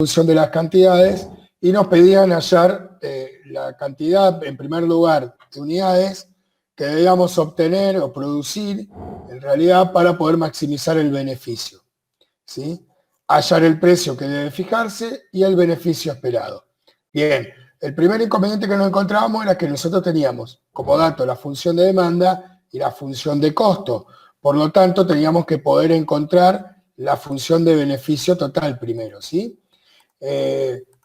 función de las cantidades y nos pedían hallar la cantidad, en primer lugar, de unidades que debíamos obtener o producir, en realidad, para poder maximizar el beneficio, ¿sí? Hallar el precio que debe fijarse y el beneficio esperado. Bien, el primer inconveniente que nos encontrábamos era que nosotros teníamos como dato la función de demanda y la función de costo. Por lo tanto, teníamos que poder encontrar la función de beneficio total primero, ¿sí?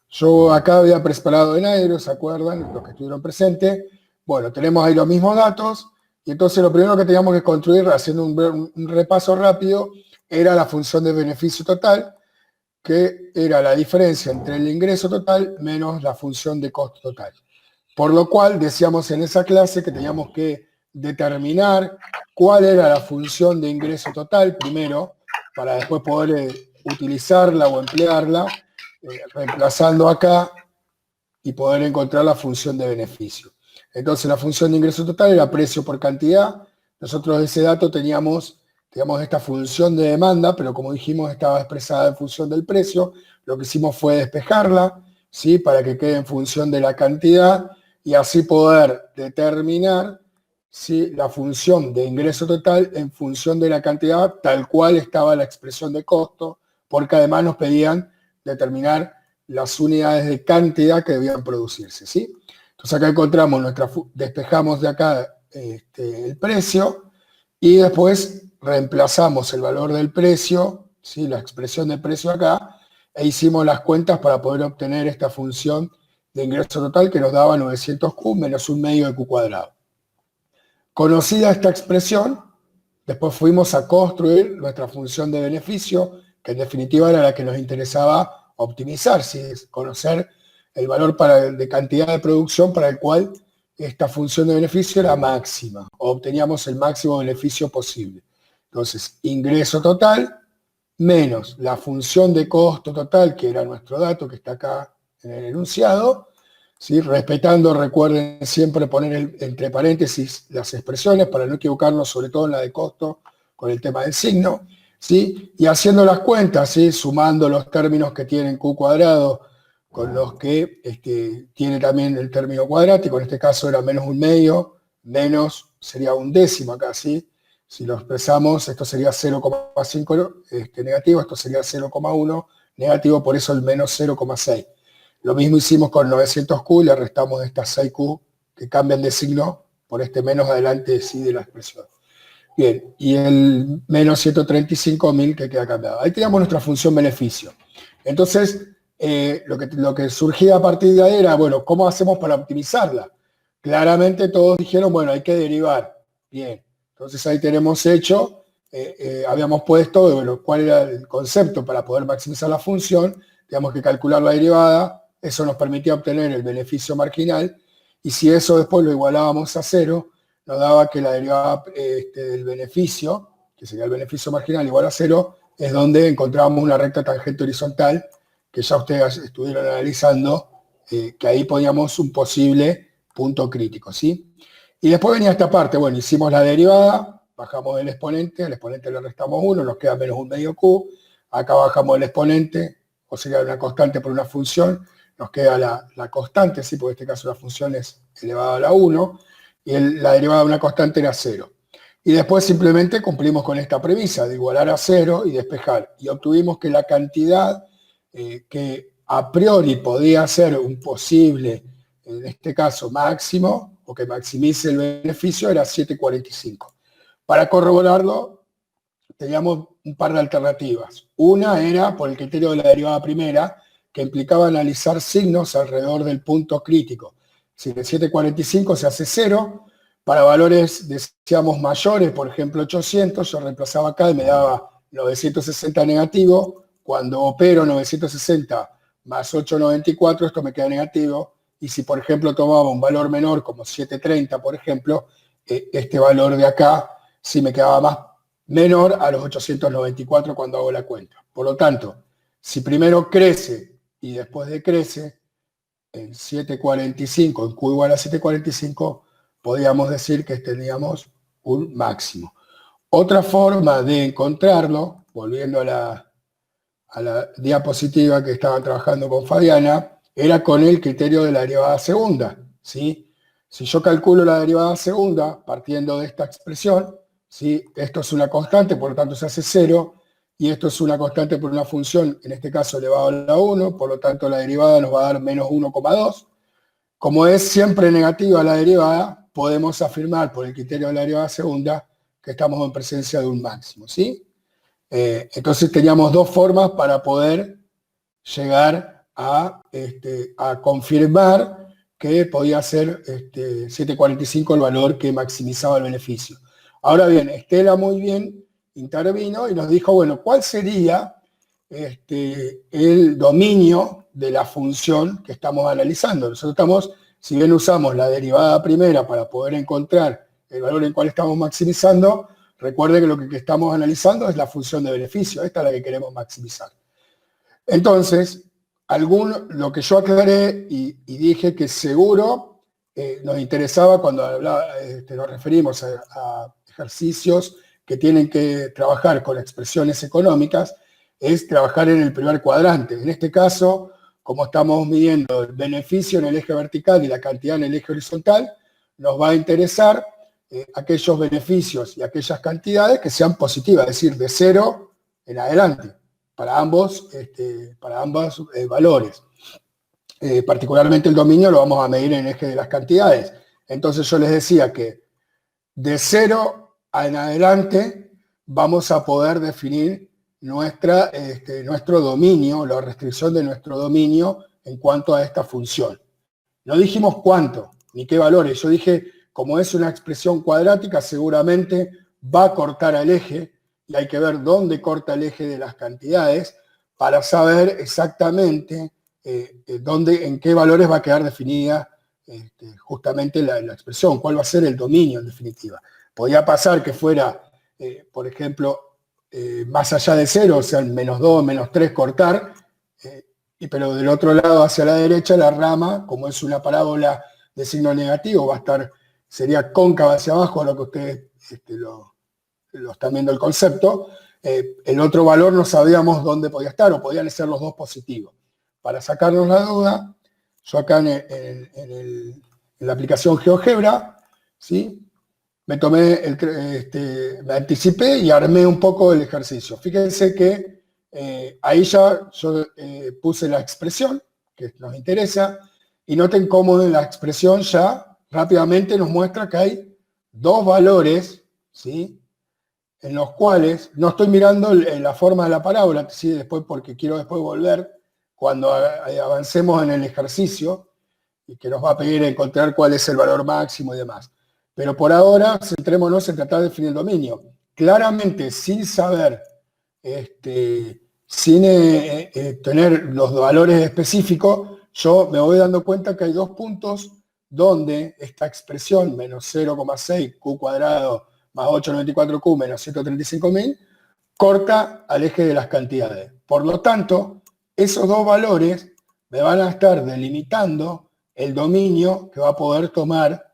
Yo acá había preparado en Aero, ¿se acuerdan? Los que estuvieron presentes. Bueno, tenemos ahí los mismos datos, y entonces lo primero que teníamos que construir, haciendo un repaso rápido, era la función de beneficio total, que era la diferencia entre el ingreso total menos la función de costo total. Por lo cual, decíamos en esa clase que teníamos que determinar cuál era la función de ingreso total primero, para después poder utilizarla o emplearla, reemplazando acá y poder encontrar la función de beneficio. Entonces la función de ingreso total era precio por cantidad. Nosotros de ese dato teníamos, digamos, esta función de demanda, pero como dijimos estaba expresada en función del precio. Lo que hicimos fue despejarla, ¿sí? Para que quede en función de la cantidad y así poder determinar, ¿sí?, la función de ingreso total en función de la cantidad, tal cual estaba la expresión de costo, porque además nos pedían determinar las unidades de cantidad que debían producirse, ¿sí? Entonces acá encontramos despejamos de acá el precio y después reemplazamos el valor del precio, ¿sí?, la expresión del precio acá, e hicimos las cuentas para poder obtener esta función de ingreso total que nos daba 900Q menos un medio de Q cuadrado. Conocida esta expresión, después fuimos a construir nuestra función de beneficio, que en definitiva era la que nos interesaba optimizar, ¿sí?, es conocer el valor de cantidad de producción para el cual esta función de beneficio era máxima, o obteníamos el máximo beneficio posible. Entonces, ingreso total menos la función de costo total, que era nuestro dato que está acá en el enunciado, ¿sí?, respetando, recuerden siempre poner entre paréntesis las expresiones para no equivocarnos, sobre todo en la de costo, con el tema del signo, ¿sí?, y haciendo las cuentas, ¿sí?, sumando los términos que tienen Q cuadrado con los que tiene también el término cuadrático, en este caso era menos un medio, menos sería un décimo acá, ¿sí? Si lo expresamos, esto sería 0,5 negativo, esto sería 0,1 negativo, por eso el menos 0,6. Lo mismo hicimos con 900Q y le restamos estas 6Q que cambian de signo por este menos adelante, sí, de la expresión. Bien, y el menos 135.000 que queda cambiado. Ahí teníamos nuestra función beneficio. Entonces, lo que surgía a partir de ahí era, bueno, ¿cómo hacemos para optimizarla? Claramente todos dijeron, bueno, hay que derivar. Bien, entonces ahí tenemos hecho, habíamos puesto, bueno, cuál era el concepto para poder maximizar la función, teníamos que calcular la derivada, eso nos permitía obtener el beneficio marginal, y si eso después lo igualábamos a cero, nos daba que la derivada del beneficio, que sería el beneficio marginal igual a cero, es donde encontrábamos una recta tangente horizontal, que ya ustedes estuvieron analizando, que ahí poníamos un posible punto crítico, ¿sí? Y después venía esta parte, bueno, hicimos la derivada, bajamos el exponente, al exponente le restamos 1, nos queda menos un medio Q, acá bajamos el exponente, o sería una constante por una función, nos queda la constante, ¿sí?, porque en este caso la función es elevada a la 1, y la derivada de una constante era 0. Y después simplemente cumplimos con esta premisa de igualar a 0 y despejar. Y obtuvimos que la cantidad que a priori podía ser un posible, en este caso máximo, o que maximice el beneficio, era 7,45. Para corroborarlo, teníamos un par de alternativas. Una era por el criterio de la derivada primera, que implicaba analizar signos alrededor del punto crítico. Si el 7,45 se hace 0, para valores, decíamos, mayores, por ejemplo 800, yo reemplazaba acá y me daba 960 negativo. Cuando opero 960 más 894, esto me queda negativo. Y si, por ejemplo, tomaba un valor menor, como 730, por ejemplo, este valor de acá sí me quedaba más menor a los 894 cuando hago la cuenta. Por lo tanto, si primero crece y después decrece, en 7,45, en Q igual a 7,45, podíamos decir que teníamos un máximo. Otra forma de encontrarlo, volviendo a a la diapositiva que estaban trabajando con Fabiana, era con el criterio de la derivada segunda, ¿sí? Si yo calculo la derivada segunda partiendo de esta expresión, ¿sí? Esto es una constante, por lo tanto se hace 0, y esto es una constante por una función, en este caso elevado a la 1, por lo tanto la derivada nos va a dar menos 1,2. Como es siempre negativa la derivada, podemos afirmar por el criterio de la derivada segunda que estamos en presencia de un máximo, ¿sí? Entonces teníamos dos formas para poder llegar a confirmar que podía ser 7,45 el valor que maximizaba el beneficio. Ahora bien, Estela muy bien intervino y nos dijo, bueno, ¿cuál sería el dominio de la función que estamos analizando? Nosotros estamos, si bien usamos la derivada primera para poder encontrar el valor en el cual estamos maximizando, recuerden que lo que estamos analizando es la función de beneficio, esta es la que queremos maximizar. Entonces, lo que yo aclaré y dije que seguro nos interesaba cuando nos referimos a ejercicios que tienen que trabajar con expresiones económicas, es trabajar en el primer cuadrante. En este caso, como estamos midiendo el beneficio en el eje vertical y la cantidad en el eje horizontal, nos va a interesar aquellos beneficios y aquellas cantidades que sean positivas, es decir, de 0 en adelante, para ambos valores. Particularmente el dominio lo vamos a medir en el eje de las cantidades. Entonces yo les decía que de 0 en adelante vamos a poder definir nuestro dominio, la restricción de nuestro dominio en cuanto a esta función. No dijimos cuánto, ni qué valores. Yo dije, como es una expresión cuadrática, seguramente va a cortar al eje, y hay que ver dónde corta el eje de las cantidades para saber exactamente en qué valores va a quedar definida justamente la expresión, cuál va a ser el dominio en definitiva. Podía pasar que fuera, por ejemplo, más allá de 0, o sea, -2, -3, cortar, pero del otro lado hacia la derecha la rama, como es una parábola de signo negativo, sería cóncava hacia abajo, a lo que ustedes lo están viendo el concepto. El otro valor no sabíamos dónde podía estar, o podían ser los dos positivos. Para sacarnos la duda, yo acá en la aplicación GeoGebra, ¿sí? Me anticipé y armé un poco el ejercicio. Fíjense que ahí ya yo puse la expresión que nos interesa, y noten cómo en la expresión ya rápidamente nos muestra que hay dos valores, ¿sí? En los cuales, no estoy mirando la forma de la parábola, ¿sí? Porque quiero después volver cuando avancemos en el ejercicio, y que nos va a pedir encontrar cuál es el valor máximo y demás. Pero por ahora, centrémonos en tratar de definir el dominio. Claramente, sin saber, sin tener los valores específicos, yo me voy dando cuenta que hay dos puntos donde esta expresión, menos 0,6 q cuadrado más 894q menos 135.000, corta al eje de las cantidades. Por lo tanto, esos dos valores me van a estar delimitando el dominio que va a poder tomar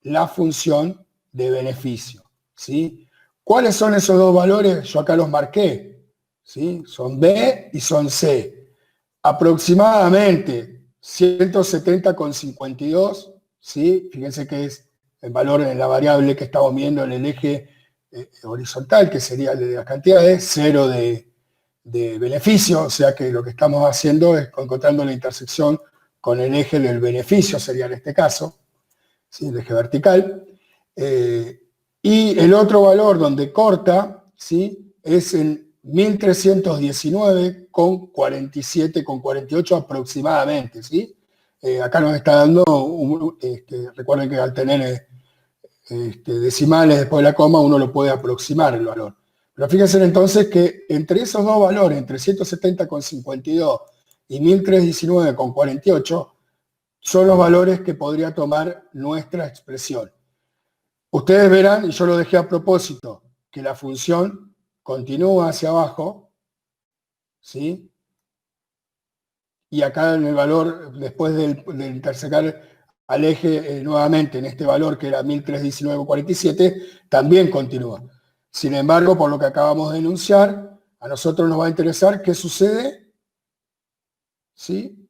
la función de beneficio, ¿sí? ¿Cuáles son esos dos valores? Yo acá los marqué, ¿sí? Son B y son C. Aproximadamente 170,52, ¿sí? Fíjense que es el valor en la variable que estamos viendo en el eje horizontal, que sería el de las cantidades, 0 de beneficio, o sea que lo que estamos haciendo es encontrando la intersección con el eje del beneficio, sería en este caso, ¿sí? El eje vertical. Y el otro valor donde corta, ¿sí? Es en 1319,47,48 aproximadamente, ¿sí? Acá nos está dando, recuerden que al tener decimales después de la coma, uno lo puede aproximar el valor. Pero fíjense entonces que entre esos dos valores, entre 170,52 y 1319,48, son los valores que podría tomar nuestra expresión. Ustedes verán, y yo lo dejé a propósito, que la función continúa hacia abajo, ¿sí? Y acá en el valor, después de intersecar al eje nuevamente en este valor que era 1319,47, también continúa. Sin embargo, por lo que acabamos de enunciar, A nosotros nos va a interesar qué sucede, ¿sí?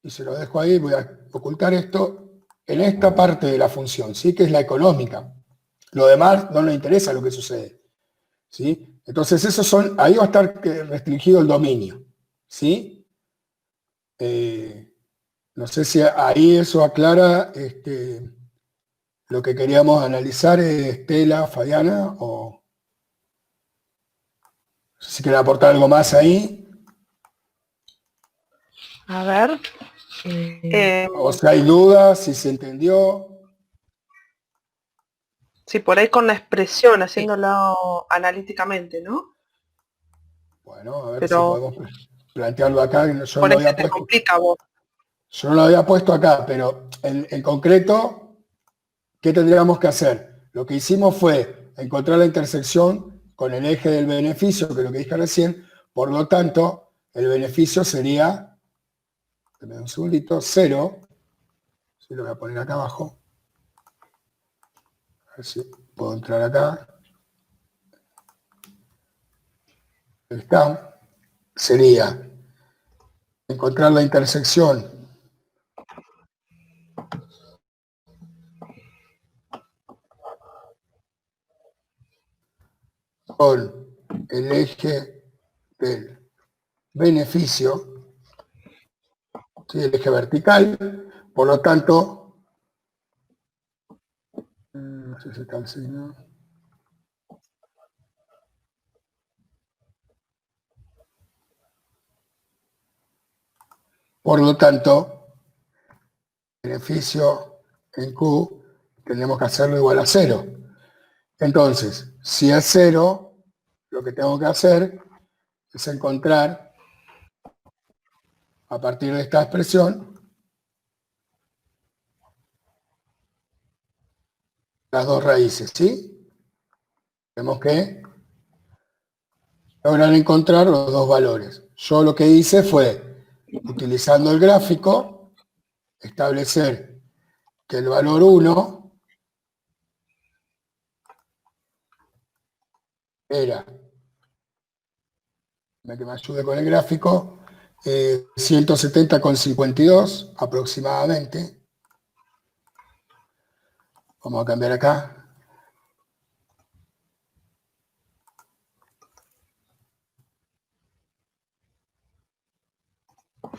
Y se lo dejo ahí, voy a ocultar esto, en esta parte de la función, ¿sí? Que es la económica. Lo demás no nos interesa lo que sucede, ¿sí? Entonces, ahí va a estar restringido el dominio, ¿sí? No sé si ahí eso aclara lo que queríamos analizar, Estela, Fabiana, o si quieren aportar algo más ahí. A ver. O si hay dudas, si se entendió. Sí, por ahí con la expresión, haciéndolo analíticamente, ¿no? Bueno, a ver si Pero podemos plantearlo acá. Yo no por lo ahí se había te puesto. complica a vos. Yo no lo había puesto acá, pero en concreto, ¿qué tendríamos que hacer? Lo que hicimos fue encontrar la intersección con el eje del beneficio, que es lo que dije recién. Por lo tanto, el beneficio sería, dame un segundito, 0. Sí, lo voy a poner acá abajo. A ver si puedo entrar acá. Ahí está. Sería encontrar la intersección con el eje del beneficio, ¿sí? El eje vertical. Por lo tanto, no sé si está el signo. Por lo tanto, beneficio en Q tenemos que hacerlo igual a 0. Entonces, si es 0, lo que tengo que hacer es encontrar, a partir de esta expresión, las dos raíces, ¿sí? Tenemos que lograr encontrar los dos valores. Yo lo que hice fue, utilizando el gráfico, establecer que el valor 1 era, que me ayude con el gráfico, 170,52 aproximadamente. Vamos a cambiar acá.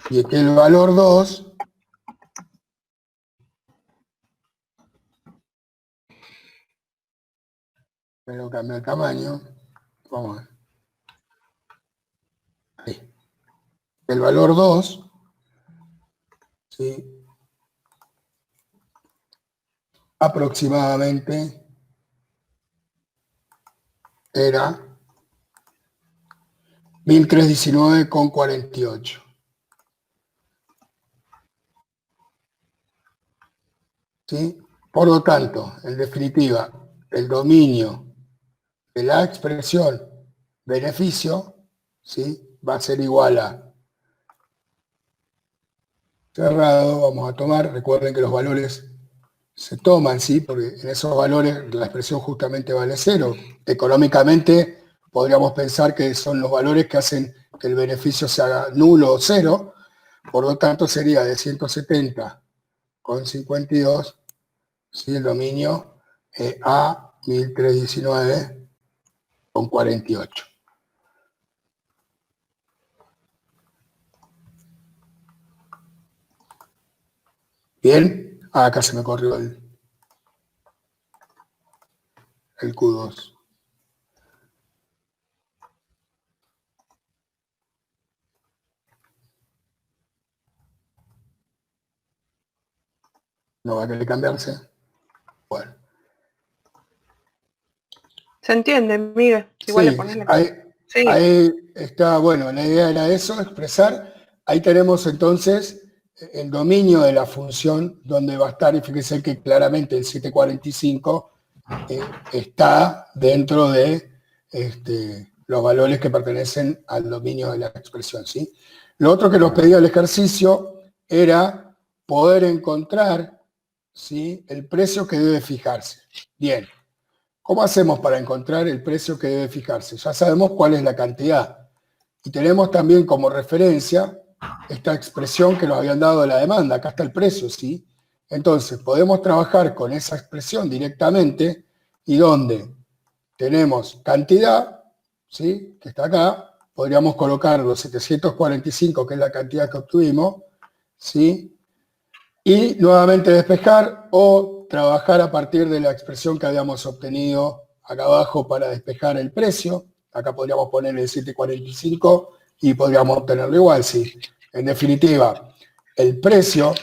Y que el valor 2 pero cambia el tamaño. Vamos a ver. Ahí. El valor 2, ¿sí? Aproximadamente era 1319,48. ¿Sí? Por lo tanto, en definitiva, el dominio de la expresión beneficio, ¿sí? Va a ser igual a cerrado, vamos a tomar, recuerden que los valores se toman, ¿sí? Porque en esos valores la expresión justamente vale 0. Económicamente podríamos pensar que son los valores que hacen que el beneficio se haga nulo o 0, por lo tanto sería de 170,52, ¿sí? El dominio a 1319,48. Bien, acá se me corrió el Q2. ¿No va a querer cambiarse? Bueno. ¿Se entiende, Miguel? Igual Sí, le pones la... ahí está, bueno, la idea era eso, expresar. Ahí tenemos entonces el dominio de la función donde va a estar, y fíjense que claramente el 745 está dentro de los valores que pertenecen al dominio de la expresión, ¿sí? Lo otro que nos pedía el ejercicio era poder encontrar, ¿sí?, el precio que debe fijarse. Bien, ¿Cómo hacemos para encontrar el precio que debe fijarse? Ya sabemos cuál es la cantidad. Y tenemos también como referencia esta expresión que nos habían dado de la demanda. Acá está el precio, ¿sí? Entonces, podemos trabajar con esa expresión directamente y donde tenemos cantidad, ¿sí? Que está acá, podríamos colocar los 745, que es la cantidad que obtuvimos, ¿sí? Y nuevamente despejar o trabajar a partir de la expresión que habíamos obtenido acá abajo para despejar el precio. Acá podríamos poner el 745 y podríamos obtenerlo igual, sí. En definitiva, el precio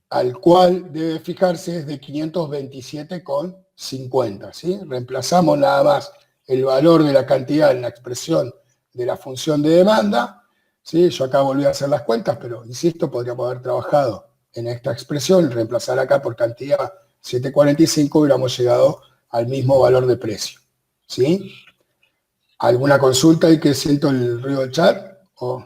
al cual debe fijarse es de 527,50, ¿sí? Reemplazamos nada más el valor de la cantidad en la expresión de la función de demanda, ¿sí? Yo acá volví a hacer las cuentas, pero insisto, podríamos haber trabajado en esta expresión, reemplazar acá por cantidad 745, hubiéramos llegado al mismo valor de precio, ¿sí? ¿Alguna consulta y que siento el ruido del chat? ¿O?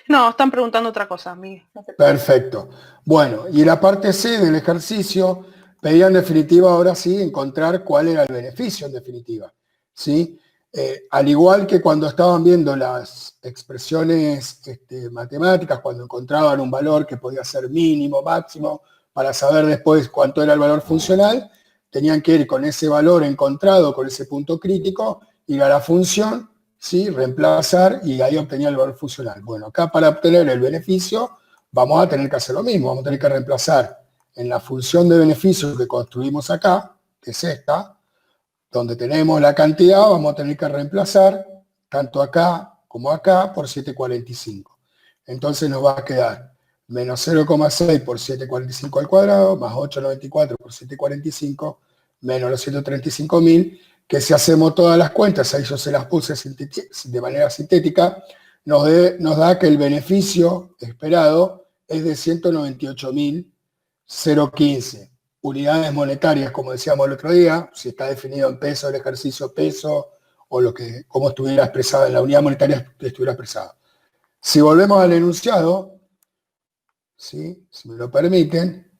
No, están preguntando otra cosa, Miguel. Perfecto. Bueno, y la parte C del ejercicio pedía en definitiva ahora sí encontrar cuál era el beneficio en definitiva, ¿sí? Al igual que cuando estaban viendo las expresiones matemáticas, cuando encontraban un valor que podía ser mínimo, máximo, para saber después cuánto era el valor funcional, tenían que ir con ese valor encontrado, con ese punto crítico, ir a la función, ¿sí? Reemplazar y ahí obtenía el valor funcional. Bueno, acá para obtener el beneficio vamos a tener que hacer lo mismo, vamos a tener que reemplazar en la función de beneficio que construimos acá, que es esta, donde tenemos la cantidad, vamos a tener que reemplazar tanto acá como acá por 745. Entonces nos va a quedar menos 0,6 por 745 al cuadrado, más 8,94 por 745, menos los 135.000, que si hacemos todas las cuentas, ahí yo se las puse de manera sintética, nos da que el beneficio esperado es de 198.015 unidades monetarias, como decíamos el otro día, si está definido en peso el ejercicio peso, o como estuviera expresado en la unidad monetaria estuviera expresado. Si volvemos al enunciado, ¿sí? Si me lo permiten,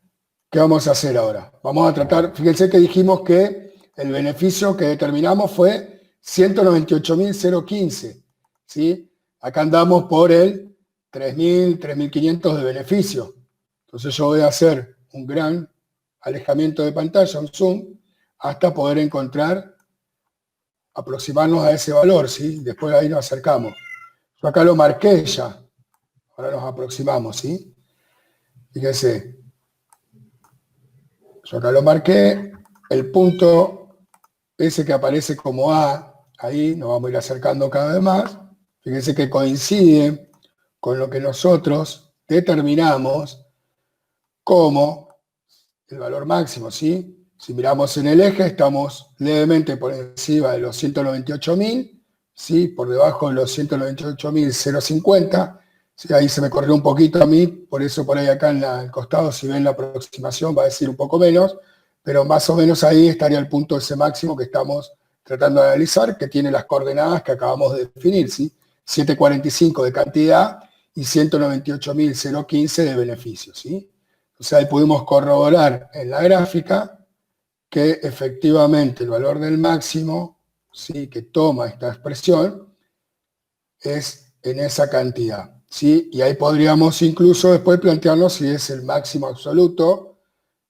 ¿qué vamos a hacer ahora? Vamos a tratar, fíjense que dijimos que el beneficio que determinamos fue 198.015, ¿sí? Acá andamos por el 3.000, 3.500 de beneficio. Entonces yo voy a hacer un gran alejamiento de pantalla, un zoom, hasta poder encontrar, aproximarnos a ese valor, ¿sí? Después ahí nos acercamos. Yo acá lo marqué ya. Ahora nos aproximamos, ¿sí? Fíjense. Yo acá lo marqué. El punto ese que aparece como A, ahí nos vamos a ir acercando cada vez más. Fíjense que coincide con lo que nosotros determinamos como el valor máximo, ¿sí? Si miramos en el eje, estamos levemente por encima de los 198.000, ¿sí? Por debajo de los 198.050. ¿Sí? Ahí se me corrió un poquito a mí, por eso por ahí acá en el costado, si ven la aproximación, va a decir un poco menos, pero más o menos ahí estaría el punto ese máximo que estamos tratando de analizar, que tiene las coordenadas que acabamos de definir, ¿sí? 745 de cantidad y 198.015 de beneficio, ¿sí? O sea, ahí pudimos corroborar en la gráfica que efectivamente el valor del máximo, ¿sí? Que toma esta expresión, es en esa cantidad, ¿sí? Y ahí podríamos incluso después plantearnos si es el máximo absoluto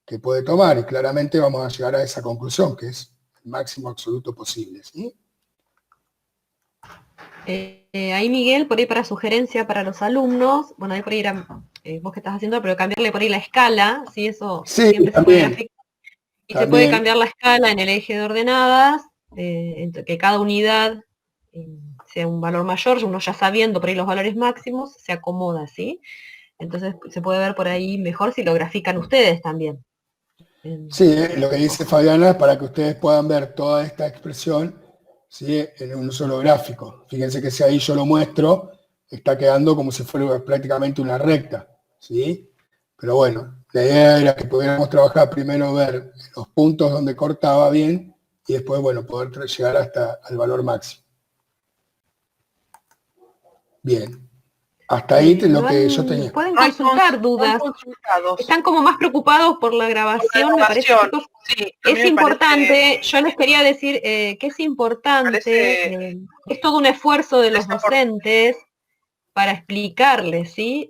que puede tomar, y claramente vamos a llegar a esa conclusión, que es el máximo absoluto posible, ¿sí? Ahí Miguel, por ahí para sugerencia para los alumnos, bueno, ahí por ahí vos que estás haciendo, pero cambiarle por ahí la escala, ¿sí? Eso Sí, siempre también, se puede graficar. Y también. se puede cambiar la escala en el eje de ordenadas, que cada unidad sea un valor mayor, uno ya sabiendo por ahí los valores máximos, se acomoda, ¿sí? Entonces se puede ver por ahí mejor si lo grafican ustedes también. Sí, lo que dice Fabiana es para que ustedes puedan ver toda esta expresión, ¿sí? En un solo gráfico. Fíjense que si ahí yo lo muestro, está quedando como si fuera prácticamente una recta, ¿sí? Pero bueno, la idea era que pudiéramos trabajar primero, ver los puntos donde cortaba bien y después, bueno, poder llegar hasta el valor máximo. Bien. Hasta ahí lo lo que yo han- tenía. pueden No hay consultar no hay dudas. consultados. Están como más preocupados por la Por la grabación, me parece, grabación. chicos. Sí, a mí Es me parece, importante, yo les quería decir que es importante, parece es todo un esfuerzo de los desafortunado. docentes para explicarles, ¿sí?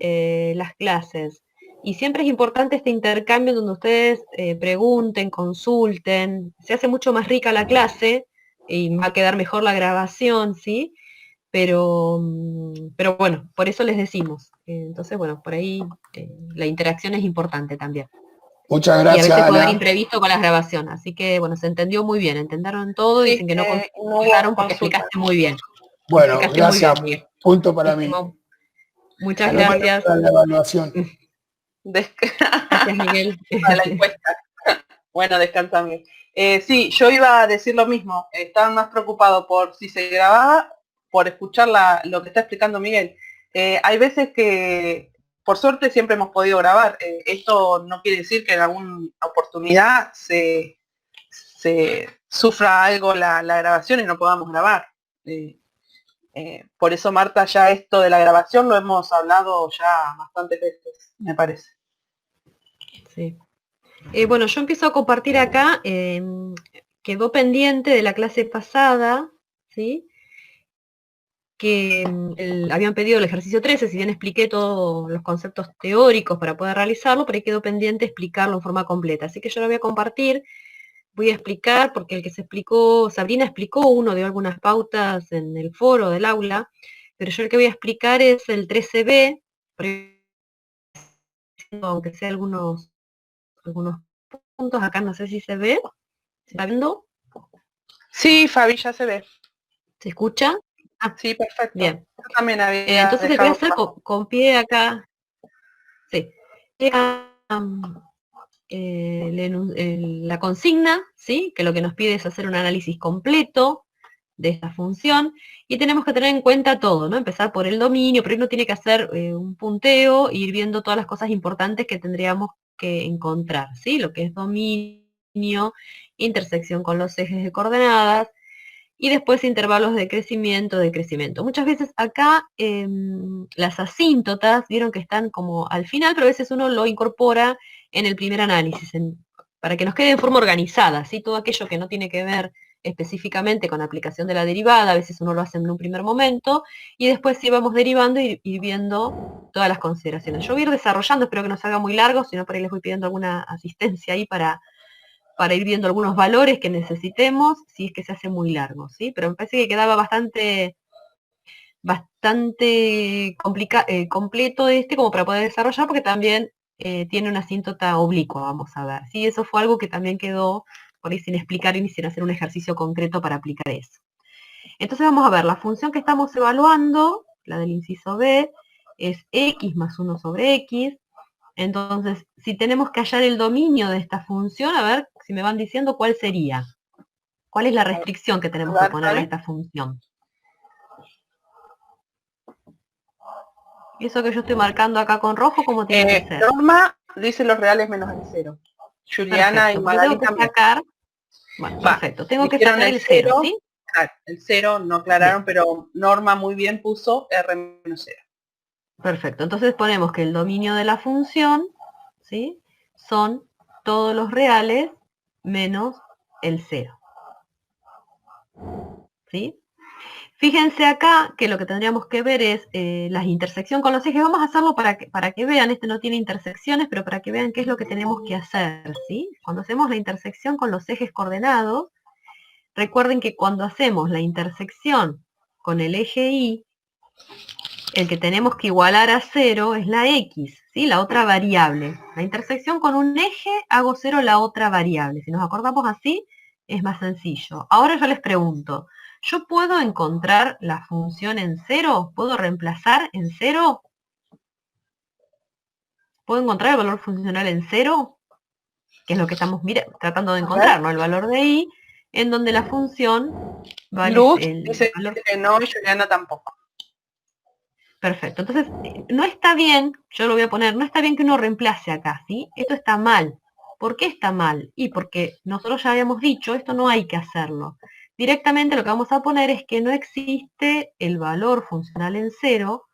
Las clases. Y siempre es importante este intercambio donde ustedes pregunten, consulten, se hace mucho más rica la clase y va a quedar mejor la grabación, ¿sí? Pero bueno, por eso les decimos. Entonces, bueno, por ahí la interacción es importante también. Muchas Y a gracias, veces puede haber Ana. imprevisto con la grabación. Así que, bueno, se entendió muy bien, entendieron todo, Sí, dicen que no no hubo consultaron porque consulta. explicaste muy bien. Bueno, Explicaste muy gracias. bien, Miguel. Punto para mí. Buenísimo. Muchas Anótalo gracias. para la evaluación. Gracias, Miguel. Para la encuesta. Bueno, descansa, Miguel. Sí, yo iba a decir lo mismo. Estaban más preocupados por si se grababa, por escuchar lo que está explicando Miguel. Hay veces que, por suerte, siempre hemos podido grabar. Esto no quiere decir que en alguna oportunidad se sufra algo la grabación y no podamos grabar. Por eso, Marta, ya esto de la grabación lo hemos hablado ya bastantes veces, me parece. Sí. Bueno, yo empiezo a compartir acá. Quedó pendiente de la clase pasada, ¿sí? Que habían pedido el ejercicio 13, si bien expliqué todos los conceptos teóricos para poder realizarlo, pero ahí quedó pendiente explicarlo en forma completa. Así que yo lo voy a compartir, voy a explicar, porque el que se explicó, Sabrina explicó, uno dio algunas pautas en el foro del aula, pero yo el que voy a explicar es el 13B, aunque sea algunos puntos, acá no sé si se ve, ¿se está viendo? Sí, Fabi, ya se ve. ¿Se escucha? Ah, Sí, perfecto. bien. Yo también había Entonces lo que voy a hacer dejado. copié acá, sí, la consigna, ¿sí? Que lo que nos pide es hacer un análisis completo de esta función, y tenemos que tener en cuenta todo, ¿no? Empezar por el dominio, pero uno tiene que hacer un punteo e ir viendo todas las cosas importantes que tendríamos que encontrar, ¿sí? Lo que es dominio, intersección con los ejes de coordenadas, y después intervalos de crecimiento, decrecimiento. Muchas veces acá las asíntotas, vieron que están como al final, pero a veces uno lo incorpora en el primer análisis, para que nos quede de forma organizada, ¿sí? Todo aquello que no tiene que ver específicamente con la aplicación de la derivada, a veces uno lo hace en un primer momento, y después sí vamos derivando y viendo todas las consideraciones. Yo voy a ir desarrollando, espero que no se haga muy largo, si no por ahí les voy pidiendo alguna asistencia ahí para ir viendo algunos valores que necesitemos, si es que se hace muy largo, ¿sí? Pero me parece que quedaba bastante completo como para poder desarrollar, porque también tiene una asíntota oblicua, vamos a ver, ¿sí? Eso fue algo que también quedó por ahí sin explicar y sin hacer un ejercicio concreto para aplicar eso. Entonces vamos a ver, la función que estamos evaluando, la del inciso B, es x más 1 sobre x. Entonces, si tenemos que hallar el dominio de esta función, a ver si me van diciendo cuál sería. ¿Cuál es la restricción que tenemos que ponerle a esta función? Eso que yo estoy marcando acá con rojo, ¿cómo tiene que ser? Norma dice los reales menos el 0. Juliana Perfecto, y Magali tengo que también. sacar, bueno, perfecto, tengo que Dijeron sacar el 0, ¿sí? Claro, el 0 no aclararon, pero Norma muy bien puso R menos 0. Perfecto, entonces ponemos que el dominio de la función, ¿sí? Son todos los reales menos el 0. ¿Sí? Fíjense acá que lo que tendríamos que ver es la intersección con los ejes. Vamos a hacerlo para que vean, este no tiene intersecciones, pero para que vean qué es lo que tenemos que hacer, ¿sí? Cuando hacemos la intersección con los ejes coordenados, recuerden que cuando hacemos la intersección con el eje Y, el que tenemos que igualar a 0 es la X, ¿sí? La otra variable. La intersección con un eje hago 0 la otra variable. Si nos acordamos así, es más sencillo. Ahora yo les pregunto, ¿yo puedo encontrar la función en 0? ¿Puedo reemplazar en 0? ¿Puedo encontrar el valor funcional en 0? Que es lo que estamos tratando de encontrar, ¿no? El valor de Y, en donde la función vale Luz el dice valor. que no, y Juliana tampoco. Perfecto, entonces no está bien, yo lo voy a poner, no está bien que uno reemplace acá, ¿sí? Esto está mal. ¿Por qué está mal? Y porque nosotros ya habíamos dicho, esto no hay que hacerlo. Directamente lo que vamos a poner es que no existe el valor funcional en 0,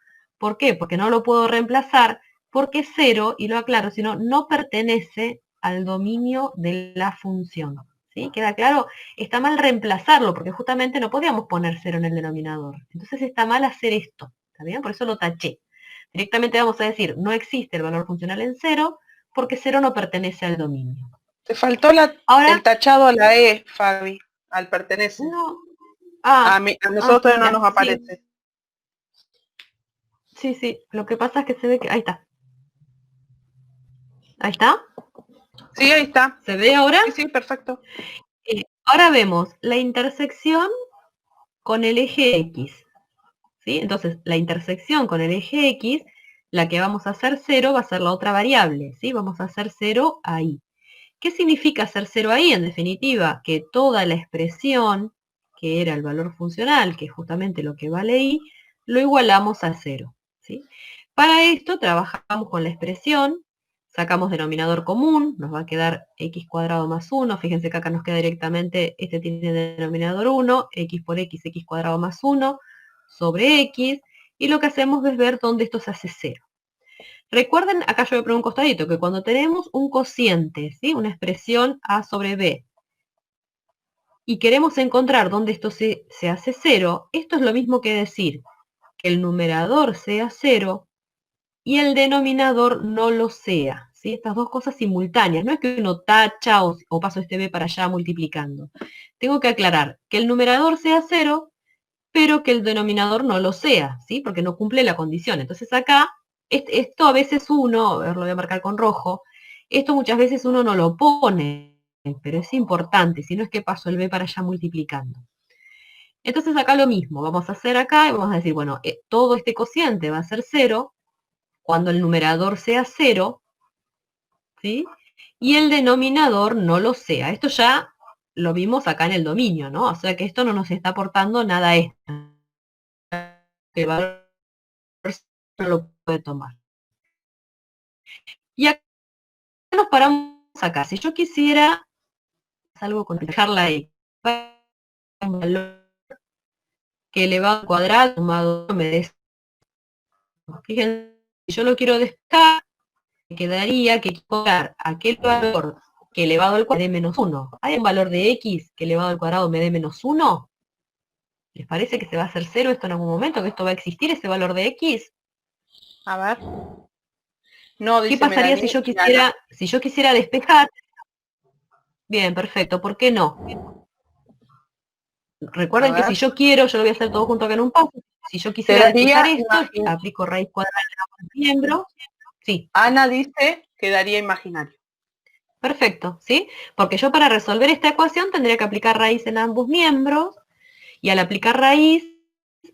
¿Por qué? Porque no lo puedo reemplazar, porque 0, y lo aclaro, sino no pertenece al dominio de la función. ¿Sí? ¿Queda claro? Está mal reemplazarlo, porque justamente no podíamos poner 0 en el denominador. Entonces está mal hacer esto. ¿Está bien? Por eso lo taché. Directamente vamos a decir, no existe el valor funcional en 0, porque 0 no pertenece al dominio. Te faltó Ahora, el tachado a la E, Fabi, al pertenece. no. A nosotros todavía no Mira, nos aparece. Sí, sí. Lo que pasa es que se ve que... Ahí está. Ahí está. Sí, ahí está. ¿Se ve ahora? Sí, sí, perfecto. Ahora vemos la intersección con el eje X. ¿Sí? Entonces, la intersección con el eje X, la que vamos a hacer 0 va a ser la otra variable. ¿Sí? Vamos a hacer 0 ahí. ¿Qué significa hacer 0 ahí? En definitiva, que toda la expresión, que era el valor funcional, que es justamente lo que vale y, lo igualamos a 0. ¿Sí? Para esto trabajamos con la expresión, sacamos denominador común, nos va a quedar x cuadrado más 1, fíjense que acá nos queda directamente, este tiene denominador 1, x por x cuadrado más 1, sobre x, y lo que hacemos es ver dónde esto se hace 0. Recuerden, acá yo voy a poner un costadito, que cuando tenemos un cociente, ¿sí? Una expresión a sobre b, y queremos encontrar dónde esto se hace 0, esto es lo mismo que decir que el numerador sea 0 y el denominador no lo sea. ¿Sí? Estas dos cosas simultáneas. No es que uno tacha o paso este b para allá multiplicando. Tengo que aclarar que el numerador sea 0, pero que el denominador no lo sea, ¿sí? Porque no cumple la condición. Entonces acá, esto a veces uno, a ver, lo voy a marcar con rojo, esto muchas veces uno no lo pone, pero es importante, si no es que paso el b para allá multiplicando. Entonces acá lo mismo, vamos a hacer acá y vamos a decir, bueno, todo este cociente va a ser 0 cuando el numerador sea 0, ¿sí? Y el denominador no lo sea. Esto ya lo vimos acá en el dominio, ¿no? O sea que esto no nos está aportando nada extra. El valor no lo puede tomar. Y acá nos paramos acá. Si yo quisiera algo con dejarla ahí, un valor que elevado al cuadrado sumado me des. Fíjense, si yo lo quiero despejar, me quedaría que cobrar aquel valor que elevado al cuadrado me dé menos 1. ¿Hay un valor de x que elevado al cuadrado me dé menos 1? ¿Les parece que se va a hacer 0 esto en algún momento? ¿Que esto va a existir, ese valor de x? A ver. No, ¿Qué dice pasaría Melanie. si yo quisiera despejar? Bien, perfecto. ¿Por qué no? A Recuerden que si ver. yo quiero, yo lo voy a hacer todo junto acá en un paso. Si yo quisiera despejar esto, aplico raíz cuadrada de miembro. Sí. Ana dice que daría imaginario. Perfecto, ¿sí? Porque yo para resolver esta ecuación tendría que aplicar raíz en ambos miembros, y al aplicar raíz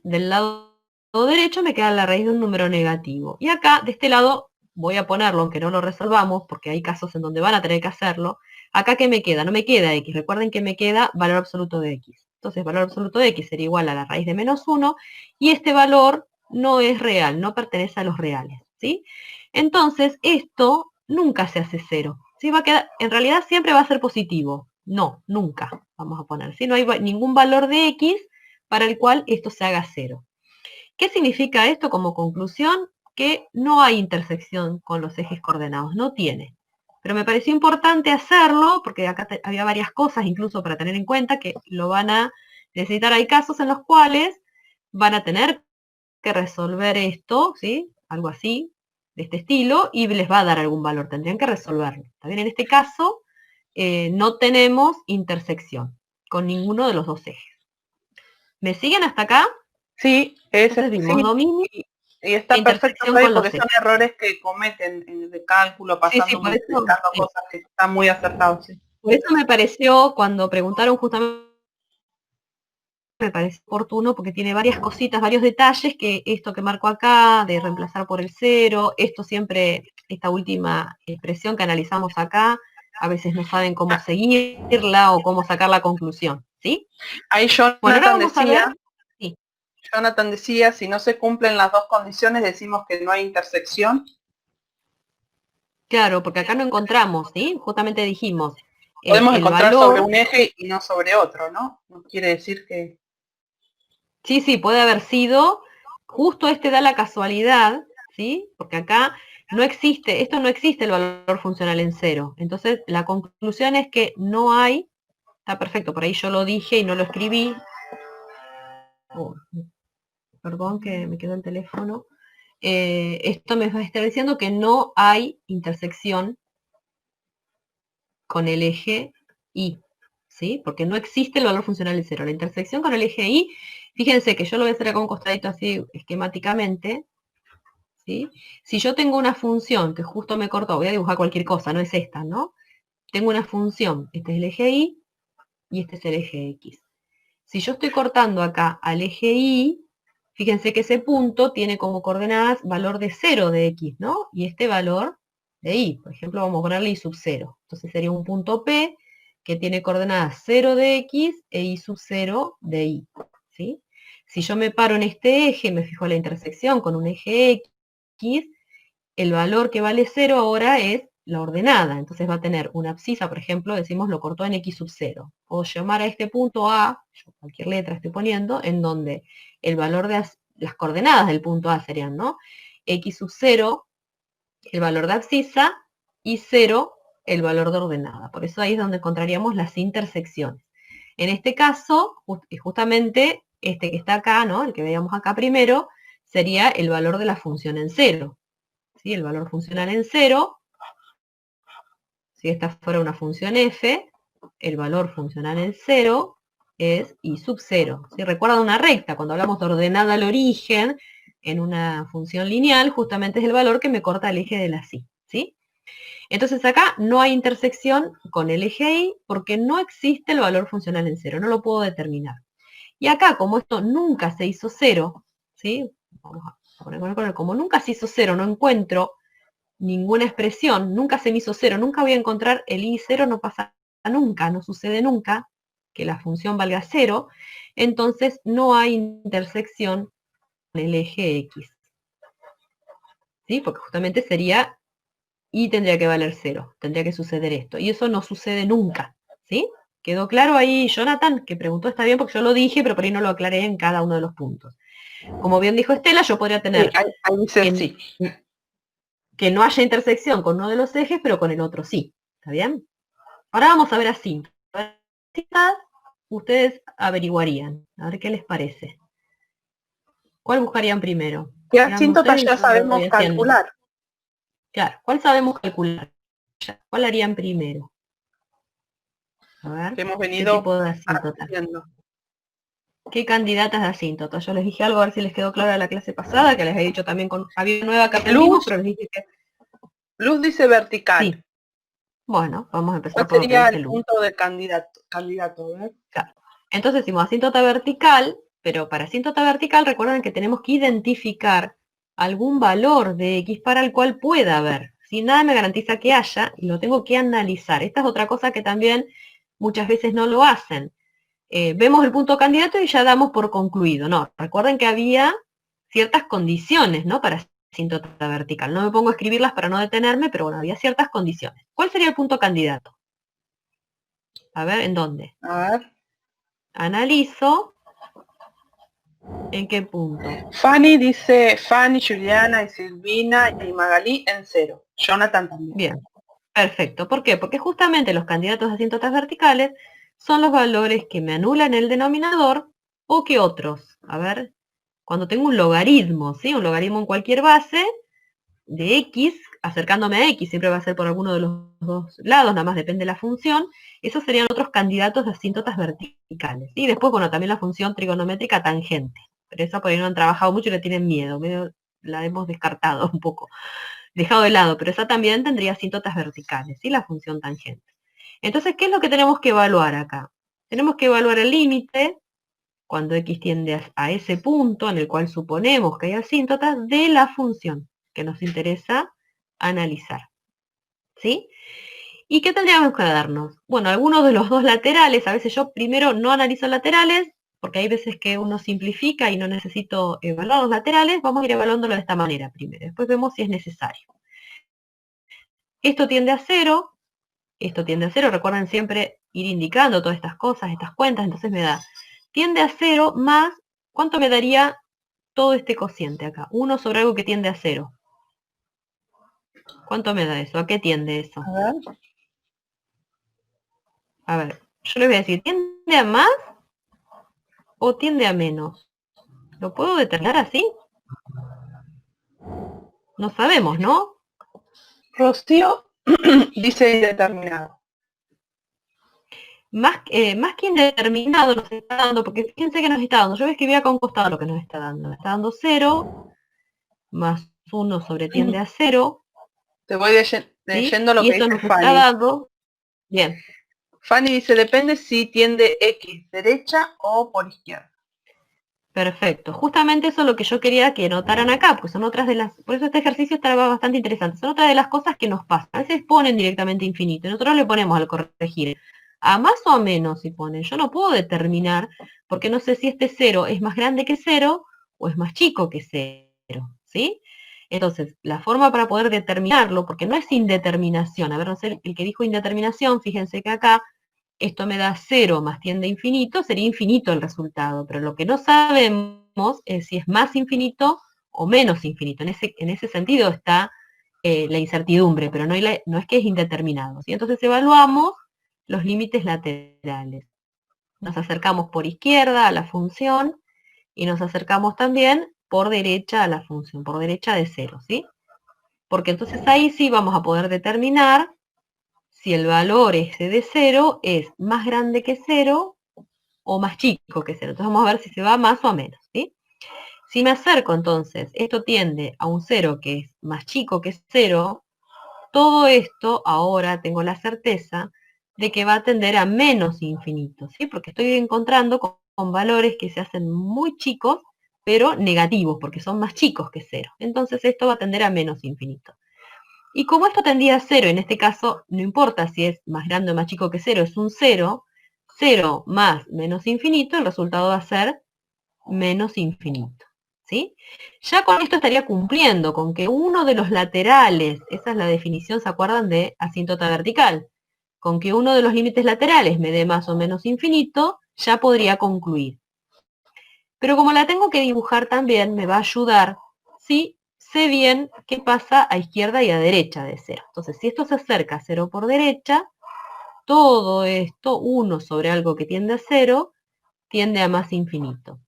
del lado derecho me queda la raíz de un número negativo. Y acá, de este lado, voy a ponerlo, aunque no lo resolvamos, porque hay casos en donde van a tener que hacerlo. Acá, ¿qué me queda? No me queda x. Recuerden que me queda valor absoluto de x. Entonces, valor absoluto de x sería igual a la raíz de menos 1, y este valor no es real, no pertenece a los reales, ¿sí? Entonces, esto nunca se hace 0. ¿Sí? Va a quedar, en realidad siempre va a ser positivo. No, nunca, vamos a poner. ¿Sí? No hay ningún valor de x para el cual esto se haga 0. ¿Qué significa esto como conclusión? Que no hay intersección con los ejes coordenados, no tiene. Pero me pareció importante hacerlo, porque acá había varias cosas incluso para tener en cuenta que lo van a necesitar. Hay casos en los cuales van a tener que resolver esto, ¿sí? Algo así, de este estilo, y les va a dar algún valor, tendrían que resolverlo. ¿Está bien? En este caso, no tenemos intersección con ninguno de los dos ejes. ¿Me siguen hasta acá? Sí, Entonces vimos dominio y está e perfecto, intersección Fabi, con los porque son ejes. errores que cometen de cálculo, Sí, sí, pasando, por eso, multiplicando sí. cosas que están muy acertados. Sí. Por eso me pareció, cuando preguntaron justamente, me parece oportuno porque tiene varias cositas, varios detalles, que esto que marco acá, de reemplazar por el 0, esto siempre, esta última expresión que analizamos acá, a veces no saben cómo seguirla o cómo sacar la conclusión, ¿sí? Ahí Bueno, ahora Jonathan vamos a ver, decía, sí, si no se cumplen las dos condiciones, decimos que no hay intersección. claro, porque acá no encontramos, ¿sí? Justamente dijimos, Podemos el encontrar sobre valor, un eje y no sobre otro, ¿no? No quiere decir que... sí, puede haber sido justo este da la casualidad, ¿sí? Porque acá no existe, esto no existe el valor funcional en 0. Entonces, la conclusión es que no hay, está perfecto, por ahí yo lo dije y no lo escribí. Oh, perdón que me quedó el teléfono. Esto me va a estar diciendo que no hay intersección con el eje Y, ¿sí? Porque no existe el valor funcional en 0. La intersección con el eje Y, fíjense que yo lo voy a hacer acá un costadito así esquemáticamente, ¿sí? Si yo tengo una función que justo me cortó, voy a dibujar cualquier cosa, no es esta, ¿no? Tengo una función, este es el eje Y y este es el eje X. Si yo estoy cortando acá al eje Y, fíjense que ese punto tiene como coordenadas valor de 0 de X, ¿no? Y este valor de Y. Por ejemplo, vamos a ponerle Y sub 0. Entonces sería un punto P que tiene coordenadas 0 de X e Y sub 0 de Y, ¿sí? Si yo me paro en este eje, me fijo la intersección con un eje X, el valor que vale 0 ahora es la ordenada. Entonces va a tener una abscisa, por ejemplo, decimos lo cortó en X sub 0. O llamar a este punto A, yo cualquier letra estoy poniendo, en donde el valor de las coordenadas del punto A serían, ¿no? X sub 0, el valor de abscisa, y 0, el valor de ordenada. Por eso ahí es donde encontraríamos las intersecciones. En este caso, justamente este que está acá, ¿no? El que veíamos acá primero, sería el valor de la función en 0. ¿Sí? El valor funcional en 0, si esta fuera una función f, el valor funcional en 0 es y sub 0. ¿Sí? Recuerda una recta, cuando hablamos de ordenada al origen, en una función lineal, justamente es el valor que me corta el eje de la y. ¿Sí? Entonces acá no hay intersección con el eje y porque no existe el valor funcional en 0, no lo puedo determinar. Y acá, como esto nunca se hizo 0, ¿sí? Vamos a poner, como nunca se hizo 0, no encuentro ninguna expresión, nunca se me hizo 0, nunca voy a encontrar el I0, no pasa nunca, no sucede nunca que la función valga 0, entonces no hay intersección con el eje X. ¿Sí? Porque justamente sería Y tendría que valer 0, tendría que suceder esto, y eso no sucede nunca. ¿Sí? ¿Quedó claro ahí Jonathan? Que preguntó, está bien, porque yo lo dije, pero por ahí no lo aclaré en cada uno de los puntos. Como bien dijo Estela, yo podría tener Sí, ahí dice sí. que no haya intersección con uno de los ejes, pero con el otro sí. ¿Está bien? Ahora vamos a ver así. Ustedes averiguarían. A ver qué les parece. ¿Cuál buscarían primero? ¿Qué Díganme asíntota ustedes y ya yo lo voy sabemos haciendo. calcular? Claro, ¿cuál sabemos calcular? ¿Cuál harían primero? A ver, Que hemos ¿qué venido tipo de asíntota? haciendo. ¿Qué candidatas de asíntota? Yo les dije algo, a ver si les quedó clara la clase pasada, que les he dicho también con Javier Nueva que aprendimos, pero les dije que Luz dice vertical. sí. Bueno, vamos a empezar ¿Cuál por lo que sería dice el Luz. punto de candidato? A ver. Claro. Entonces decimos asíntota vertical, pero para asíntota vertical recuerden que tenemos que identificar algún valor de X para el cual pueda haber. Si nada me garantiza que haya, y lo tengo que analizar. Esta es otra cosa que también muchas veces no lo hacen. Vemos el punto candidato y ya damos por concluido. No, recuerden que había ciertas condiciones, ¿no? Para asíntota vertical. No me pongo a escribirlas para no detenerme, pero bueno, había ciertas condiciones. ¿Cuál sería el punto candidato? A ver, ¿en dónde? A ver. Analizo. ¿En qué punto? Fanny dice, Fanny, Juliana y Silvina y Magalí en 0. Jonathan también. Bien, perfecto. ¿Por qué? Porque justamente los candidatos a asíntotas verticales son los valores que me anulan el denominador o que otros. A ver, cuando tengo un logaritmo, ¿sí? Un logaritmo en cualquier base de X, acercándome a X, siempre va a ser por alguno de los dos lados, nada más depende de la función, esos serían otros candidatos de asíntotas verticales. Y después, bueno, también la función trigonométrica tangente, pero esa por ahí no han trabajado mucho y le tienen miedo, medio la hemos descartado un poco, dejado de lado, pero esa también tendría asíntotas verticales, ¿sí? La función tangente. Entonces, ¿qué es lo que tenemos que evaluar acá? Tenemos que evaluar el límite, cuando X tiende a ese punto en el cual suponemos que hay asíntotas, de la función que nos interesa analizar. ¿Sí? ¿Y qué tendríamos que darnos? Bueno, algunos de los dos laterales, a veces yo primero no analizo laterales, porque hay veces que uno simplifica y no necesito evaluar los laterales, vamos a ir evaluándolo de esta manera primero, después vemos si es necesario. Esto tiende a 0, esto tiende a 0, recuerden siempre ir indicando todas estas cosas, estas cuentas, entonces me da, tiende a 0 más, ¿cuánto me daría todo este cociente acá. 1 sobre algo que tiende a 0. ¿Cuánto me da eso? ¿A qué tiende eso? A ver. A ver, yo les voy a decir, ¿tiende a más o tiende a menos? ¿Lo puedo determinar así? No sabemos, ¿no? Rocío dice indeterminado. Más que indeterminado nos está dando, porque fíjense que nos está dando, yo voy a escribir acá a un costado lo que nos está dando. Nos está dando 0, más 1 sobre tiende a 0, Te voy leyendo ¿sí? lo Y que esto dice nos está Fanny. dando, bien, Fanny dice, depende si tiende X derecha o por izquierda. perfecto. Justamente eso es lo que yo quería que notaran acá, porque son otras de las, por eso este ejercicio estaba bastante interesante, son otras de las cosas que nos pasan. A veces ponen directamente infinito, y nosotros le ponemos al corregir a más o a menos si ponen. Yo no puedo determinar, porque no sé si este 0 es más grande que 0 o es más chico que 0, ¿sí? Entonces, la forma para poder determinarlo, porque no es indeterminación, a ver, no sé, el que dijo indeterminación, fíjense que acá esto me da 0 más tiende a infinito, sería infinito el resultado, pero lo que no sabemos es si es más infinito o menos infinito. En ese sentido está la incertidumbre, pero no es que es indeterminado, ¿sí? Entonces evaluamos los límites laterales. Nos acercamos por izquierda a la función y nos acercamos también por derecha a la función, por derecha de 0, ¿sí? Porque entonces ahí sí vamos a poder determinar si el valor ese de 0 es más grande que 0 o más chico que 0. Entonces vamos a ver si se va más o a menos, ¿sí? Si me acerco entonces, esto tiende a un 0 que es más chico que 0, todo esto ahora tengo la certeza de que va a tender a menos infinito, ¿sí? Porque estoy encontrando con valores que se hacen muy chicos, pero negativos, porque son más chicos que 0. Entonces esto va a tender a menos infinito. Y como esto tendría a 0, en este caso no importa si es más grande o más chico que 0, es un 0, 0 más menos infinito, el resultado va a ser menos infinito, ¿sí? Ya con esto estaría cumpliendo con que uno de los laterales, esa es la definición, ¿se acuerdan de asíntota vertical? Con que uno de los límites laterales me dé más o menos infinito, ya podría concluir. Pero como la tengo que dibujar también, me va a ayudar si sé bien qué pasa a izquierda y a derecha de 0. Entonces, si esto se acerca a 0 por derecha, todo esto, 1 sobre algo que tiende a 0, tiende a más infinito.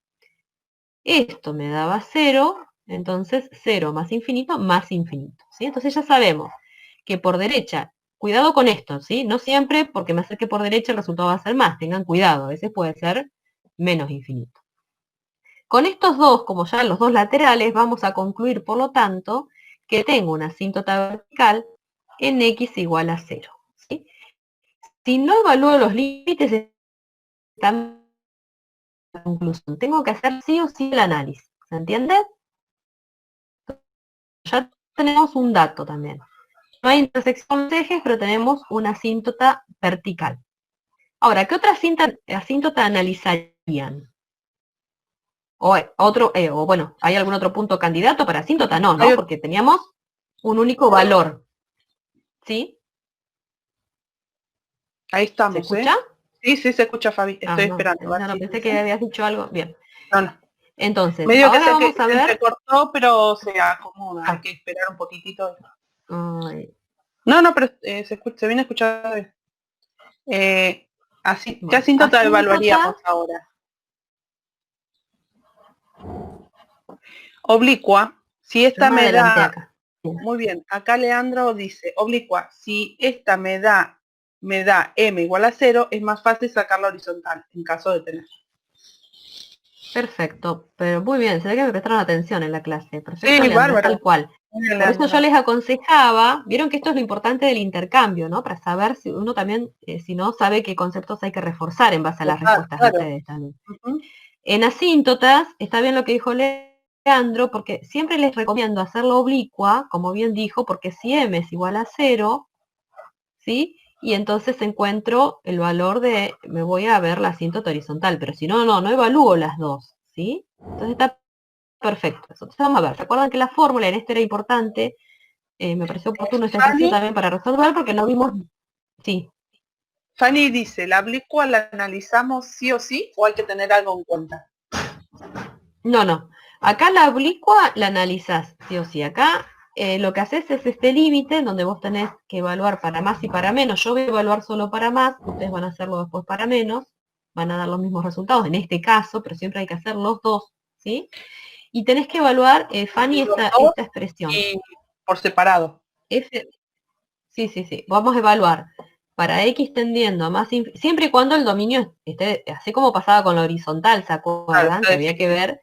Esto me daba 0, entonces 0 más infinito, ¿sí? Entonces ya sabemos que por derecha, cuidado con esto, ¿sí? No siempre porque me acerque por derecha el resultado va a ser más, tengan cuidado, a veces puede ser menos infinito. Con estos dos, como ya los dos laterales, vamos a concluir, por lo tanto, que tengo una asíntota vertical en x igual a 0. ¿Sí? Si no evalúo los límites, esta conclusión. Tengo que hacer sí o sí el análisis. ¿Se entiende? Ya tenemos un dato también. No hay intersección de ejes, pero tenemos una asíntota vertical. Ahora, ¿qué otra asíntota analizarían? O bueno, ¿hay algún otro punto candidato para asíntota? No, ¿no? Porque teníamos un único valor. ¿Sí? Ahí estamos, ¿Se escucha? Sí, sí, se escucha, Fabi. Estoy No, esperando. no, pensé que habías dicho algo. Bien. No. Entonces, Medio ahora vamos que a se ver. entrecortó, pero se acomoda. Hay que esperar un poquitito. Ay, No, pero se viene escuchando bien. ¿Qué bueno, asíntota asíntota. evaluaríamos ahora? Oblicua. Si esta Yo me me adelanté da... acá. Bien. Muy bien. Acá Leandro dice, oblicua, si esta me da m igual a 0, es más fácil sacarla horizontal, en caso de tener. Perfecto, pero muy bien, se ve que me prestaron atención en la clase. Perfecto, Sí, Leandro, bárbaro. tal cual. Bien, Por eso Leandro. yo les aconsejaba, vieron que esto es lo importante del intercambio, ¿no? Para saber si uno también, si no, sabe qué conceptos hay que reforzar en base a las respuestas de Claro. ustedes también. En asíntotas, está bien lo que dijo Leandro, porque siempre les recomiendo hacerlo oblicua, como bien dijo, porque si m es igual a 0, ¿sí? Y entonces encuentro el valor de, me voy a ver la asíntota horizontal, pero si no, no evalúo las dos, ¿sí? Entonces está perfecto. Entonces vamos a ver, ¿se acuerdan que la fórmula en este era importante? Me pareció oportuno este ejercicio también para resolver porque no vimos... Sí. Fanny dice, ¿la oblicua la analizamos sí o sí o hay que tener algo en cuenta? No. Acá la oblicua la analizás, sí o sí. Acá lo que haces es este límite en donde vos tenés que evaluar para más y para menos. Yo voy a evaluar solo para más, ustedes van a hacerlo después para menos, van a dar los mismos resultados en este caso, pero siempre hay que hacer los dos, ¿sí? Y tenés que evaluar, Fanny, Los esta dos expresión. y por separado. Sí. Vamos a evaluar para X tendiendo a más, siempre y cuando el dominio esté, así como pasaba con la horizontal, ¿se acuerdan? Que había que ver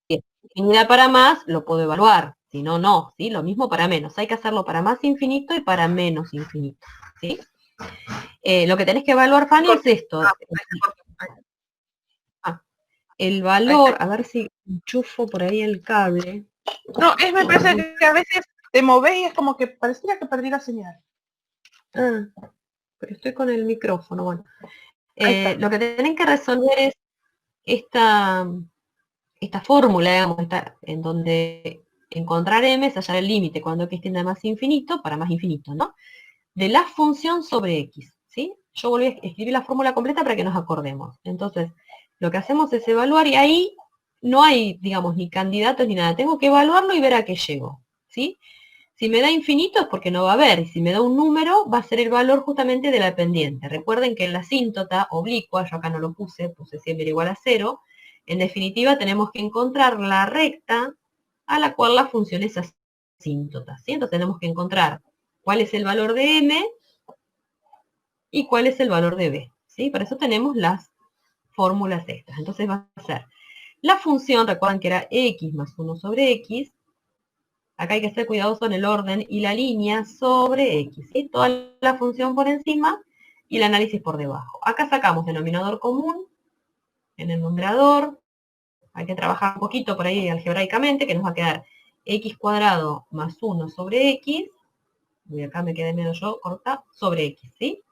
si es infinidad para más, lo puedo evaluar. Si no, no, ¿sí? Lo mismo para menos. Hay que hacerlo para más infinito y para menos infinito, ¿sí? Lo que tenés que evaluar, Fanny, es esto. El valor, a ver si enchufo por ahí el cable. No, me parece que a veces te movés y es como que pareciera que perdí la señal. Ah, pero estoy con el micrófono, bueno. Ahí está. Lo que tienen que resolver es esta fórmula, digamos, en donde encontrar m es hallar el límite cuando x tiende a más infinito para más infinito, ¿no? De la función sobre x, ¿sí? Yo volví a escribir la fórmula completa para que nos acordemos. Entonces, lo que hacemos es evaluar y ahí no hay, digamos, ni candidatos ni nada. Tengo que evaluarlo y ver a qué llego, ¿sí? Si me da infinito es porque no va a haber, y si me da un número va a ser el valor justamente de la pendiente. Recuerden que en la asíntota oblicua, yo acá no lo puse siempre igual a 0, en definitiva tenemos que encontrar la recta a la cual la función es asíntota, ¿sí? Entonces tenemos que encontrar cuál es el valor de m y cuál es el valor de b, ¿sí? Para eso tenemos las fórmulas estas. Entonces va a ser la función, recuerden que era x más 1 sobre x, acá hay que ser cuidadoso en el orden y la línea sobre x, ¿sí? Toda la función por encima y el análisis por debajo. Acá sacamos denominador común en el numerador, hay que trabajar un poquito por ahí algebraicamente, que nos va a quedar x cuadrado más 1 sobre x, y acá me quedé medio yo corta, sobre x, ¿sí?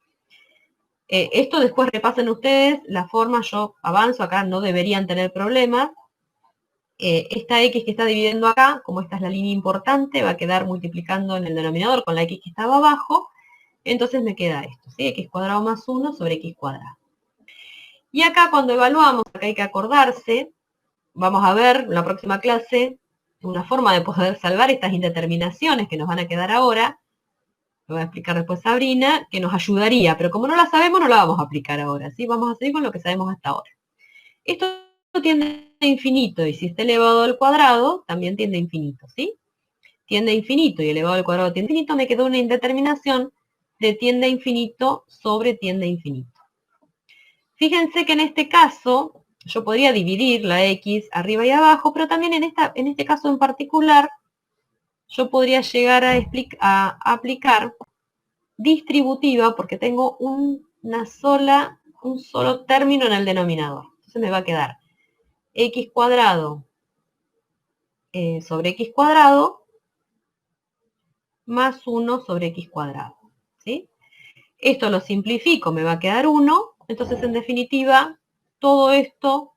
Esto después repasen ustedes la forma, yo avanzo, acá no deberían tener problemas. Esta x que está dividiendo acá, como esta es la línea importante, va a quedar multiplicando en el denominador con la x que estaba abajo, entonces me queda esto, ¿sí? X cuadrado más 1 sobre x cuadrado. Y acá cuando evaluamos, acá hay que acordarse, vamos a ver en la próxima clase una forma de poder salvar estas indeterminaciones que nos van a quedar ahora, lo voy a explicar después Sabrina, que nos ayudaría, pero como no la sabemos no la vamos a aplicar ahora, ¿sí? Vamos a seguir con lo que sabemos hasta ahora. Esto tiende a infinito, y si está elevado al cuadrado, también tiende a infinito, ¿sí? Tiende a infinito y elevado al cuadrado tiende a infinito, me quedó una indeterminación de tiende a infinito sobre tiende a infinito. Fíjense que en este caso, yo podría dividir la x arriba y abajo, pero también en este caso en particular, yo podría llegar a aplicar distributiva porque tengo un solo término en el denominador. Entonces me va a quedar x cuadrado sobre x cuadrado más 1 sobre x cuadrado, ¿sí? Esto lo simplifico, me va a quedar 1, entonces en definitiva todo esto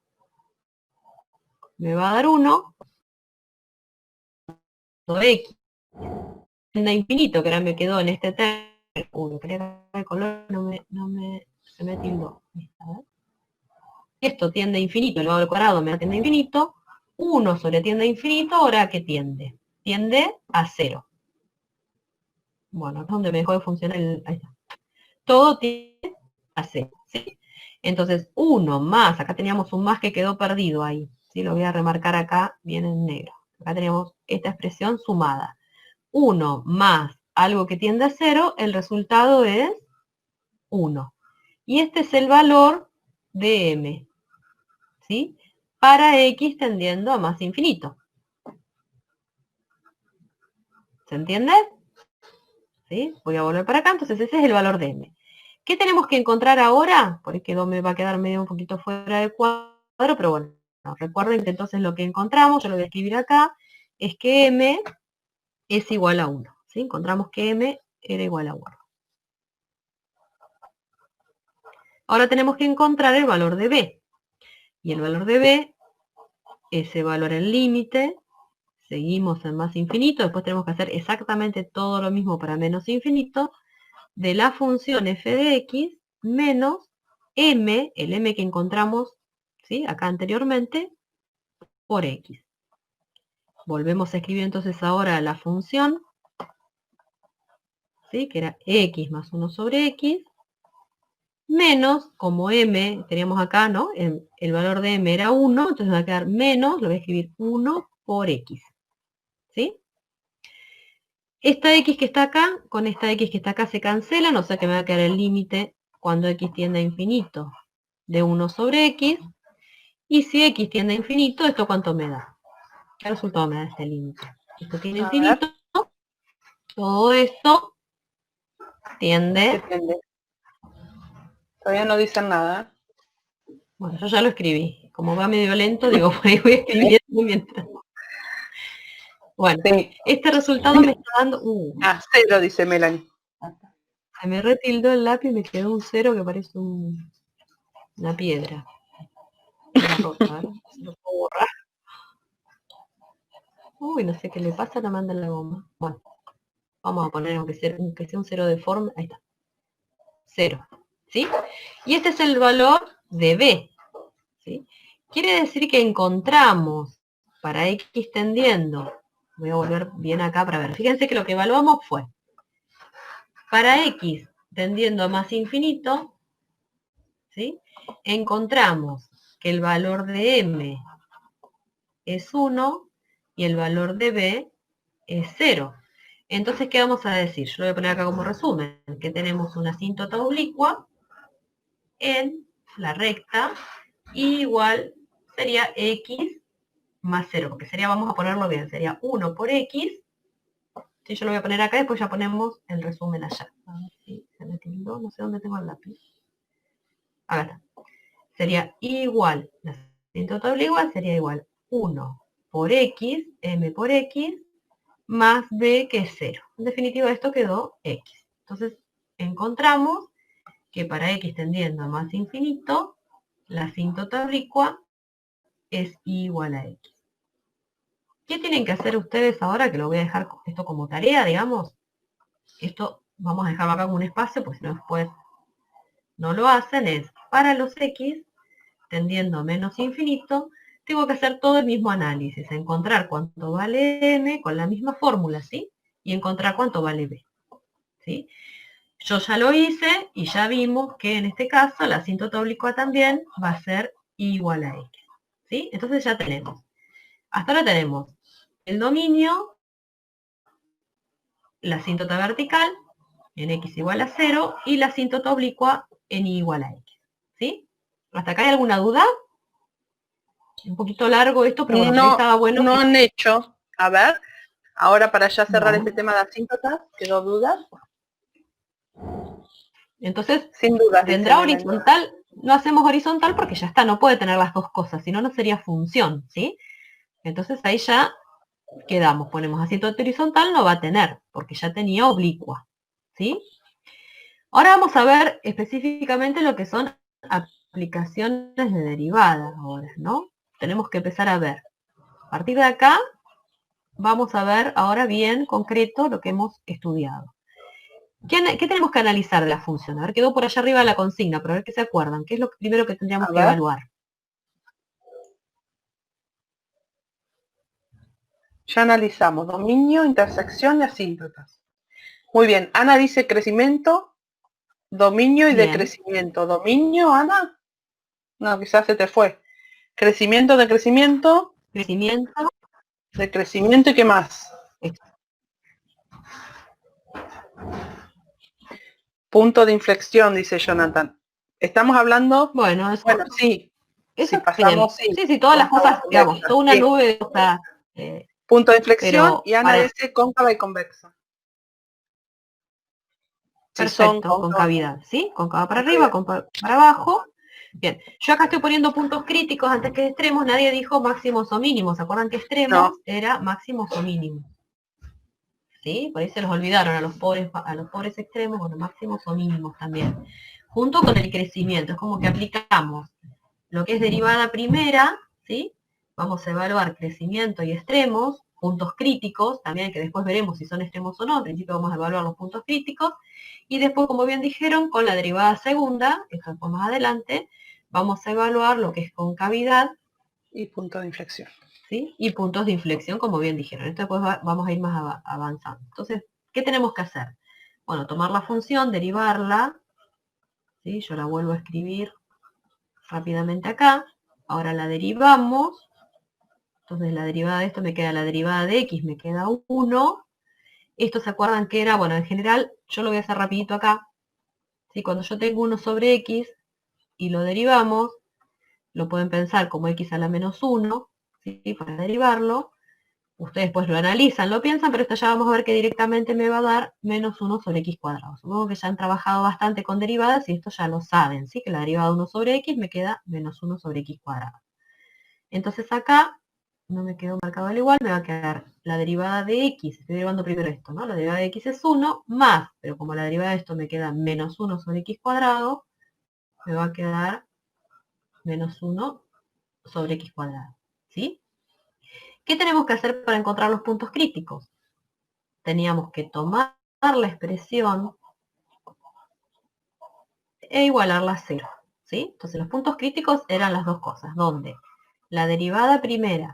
me va a dar 1 sobre x tiende a infinito, que ahora me quedó en este término, quería el color, se me tildó. Esto tiende a infinito, elevado al cuadrado me da tiende a infinito, 1 sobre tiende a infinito, ahora ¿a qué tiende? Tiende a 0. Bueno, acá es donde me dejó de funcionar ahí está. Todo tiende a 0, ¿sí? Entonces, 1 más, acá teníamos un más que quedó perdido ahí, ¿sí? Lo voy a remarcar acá bien en negro. Acá teníamos esta expresión sumada. 1 más algo que tiende a 0, el resultado es 1. Y este es el valor de m, ¿sí? Para x tendiendo a más infinito. ¿Se entiende? ¿Sí? Voy a volver para acá, entonces ese es el valor de m. ¿Qué tenemos que encontrar ahora? Por que me va a quedar medio un poquito fuera del cuadro, pero bueno, recuerden que entonces lo que encontramos, yo lo voy a escribir acá, es que m es igual a 1. ¿Sí? Encontramos que m era igual a 1. Ahora tenemos que encontrar el valor de b. Y el valor de b, ese valor en límite, seguimos en más infinito, después tenemos que hacer exactamente todo lo mismo para menos infinito, de la función f de x menos m, el m que encontramos, ¿sí? Acá anteriormente, por x. Volvemos a escribir entonces ahora la función, ¿sí? Que era x más 1 sobre x, menos, como m, teníamos acá, ¿no? El valor de m era 1, entonces va a quedar menos, lo voy a escribir 1 por x, ¿sí? Esta x que está acá, con esta x que está acá se cancelan, o sea que me va a quedar el límite cuando x tiende a infinito de 1 sobre x, y si x tiende a infinito, ¿esto cuánto me da? ¿Qué resultado me da este límite? Esto tiene A ver, infinito, todo esto ¿qué tiende, tiende? Todavía no dicen nada. bueno, yo ya lo escribí, como va medio lento, digo, por ahí voy escribiendo mientras. Bueno, Sí. este resultado me está dando, Ah, 0, dice Melanie. se me retildó el lápiz y me quedó un 0 que parece una piedra. Una roca, ¿verdad? Se lo puedo borrar. Uy, no sé qué le pasa, la manda en la goma. Bueno, vamos a poner aunque sea un 0 de forma, ahí está. 0, ¿sí? Y este es el valor de b, ¿sí? Quiere decir que encontramos para x tendiendo, voy a volver bien acá para ver, fíjense que lo que evaluamos fue, para x tendiendo a más infinito, ¿sí? Encontramos que el valor de m es 1 y el valor de b es 0. Entonces, ¿qué vamos a decir? Yo lo voy a poner acá como resumen, que tenemos una asíntota oblicua en la recta igual sería x más 0, porque sería, vamos a ponerlo bien, sería 1 por x, si yo lo voy a poner acá, después ya ponemos el resumen allá. A ver si se me tildó, no sé dónde tengo el lápiz. Acá está. Sería igual, la asíntota oblicua sería igual 1 por x, m por x, más b que es 0. En definitiva, esto quedó x. Entonces, encontramos que para x tendiendo a más infinito, la asíntota oblicua es igual a x. ¿Qué tienen que hacer ustedes ahora? Que lo voy a dejar esto como tarea, digamos. Esto vamos a dejarlo acá como un espacio, pues si no después no lo hacen, es para los x tendiendo a menos infinito, tengo que hacer todo el mismo análisis, encontrar cuánto vale m con la misma fórmula, ¿sí? Y encontrar cuánto vale b, ¿sí? Yo ya lo hice y ya vimos que en este caso la asíntota oblicua también va a ser igual a x, ¿sí? Entonces ya tenemos. Hasta ahora tenemos el dominio, la asíntota vertical en x igual a 0 y la asíntota oblicua en y igual a x, ¿sí? ¿Hasta acá hay alguna duda? Un poquito largo esto, pero bueno, por ahí No, estaba bueno. no han hecho. A ver, ahora para ya cerrar Vamos. este tema de asíntotas, ¿quedó dudas? Entonces, Sin dudas, dice tendrá Melanie. horizontal, no hacemos horizontal porque ya está, no puede tener las dos cosas, si no, no sería función, ¿sí? Entonces ahí ya quedamos, ponemos asíntota horizontal, no va a tener, porque ya tenía oblicua, ¿sí? Ahora vamos a ver específicamente lo que son aplicaciones de derivadas ahora, ¿no? Tenemos que empezar a ver. A partir de acá, vamos a ver ahora bien concreto lo que hemos estudiado. ¿Qué tenemos que analizar de la función? A ver, quedó por allá arriba la consigna, pero a ver qué se acuerdan. ¿Qué es lo primero que tendríamos A que ver. evaluar? Ya analizamos dominio, intersección y asíntotas. Muy bien, Ana dice crecimiento, dominio y Bien. decrecimiento. ¿Dominio, Ana? No, quizás se te fue. Crecimiento, decrecimiento, Crecimiento. decrecimiento y qué más. Punto de inflexión, dice Jonathan. Estamos hablando, Bueno, eso, bueno, sí, eso si está bien. pasamos, sí, Sí, todas las cóncava cosas, y digamos, convexa. toda una Sí. nube de cosas, Punto de inflexión pero y Ana para, dice cóncava y convexa. Si son perfecto, concavidad, ¿sí? Cóncava para arriba, cóncava para abajo. Bien, yo acá estoy poniendo puntos críticos antes que extremos, nadie dijo máximos o mínimos. ¿Se acuerdan que extremos era máximos o mínimos? ¿Sí? Por ahí se los olvidaron a los pobres extremos, bueno, máximos o mínimos también. Junto con el crecimiento, es como que aplicamos lo que es derivada primera, ¿sí? Vamos a evaluar crecimiento y extremos, puntos críticos, también que después veremos si son extremos o no, en principio vamos a evaluar los puntos críticos, y después, como bien dijeron, con la derivada segunda, esto después más adelante, vamos a evaluar lo que es concavidad y punto de inflexión. ¿sí? Y puntos de inflexión, como bien dijeron. Esto después vamos a ir más avanzando. Entonces, ¿qué tenemos que hacer? Bueno, tomar la función, derivarla, ¿sí? Yo la vuelvo a escribir rápidamente acá. Ahora la derivamos. Entonces la derivada de esto me queda la derivada de x, me queda 1. Esto se acuerdan que era, bueno, en general, yo lo voy a hacer rapidito acá. ¿Sí? Cuando yo tengo 1 sobre x y lo derivamos, lo pueden pensar como x a la menos 1, ¿sí? Para derivarlo. Ustedes pues lo analizan, lo piensan, pero esto ya vamos a ver que directamente me va a dar menos 1 sobre x cuadrado. Supongo que ya han trabajado bastante con derivadas y esto ya lo saben, ¿sí? Que la derivada de 1 sobre x me queda menos 1 sobre x cuadrado. Entonces acá no me quedó marcado al igual, me va a quedar la derivada de x, estoy derivando primero esto, ¿no? La derivada de x es 1 más, pero como la derivada de esto me queda menos 1 sobre x cuadrado, me va a quedar menos 1 sobre x cuadrado, ¿sí? ¿Qué tenemos que hacer para encontrar los puntos críticos? Teníamos que tomar la expresión e igualarla a 0, ¿sí? Entonces los puntos críticos eran las dos cosas, donde la derivada primera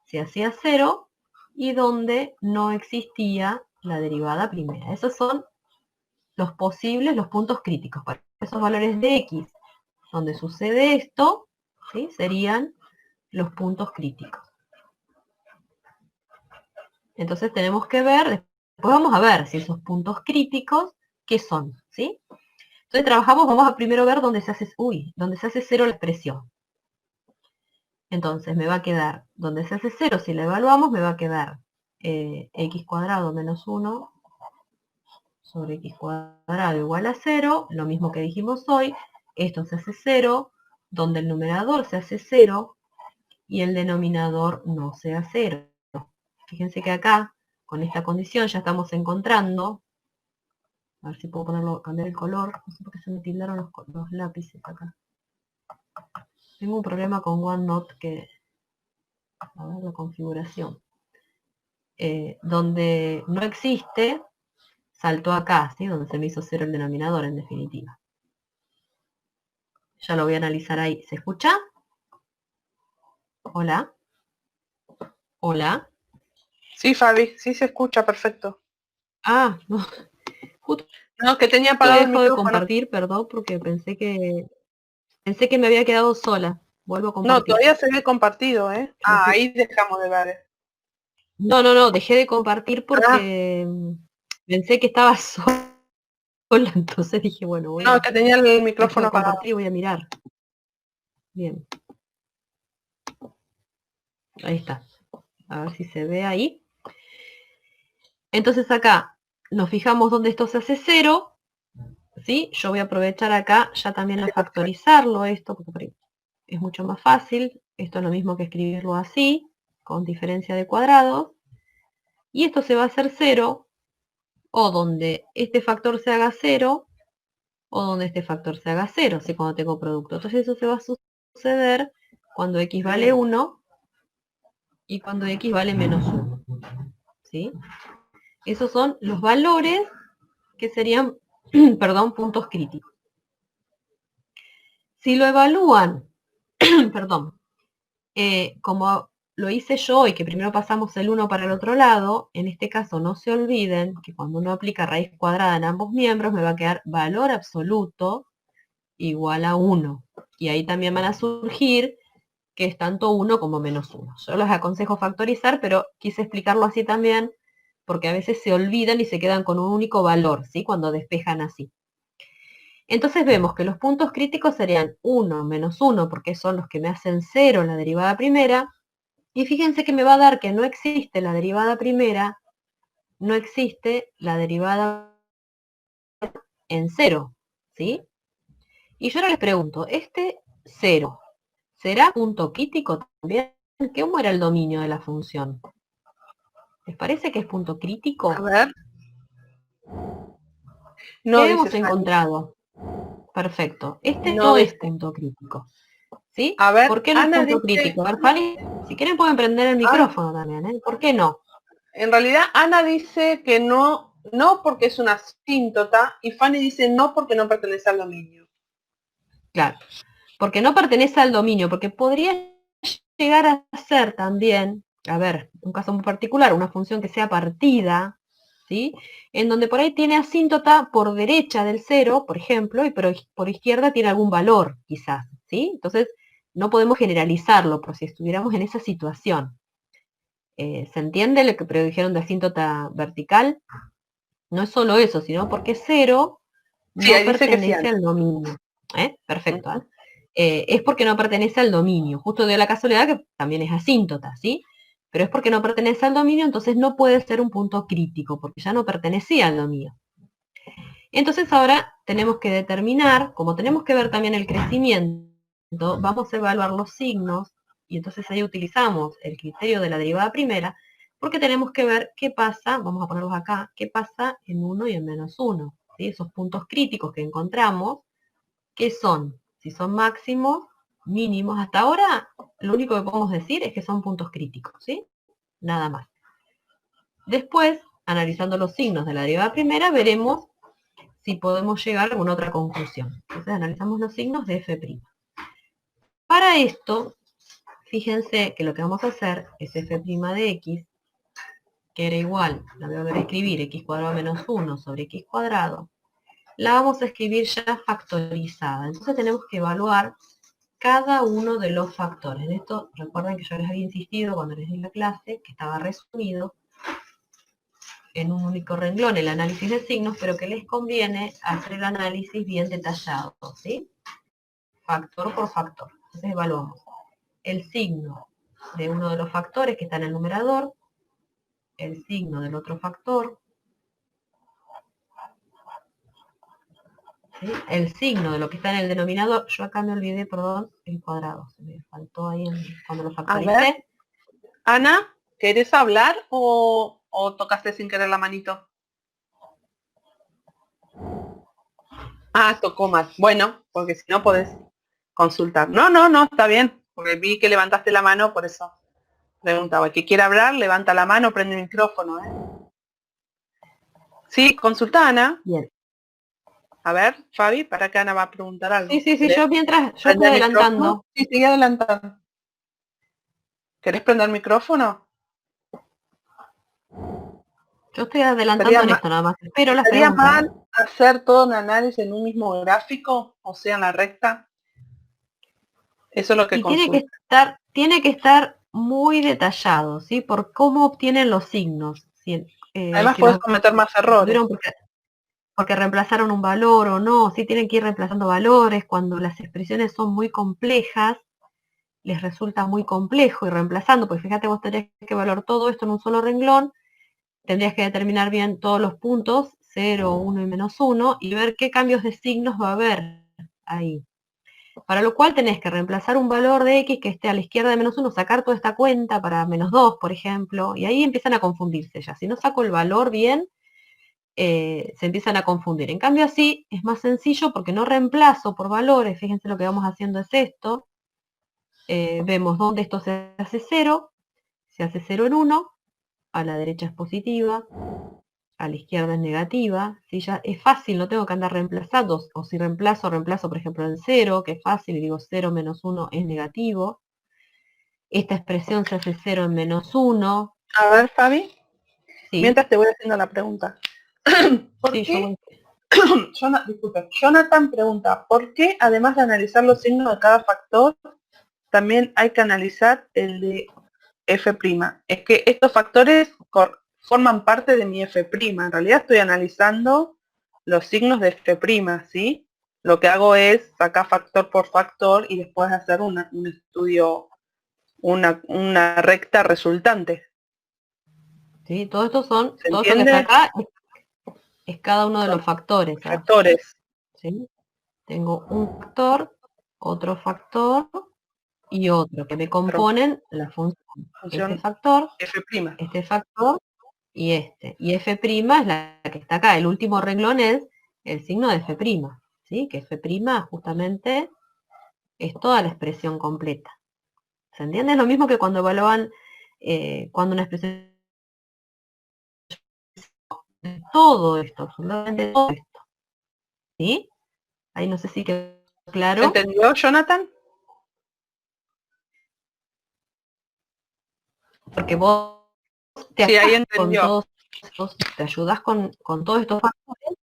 se hacía 0 y donde no existía la derivada primera. Esos son los posibles, los puntos críticos. Para esos valores de x, donde sucede esto, ¿sí? Serían los puntos críticos. Entonces tenemos que ver, después vamos a ver si esos puntos críticos, ¿qué son? ¿Sí? Entonces trabajamos, vamos a primero ver dónde se hace, dónde se hace 0 la expresión. Entonces me va a quedar, donde se hace 0, si la evaluamos, me va a quedar x cuadrado menos 1 sobre x cuadrado igual a 0, lo mismo que dijimos hoy, esto se hace 0, donde el numerador se hace 0 y el denominador no sea 0. Fíjense que acá, con esta condición, ya estamos encontrando, a ver si puedo ponerlo, cambiar el color, no sé por qué se me tildaron los lápices acá. Tengo un problema con OneNote que, a ver la configuración, donde no existe, saltó acá, ¿sí? Donde se me hizo 0 el denominador, en definitiva. Ya lo voy a analizar ahí. ¿Se escucha? Hola. Hola. Sí, Fabi, sí se escucha perfecto. Ah, no. Justo No, que tenía apagado el dejo de micrófono. compartir, perdón, porque pensé que me había quedado sola. Vuelvo a No, compartir. todavía se ve compartido, ¿eh? Ah, ahí dejamos de ver. No, dejé de compartir Ah, porque pensé que estaba sola, entonces dije, bueno, no, que tenía el dejo micrófono de apagado. compartir y voy a mirar. Bien. Ahí está. A ver si se ve ahí. Entonces acá nos fijamos dónde esto se hace 0, ¿sí? Yo voy a aprovechar acá ya también a factorizarlo esto, porque es mucho más fácil. Esto es lo mismo que escribirlo así, con diferencia de cuadrados. Y esto se va a hacer 0, o donde este factor se haga 0, o donde este factor se haga 0, ¿sí? Cuando tengo producto. Entonces eso se va a suceder cuando x vale 1 y cuando x vale menos 1, ¿sí? Esos son los valores que serían, perdón, puntos críticos. Si lo evalúan, perdón, como lo hice yo y que primero pasamos el 1 para el otro lado, en este caso no se olviden que cuando uno aplica raíz cuadrada en ambos miembros me va a quedar valor absoluto igual a 1. Y ahí también van a surgir que es tanto 1 como menos 1. Yo les aconsejo factorizar, pero quise explicarlo así también porque a veces se olvidan y se quedan con un único valor, ¿sí? Cuando despejan así. Entonces vemos que los puntos críticos serían 1 menos 1, porque son los que me hacen 0 en la derivada primera. Y fíjense que me va a dar que no existe la derivada primera, no existe la derivada en 0, ¿sí? Y yo ahora les pregunto, ¿este 0 será punto crítico también? ¿Cómo era el dominio de la función? ¿Les parece que es punto crítico? A ver. ¿Qué No, dice hemos Fanny. encontrado? Perfecto. Este No no es dice. punto crítico. ¿Sí? A ver, ¿Por qué no es Ana punto dice. crítico? A ver, Fanny, si quieren pueden prender el micrófono también, ¿eh? ¿Por qué no? En realidad, Ana dice que no, no porque es una asíntota, y Fanny dice no porque no pertenece al dominio. Claro. Porque no pertenece al dominio, porque podría llegar a ser también, a ver, un caso muy particular, una función que sea partida, ¿sí? En donde por ahí tiene asíntota por derecha del 0, por ejemplo, y por izquierda tiene algún valor, quizás, ¿sí? Entonces, no podemos generalizarlo, por si estuviéramos en esa situación. ¿Se entiende lo que predijeron de asíntota vertical? No es solo eso, sino porque 0 Sí, no ahí dice que sí. pertenece al dominio. Perfecto. Es porque no pertenece al dominio. Justo dio la casualidad que también es asíntota, ¿sí? Pero es porque no pertenece al dominio, entonces no puede ser un punto crítico, porque ya no pertenecía al dominio. Entonces ahora tenemos que determinar, como tenemos que ver también el crecimiento, vamos a evaluar los signos, y entonces ahí utilizamos el criterio de la derivada primera, porque tenemos que ver qué pasa, vamos a ponerlos acá, qué pasa en 1 y en -1. ¿Sí? Esos puntos críticos que encontramos, ¿qué son? Si son máximos, mínimos. Hasta ahora, lo único que podemos decir es que son puntos críticos, ¿sí? Nada más. Después, analizando los signos de la derivada primera, veremos si podemos llegar a alguna otra conclusión. Entonces, analizamos los signos de f'. Para esto, fíjense que lo que vamos a hacer es f' de x, que era igual, la voy a volver a escribir, x² menos 1 sobre x², la vamos a escribir ya factorizada. Entonces tenemos que evaluar cada uno de los factores. En esto, recuerden que yo les había insistido cuando les di la clase, que estaba resumido en un único renglón el análisis de signos, pero que les conviene hacer el análisis bien detallado, ¿sí? Factor por factor. Entonces evaluamos el signo de uno de los factores que está en el numerador, el signo del otro factor, ¿sí? El signo de lo que está en el denominador. Yo acá me olvidé, perdón, el cuadrado. Se me faltó ahí cuando lo factoricé. A ver, Ana, ¿querés hablar o tocaste sin querer la manito? Ah, tocó mal. Bueno, porque si no podés consultar. No, está bien. Porque vi que levantaste la mano, por eso preguntaba. El que quiera hablar, levanta la mano, prende el micrófono. Sí, consulta, Ana. Bien. A ver, Fabi, para que Ana va a preguntar algo. Sí, yo mientras, yo estoy ¿Prende el adelantando. micrófono? Sí, sigue adelantando. ¿Querés prender el micrófono? Yo estoy adelantando en esto nada más. Espero las preguntas. ¿Sería mal hacer todo un análisis en un mismo gráfico? O sea, en la recta. Eso es lo que consulta. Tiene que estar muy detallado, ¿sí? Por cómo obtienen los signos. ¿Sí? Además puedes cometer más errores. Porque reemplazaron un valor o no, ¿sí? Tienen que ir reemplazando valores. Cuando las expresiones son muy complejas, les resulta muy complejo ir reemplazando, porque fíjate, vos tendrías que evaluar todo esto en un solo renglón, tendrías que determinar bien todos los puntos, 0, 1 y -1, y ver qué cambios de signos va a haber ahí. Para lo cual tenés que reemplazar un valor de x que esté a la izquierda de -1, sacar toda esta cuenta para -2, por ejemplo, y ahí empiezan a confundirse ya. Si no saco el valor bien, se empiezan a confundir. En cambio así es más sencillo porque no reemplazo por valores. Fíjense, lo que vamos haciendo es esto. Vemos dónde esto se hace 0, se hace 0 en 1, a la derecha es positiva, a la izquierda es negativa, ¿sí? Ya es fácil, no tengo que andar reemplazando, o si reemplazo por ejemplo en 0, que es fácil, y digo 0 menos 1 es negativo. Esta expresión se hace 0 en -1. A ver, Fabi, ¿Sí? Mientras te voy haciendo la pregunta. ¿Por Sí, qué? Disculpe, Jonathan pregunta, ¿por qué además de analizar los signos de cada factor, también hay que analizar el de f'? Es que estos factores forman parte de mi f'. En realidad estoy analizando los signos de f', ¿sí? Lo que hago es sacar factor por factor y después hacer un estudio, una recta resultante. ¿Sí? Todo esto son, ¿Se todo esto que entiende? está acá es cada uno de los factores. Factores. ¿Sí? Tengo un factor, otro factor y otro, que me componen la función. Este factor, f'. este factor y este. Y f' es la que está acá. El último renglón es el signo de f', ¿sí? Que f' justamente es toda la expresión completa. ¿Se entiende? Es lo mismo que cuando evalúan, cuando una expresión... todo esto, absolutamente todo esto. ¿Sí? Ahí no sé si quedó claro. ¿Entendió, Jonathan? porque vos te, Sí, ahí con entendió. todos, te ayudas con todos estos factores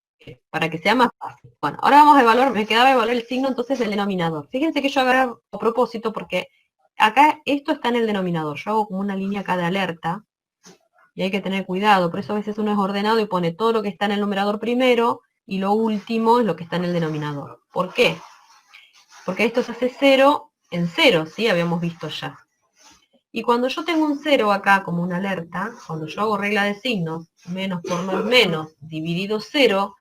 para que sea más fácil. Bueno, ahora vamos a evaluar, me quedaba evaluar el signo entonces del denominador. Fíjense que yo agarré a propósito porque acá esto está en el denominador. Yo hago como una línea acá de alerta y hay que tener cuidado. Por eso a veces uno es ordenado y pone todo lo que está en el numerador primero y lo último es lo que está en el denominador. ¿Por qué? Porque esto se hace 0 en 0, ¿sí? Habíamos visto ya. Y cuando yo tengo un 0 acá como una alerta, cuando yo hago regla de signos, menos por menos dividido 0,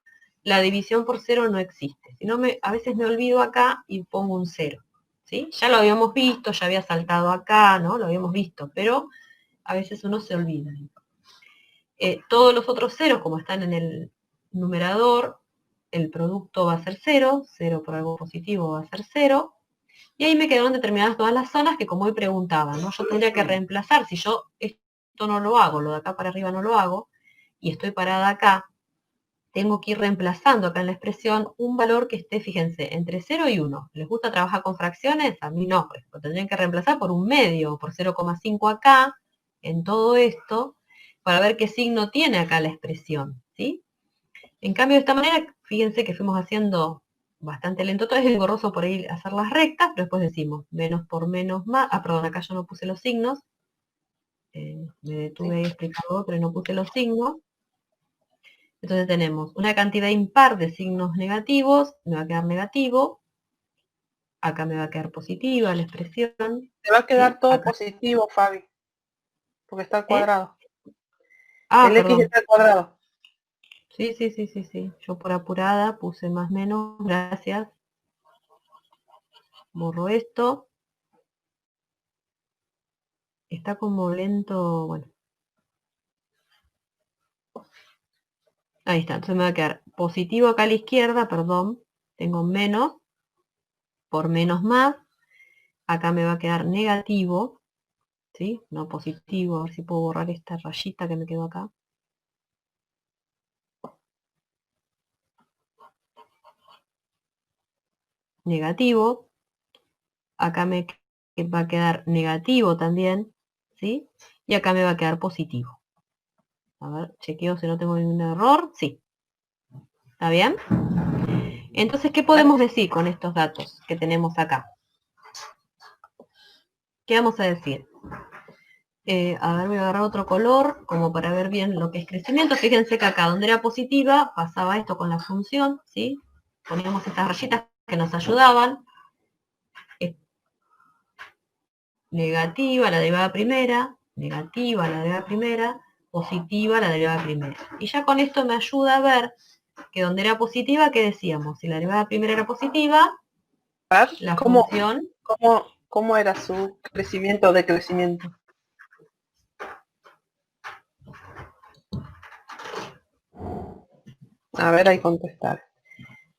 la división por 0 no existe. Si no, a veces me olvido acá y pongo un 0. ¿Sí? Ya lo habíamos visto, ya había saltado acá, ¿no? Lo habíamos visto, pero a veces uno se olvida. Todos los otros ceros, como están en el numerador, el producto va a ser 0, 0 por algo positivo va a ser 0, y ahí me quedaron determinadas todas las zonas que, como hoy preguntaba, ¿no? Yo tendría que reemplazar, si yo esto no lo hago, lo de acá para arriba no lo hago, y estoy parada acá, tengo que ir reemplazando acá en la expresión un valor que esté, fíjense, entre 0 y 1. ¿Les gusta trabajar con fracciones? A mí no, pues lo tendrían que reemplazar por un medio, por 0,5 acá, en todo esto, para ver qué signo tiene acá la expresión, ¿sí? En cambio, de esta manera, fíjense que fuimos haciendo bastante lento, todo es engorroso por ahí hacer las rectas, pero después decimos menos por menos más, perdón, acá yo no puse los signos, me detuve ahí a explicarlo, pero no puse los signos. Entonces tenemos una cantidad impar de signos negativos, me va a quedar negativo, acá me va a quedar positiva la expresión. Te va a quedar ¿sí? todo Acá, positivo, Fabi, porque está al ¿eh? cuadrado. El X Perdón. está al cuadrado. Sí. Yo por apurada puse más menos, gracias. Borro esto. Está como lento, bueno. Ahí está, entonces me va a quedar positivo acá a la izquierda, perdón. Tengo menos, por menos más. Acá me va a quedar negativo, ¿sí? No positivo, a ver si puedo borrar esta rayita que me quedó acá. Negativo. Acá me va a quedar negativo también, ¿sí? Y acá me va a quedar positivo. A ver, chequeo si no tengo ningún error. Sí. ¿Está bien? Entonces, ¿qué podemos decir con estos datos que tenemos acá? ¿Qué vamos a decir? A ver, voy a agarrar otro color, como para ver bien lo que es crecimiento. Fíjense que acá, donde era positiva, pasaba esto con la función, ¿sí? Poníamos estas rayitas que nos ayudaban. Negativa la derivada primera, negativa la derivada primera, positiva la derivada primera. Y ya con esto me ayuda a ver que donde era positiva, ¿qué decíamos? Si la derivada primera era positiva, la función... ¿Cómo era su crecimiento o decrecimiento? A ver, ahí contestar.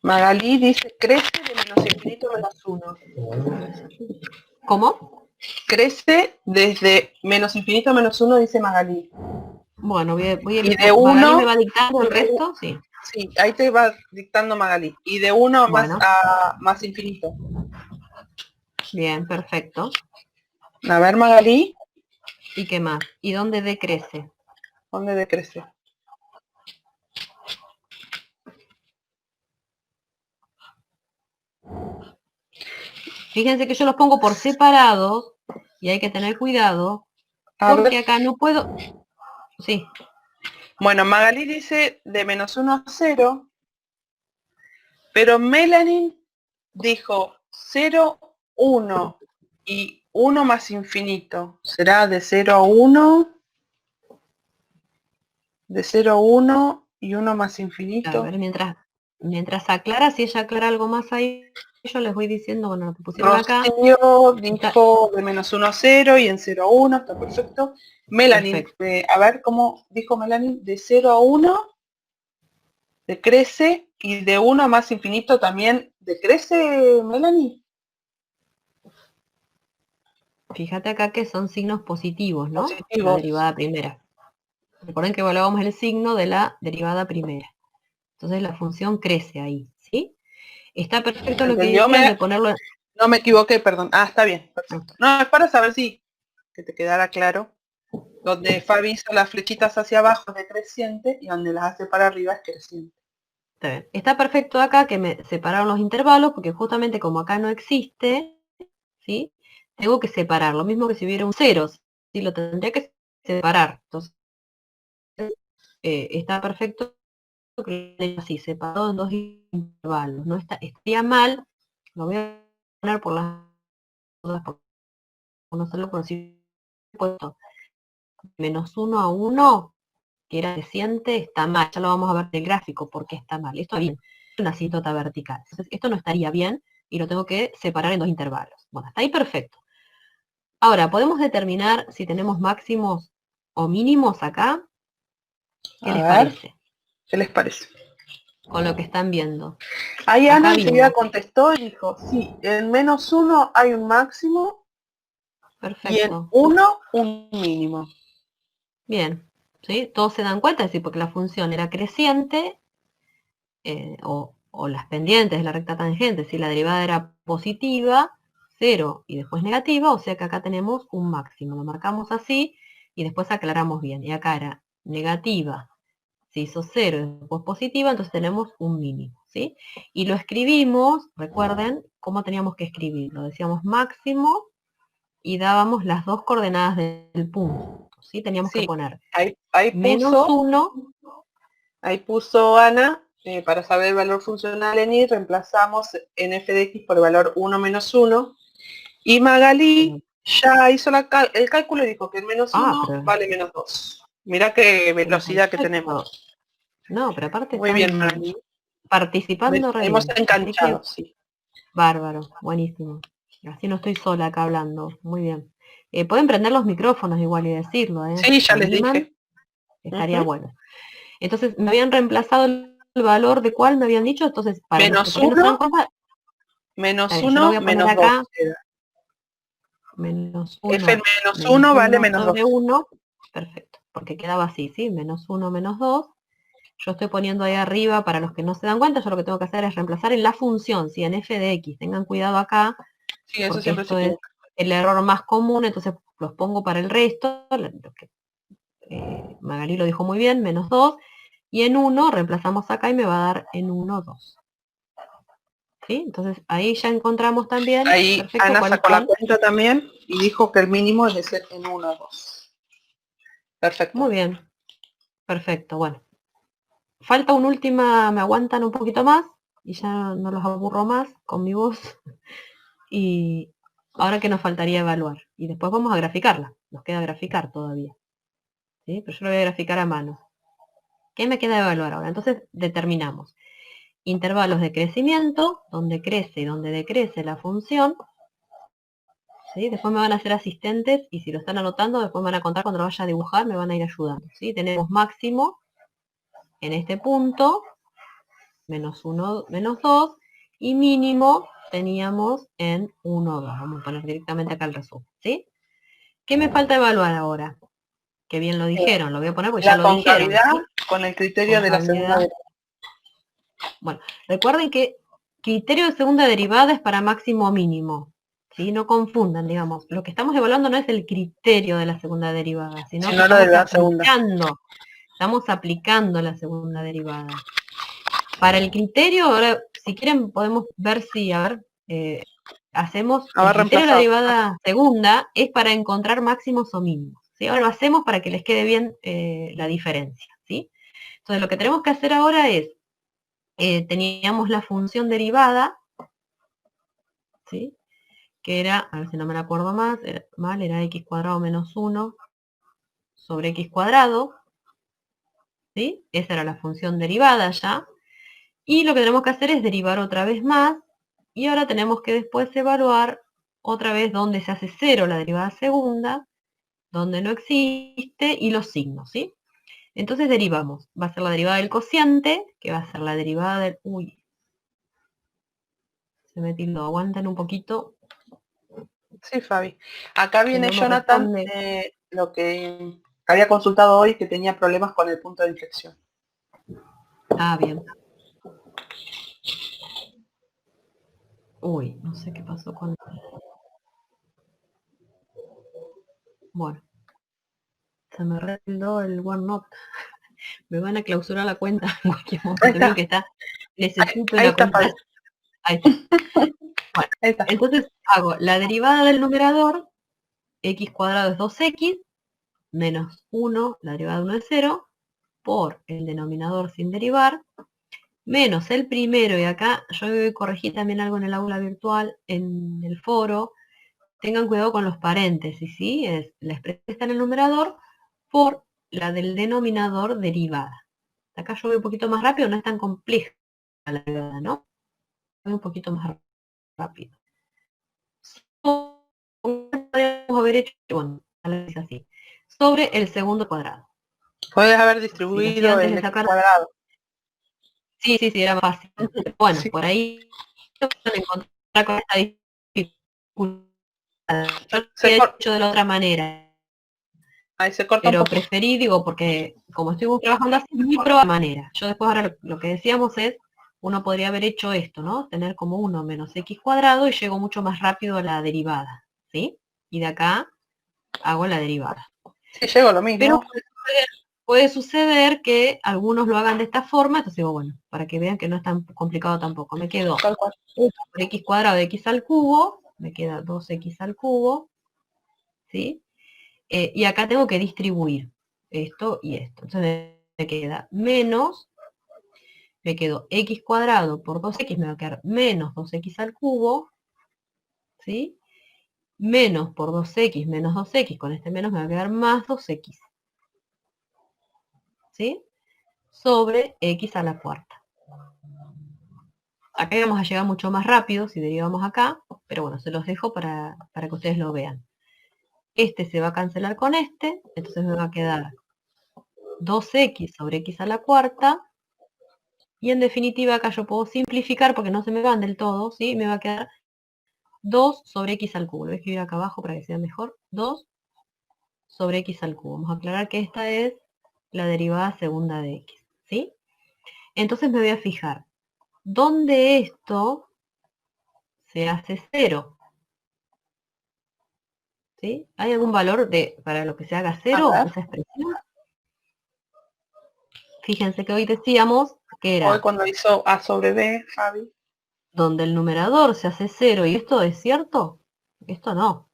Magalí dice, crece de menos infinito a menos 1. ¿Cómo? Crece desde menos infinito a menos 1, dice Magalí. Bueno, voy a Y de Magalí me 1, va dictando el resto, sí. sí, ahí te va dictando Magalí. Y de 1 Bueno, más infinito. bien, perfecto. A ver, Magalí, ¿Y qué más? ¿Y dónde decrece? ¿dónde decrece? Fíjense que yo los pongo por separados y hay que tener cuidado porque acá no puedo... Sí. Bueno, Magalí dice de menos 1 a 0, pero Melanie dijo 0, 1 y 1 más infinito. ¿Será de 0 a 1? De 0 a 1 y 1 más infinito. A ver, mientras aclara, si ella aclara algo más ahí, yo les voy diciendo, bueno, lo que pusieron acá. Rocío dijo de menos 1 a 0 y en 0 a 1, está perfecto. Melanie, a ver cómo dijo Melanie, de 0 a 1 decrece y de 1 a más infinito también decrece, Melanie. Fíjate acá que son signos positivos, ¿no? Positivos. La derivada primera. Recuerden que evaluábamos el signo de la derivada primera. Entonces la función crece ahí, ¿sí? Está perfecto lo que dijeron de ponerlo... No me equivoqué, perdón. Ah, está bien, perfecto. No, es para saber si que te quedara claro. Donde Fabi hizo las flechitas hacia abajo es decreciente y donde las hace para arriba es creciente. Está bien. Está perfecto acá que me separaron los intervalos, porque justamente como acá no existe, ¿sí? Tengo que separar, lo mismo que si hubiera un cero, ¿sí? Lo tendría que separar. Entonces, está perfecto que lo tenga así, separado en dos intervalos. No estaría mal, lo voy a poner por las dudas, por no hacerlo por si he puesto -1 a 1, que era creciente, está mal. Ya lo vamos a ver en el gráfico porque está mal. Esto está bien, es una asíntota vertical. Entonces, esto no estaría bien y lo tengo que separar en dos intervalos. Bueno, hasta ahí perfecto. Ahora, podemos determinar si tenemos máximos o mínimos acá. ¿Qué les parece? ¿Qué les parece? Con lo que están viendo. Ahí Acá Ana enseguida vimos. contestó y dijo, sí, en -1 hay un máximo y en Perfecto. 1 un mínimo. Bien. ¿Sí? Todos se dan cuenta, es decir, porque la función era creciente, o las pendientes de la recta tangente, si la derivada era positiva, 0 y después negativa, o sea que acá tenemos un máximo. Lo marcamos así y después aclaramos bien. Y acá era negativa, se hizo 0 y después positiva, entonces tenemos un mínimo, ¿sí? Y lo escribimos, recuerden, ¿cómo teníamos que escribirlo? Decíamos máximo y dábamos las dos coordenadas del punto, ¿sí? Teníamos que Sí, poner ahí -1. puso Ana, para saber el valor funcional en y, reemplazamos en f de x por el valor 1 menos 1. Y Magalí ya hizo el cálculo y dijo que el -1 Pero vale -2. Mirá qué velocidad que perfecto. tenemos. No, pero aparte Muy bien, están Magalí. participando re Hemos bien. Así que enganchado, sí. bárbaro, buenísimo. Así no estoy sola acá hablando. Muy bien. Pueden prender los micrófonos igual y decirlo, ¿eh? Sí, Si se ya les animan, dije. estaría bueno. Entonces, me habían reemplazado el valor de cuál me habían dicho, entonces, para los que por ahí no se dan -1, cuenta, está bien, yo lo voy -1, a poner -2. acá, menos F uno menos -1 vale 1 sobre -2. 1, perfecto, porque quedaba así, ¿sí? -1 -2. Yo estoy poniendo ahí arriba, para los que no se dan cuenta, yo lo que tengo que hacer es reemplazar en la función, ¿sí? En f de x. Tengan cuidado acá, Sí, eso porque siempre se esto es equivoca. el error más común, entonces los pongo para el resto, lo que Magalí lo dijo muy bien, -2, y en 1 reemplazamos acá y me va a dar en 1, 2. ¿Sí? Entonces ahí ya encontramos también, Ahí perfecto, Ana cuáles sacó la son. cuenta también y dijo que el mínimo es de ser en 1 o 2. Perfecto. Muy bien, perfecto, bueno. Falta una última, me aguantan un poquito más, y ya no los aburro más con mi voz. Y ahora que nos faltaría evaluar. Y después vamos a graficarla. Nos queda graficar todavía. ¿Sí? Pero yo lo voy a graficar a mano. ¿Qué me queda evaluar ahora? Entonces determinamos intervalos de crecimiento, donde crece y donde decrece la función. ¿Sí? Después me van a hacer asistentes y si lo están anotando, después me van a contar cuando lo vaya a dibujar, me van a ir ayudando. ¿Sí? Tenemos máximo en este punto, -1, -2, y mínimo teníamos en 1, 2. Vamos a poner directamente acá el resumen. ¿Sí? ¿Qué me falta evaluar ahora? Que bien lo dijeron, lo voy a poner porque ya La lo dijeron, concavidad ¿sí? con el criterio de la segunda Concavidad. derivada. Bueno, recuerden que criterio de segunda derivada es para máximo o mínimo, ¿sí? No confundan, digamos. Lo que estamos evaluando no es el criterio de la segunda derivada, sino Si que no, lo de estamos la segunda. aplicando la segunda derivada. Para el criterio, ahora, si quieren, podemos ver si, a ver, hacemos, el Haber criterio de la reemplazado. derivada segunda es para encontrar máximos o mínimos, ¿sí? Ahora lo hacemos para que les quede bien la diferencia, ¿sí? Entonces lo que tenemos que hacer ahora es, teníamos la función derivada, ¿sí? Que era, a ver si no me la acuerdo más, era x cuadrado menos 1 sobre x cuadrado, ¿sí? Esa era la función derivada ya. Y lo que tenemos que hacer es derivar otra vez más, y ahora tenemos que después evaluar otra vez dónde se hace cero la derivada segunda, donde no existe, y los signos, ¿sí? Entonces derivamos. Va a ser la derivada del cociente, que va a ser la derivada del... Uy, se me tildó, aguanten un poquito, Sí, Fabi. Acá que viene no me Jonathan, responde. lo que había consultado hoy, que tenía problemas con el punto de inflexión. Ah, bien. Uy, no sé qué pasó con... Bueno. Se me retildó el OneNote. Me van a clausurar la cuenta en cualquier Ahí momento. está. Veo que está. Necesito Ahí una está, cuenta. Fabi. Ahí está. Bueno, Ahí está. entonces hago la derivada del numerador, x cuadrado es 2x, menos 1, la derivada de 1 es 0, por el denominador sin derivar, menos el primero, y acá yo corregí también algo en el aula virtual, en el foro, tengan cuidado con los paréntesis, ¿sí? Es la expresión que está en el numerador por la del denominador derivada. Acá yo voy un poquito más rápido, no es tan compleja la derivada, ¿no? Voy un poquito más rápido. Podríamos haber hecho, bueno, así, sobre el segundo cuadrado. Puedes haber Si lo hacía distribuido antes el de x sacar. cuadrado. Sí, era más fácil. Bueno, Sí. por ahí van a encontrar con esta dificultad. Yo lo Se había cor- hecho de la otra manera, Ahí se corta un pero poco. preferí, digo, porque como estuvimos trabajando así, mi probable manera. Yo después ahora lo que decíamos es, uno podría haber hecho esto, ¿no? Tener como 1 menos x cuadrado y llego mucho más rápido a la derivada, ¿sí? Y de acá hago la derivada. Sí, llego a lo Pero mismo. puede suceder que algunos lo hagan de esta forma, entonces digo, bueno, para que vean que no es tan complicado tampoco. Me quedo Tal cual. 1 por x cuadrado de x al cubo, me queda 2x al cubo, ¿sí? Y acá tengo que distribuir esto y esto. Entonces me queda menos, me quedo x cuadrado por 2x, me va a quedar menos 2x al cubo, ¿sí? Menos por 2x menos 2x, con este menos me va a quedar más 2x, ¿sí? Sobre x a la cuarta. Acá vamos a llegar mucho más rápido si derivamos acá, pero bueno, se los dejo para que ustedes lo vean. Este se va a cancelar con este, entonces me va a quedar 2x sobre x a la cuarta, y en definitiva acá yo puedo simplificar porque no se me van del todo, ¿sí? Me va a quedar 2 sobre x al cubo. Lo voy a escribir acá abajo para que sea mejor. 2 sobre x al cubo. Vamos a aclarar que esta es la derivada segunda de x, ¿sí? Entonces me voy a fijar dónde esto se hace 0. ¿Sí? ¿Hay algún valor para lo que se haga A 0, ver. esa expresión? Fíjense que hoy decíamos que Hoy era cuando hizo A sobre B, Fabi. donde el numerador se hace 0, y esto es cierto, esto no,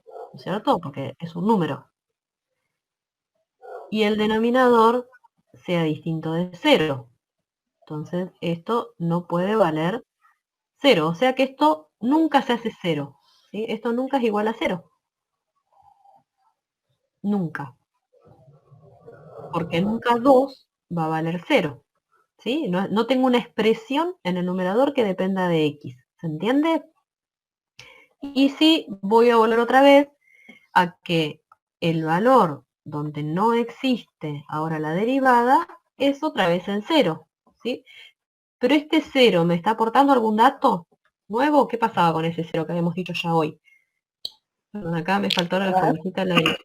¿no es cierto? Porque es un número. Y el denominador sea distinto de 0. Entonces esto no puede valer 0. O sea que esto nunca se hace 0. ¿Sí? Esto nunca es igual a 0. Nunca. Porque nunca 2 va a valer 0. ¿Sí? No tengo una expresión en el numerador que dependa de x. ¿Se entiende? Y sí, voy a volver otra vez a que el valor donde no existe ahora la derivada es otra vez el 0. ¿Sí? Pero este 0 me está aportando algún dato nuevo. ¿Qué pasaba con ese 0 que habíamos dicho ya hoy? Perdón, acá me faltó ahora la formulita de la derivada.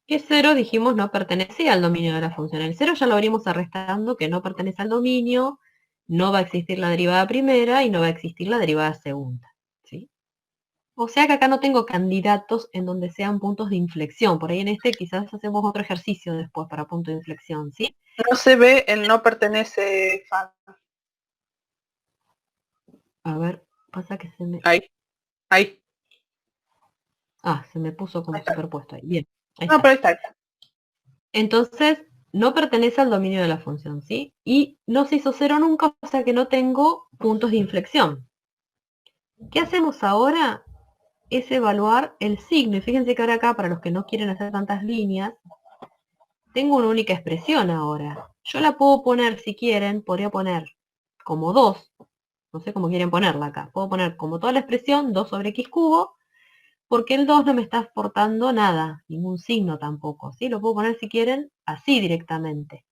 Que 0 dijimos no pertenecía al dominio de la función. El 0 ya lo venimos arrestando, que no pertenece al dominio, no va a existir la derivada primera y no va a existir la derivada segunda. ¿Sí? O sea que acá no tengo candidatos en donde sean puntos de inflexión. Por ahí en este quizás hacemos otro ejercicio después para punto de inflexión, ¿sí? No se ve el no pertenece, Fabi. A ver, pasa que se me... Ahí. Ah, se me puso como Ahí está. superpuesto ahí. Bien, ahí No, pero está. ahí está. Entonces, no pertenece al dominio de la función, ¿sí? Y no se hizo 0 nunca, o sea que no tengo puntos de inflexión. ¿Qué hacemos ahora? Es evaluar el signo. Y fíjense que ahora acá, para los que no quieren hacer tantas líneas, tengo una única expresión ahora. Yo la puedo poner, si quieren, podría poner como 2. No sé cómo quieren ponerla acá. Puedo poner como toda la expresión 2 sobre x cubo, porque el 2 no me está aportando nada, ningún signo tampoco. ¿Sí? Lo puedo poner, si quieren, así directamente.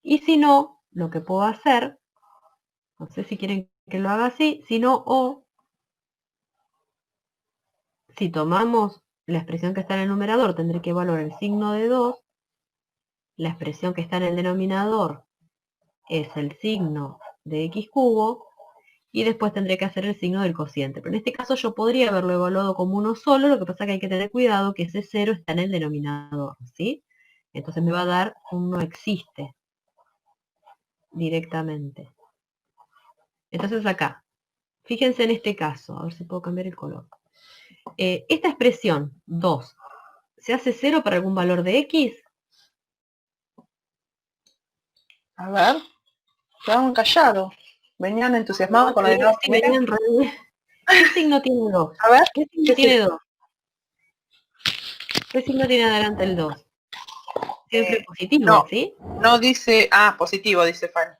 Y si no, lo que puedo hacer, no sé si quieren que lo haga así, si no, o si tomamos la expresión que está en el numerador, tendré que evaluar el signo de 2, la expresión que está en el denominador es el signo de x cubo, y después tendré que hacer el signo del cociente. Pero en este caso yo podría haberlo evaluado como uno solo, lo que pasa es que hay que tener cuidado que ese 0 está en el denominador, ¿sí? Entonces me va a dar un no existe directamente. Entonces acá, fíjense en este caso, a ver si puedo cambiar el color. Esta expresión, 2, ¿se hace 0 para algún valor de x? A ver, quedaron callados. Venían entusiasmados con la de Sí, venían ¿Qué signo tiene 2? A ver, ¿Qué signo ¿qué tiene signo? 2? ¿Qué signo tiene adelante el 2? Siempre positivo, No, ¿sí? no dice, positivo, dice Fanny.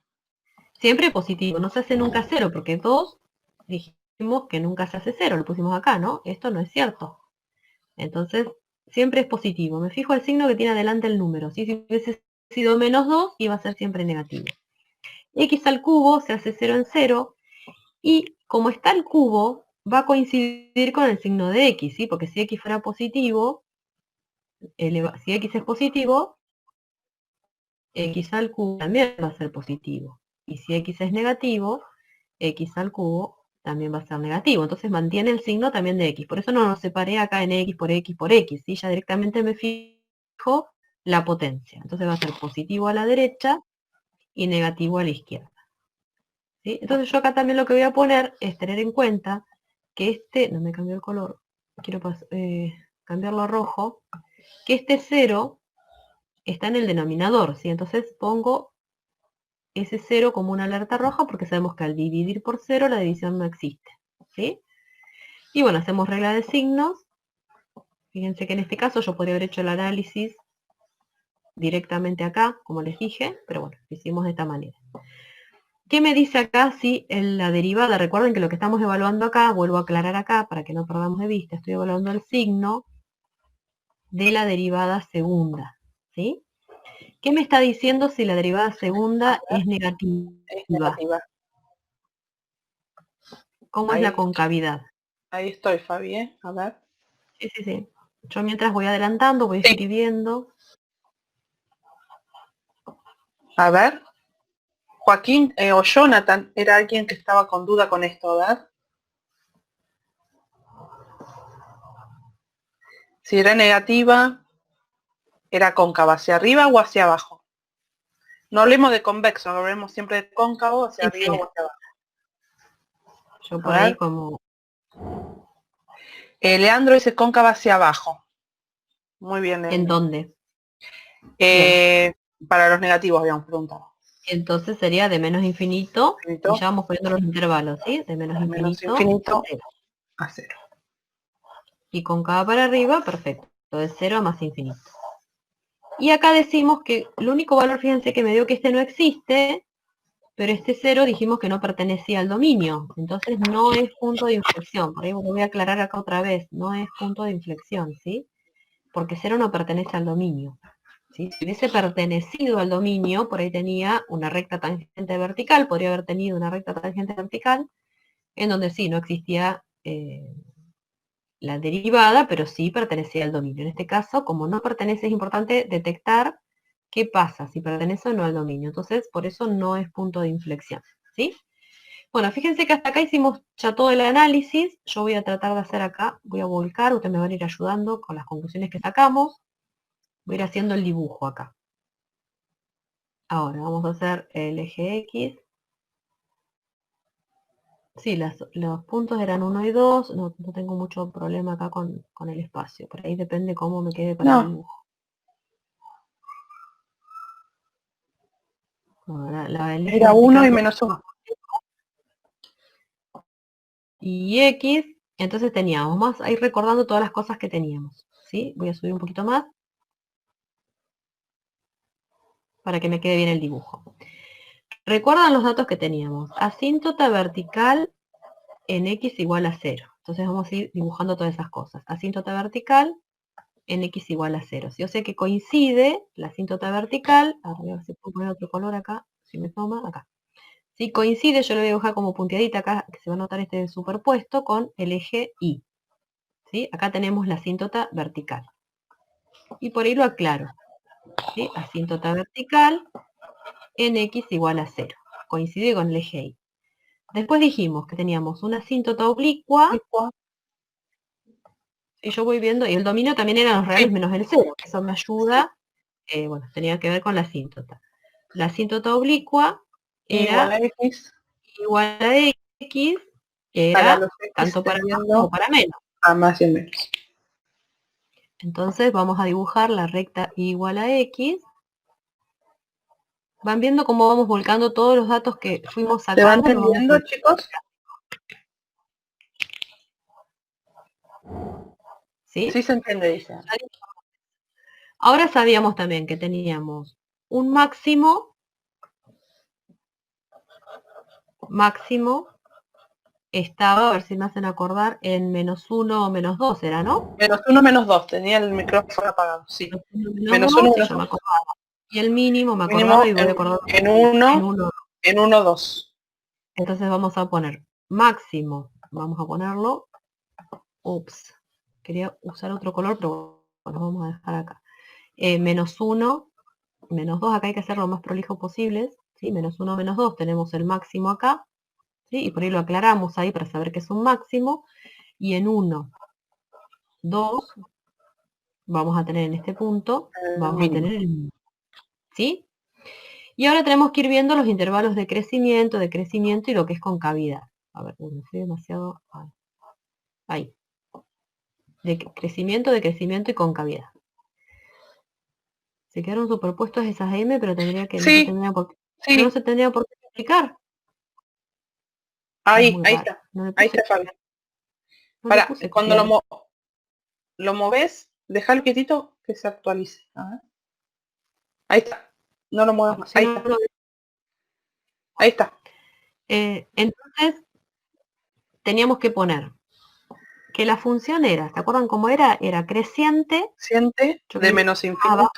Siempre positivo, no se hace nunca 0, porque 2 dijimos que nunca se hace 0, lo pusimos acá, ¿no? Esto no es cierto. Entonces, siempre es positivo. Me fijo el signo que tiene adelante el número, ¿sí? Si hubiese sido menos 2, iba a ser siempre negativo. X al cubo se hace 0 en 0, y como está el cubo, va a coincidir con el signo de X, ¿sí? Porque si X fuera positivo, si X es positivo, X al cubo también va a ser positivo. Y si X es negativo, X al cubo también va a ser negativo. Entonces mantiene el signo también de X. Por eso no lo separé acá en X por X por X. ¿Sí? Ya directamente me fijo la potencia. Entonces va a ser positivo a la derecha y negativo a la izquierda. ¿Sí? Entonces yo acá también lo que voy a poner es tener en cuenta que no me cambió el color, quiero cambiarlo a rojo, que este 0 está en el denominador, ¿sí? Entonces pongo ese 0 como una alerta roja porque sabemos que al dividir por 0 la división no existe, ¿sí? Y bueno, hacemos regla de signos. Fíjense que en este caso yo podría haber hecho el análisis directamente acá, como les dije, pero bueno, lo hicimos de esta manera. ¿Qué me dice acá si la derivada? Recuerden que lo que estamos evaluando acá, vuelvo a aclarar acá para que no perdamos de vista, estoy evaluando el signo de la derivada segunda, ¿sí? ¿Qué me está diciendo si la derivada segunda es negativa? Es negativa. ¿Cómo es la concavidad? Ahí estoy, Fabi, ¿eh? A ver. Sí, sí, sí. Yo mientras voy adelantando, voy Sí. escribiendo. A ver. Joaquín o Jonathan era alguien que estaba con duda con esto, a ver. Si era negativa, ¿era cóncava hacia arriba o hacia abajo? No hablemos de convexo, hablemos siempre de cóncavo hacia Sí, arriba sí. o hacia abajo. Yo por ahí como... Leandro dice cóncava hacia abajo. Muy bien, ¿En Leandro. dónde? Para los negativos habíamos preguntado. Entonces sería de menos infinito, Infinito. y ya vamos poniendo los intervalos, ¿sí? De menos infinito, infinito a 0. a 0. Y cóncava para arriba, perfecto. De 0 a más infinito. Y acá decimos que el único valor, fíjense que me dio que este no existe, pero este 0 dijimos que no pertenecía al dominio. Entonces no es punto de inflexión. Por ahí lo voy a aclarar acá otra vez. No es punto de inflexión, ¿sí? Porque 0 no pertenece al dominio. ¿Sí? Si hubiese pertenecido al dominio, por ahí tenía una recta tangente vertical, podría haber tenido una recta tangente vertical, en donde sí, no existía la derivada, pero sí pertenecía al dominio. En este caso, como no pertenece, es importante detectar qué pasa, si pertenece o no al dominio. Entonces, por eso no es punto de inflexión, ¿sí? Bueno, fíjense que hasta acá hicimos ya todo el análisis. Yo voy a tratar de hacer acá, voy a volcar, ustedes me van a ir ayudando con las conclusiones que sacamos. Voy a ir haciendo el dibujo acá. Ahora vamos a hacer el eje X. Sí, los puntos eran 1 y 2. No tengo mucho problema acá con el espacio. Por ahí depende cómo me quede para el dibujo. Bueno, Era 1 y menos 1. Y X, entonces teníamos más, ahí recordando todas las cosas que teníamos. ¿Sí? Voy a subir un poquito más para que me quede bien el dibujo. Recuerdan los datos que teníamos. Asíntota vertical en X igual a 0. Entonces vamos a ir dibujando todas esas cosas. Asíntota vertical en X igual a 0. Yo sé que coincide la asíntota vertical, a ver si puedo poner otro color acá, si me toma, acá. Si coincide, yo lo voy a dibujar como punteadita acá, que se va a notar este superpuesto con el eje Y. ¿Sí? Acá tenemos la asíntota vertical. Y por ahí lo aclaro. ¿Sí? Asíntota vertical en X igual a 0. Coincide con el eje Y. Después dijimos que teníamos una asíntota oblicua, y yo voy viendo, y el dominio también eran los reales menos el cero. Eso me ayuda, bueno, tenía que ver con la asíntota. La asíntota oblicua igual era a X igual a X, que para era los X tanto para más teniendo como para menos. a más y a menos. Entonces vamos a dibujar la recta igual a X. Van viendo cómo vamos volcando todos los datos que fuimos ¿Se van sacando. Los vamos entendiendo, chicos? ¿Sí? Sí se entiende, dice. Ahora sabíamos también que teníamos un máximo estaba, a ver si me hacen acordar, en -1 o -2 era, ¿no? -1, -2, tenía el micrófono apagado, sí. Menos -1, 2, sí, yo me acordaba. Y el mínimo me mínimo acordaba y voy a acordar en en 1, 1. en 1, 2. Entonces vamos a poner máximo, vamos a ponerlo, ups, quería usar otro color, pero bueno, vamos a dejar acá. -1, -2, acá hay que hacer lo más prolijo posible, ¿sí? -1, -2, tenemos el máximo acá, ¿sí? Y por ahí lo aclaramos ahí para saber que es un máximo, y en 1, 2, vamos a tener en este punto, vamos a tener el mínimo, ¿sí? Y ahora tenemos que ir viendo los intervalos de crecimiento y lo que es concavidad. A ver, me fui demasiado ahí. De crecimiento y concavidad. Se quedaron superpuestos esas M, pero tendría que, Sí, no se tendría por qué explicar. ahí está. No Ahí está, Fabi. Para, cuando lo moves, déjalo quietito que se actualice. A ver. Ahí está. No lo muevas más. Ahí está. Ahí está. Entonces, teníamos que poner que la función era, ¿se acuerdan cómo era? Era creciente. De menos infinito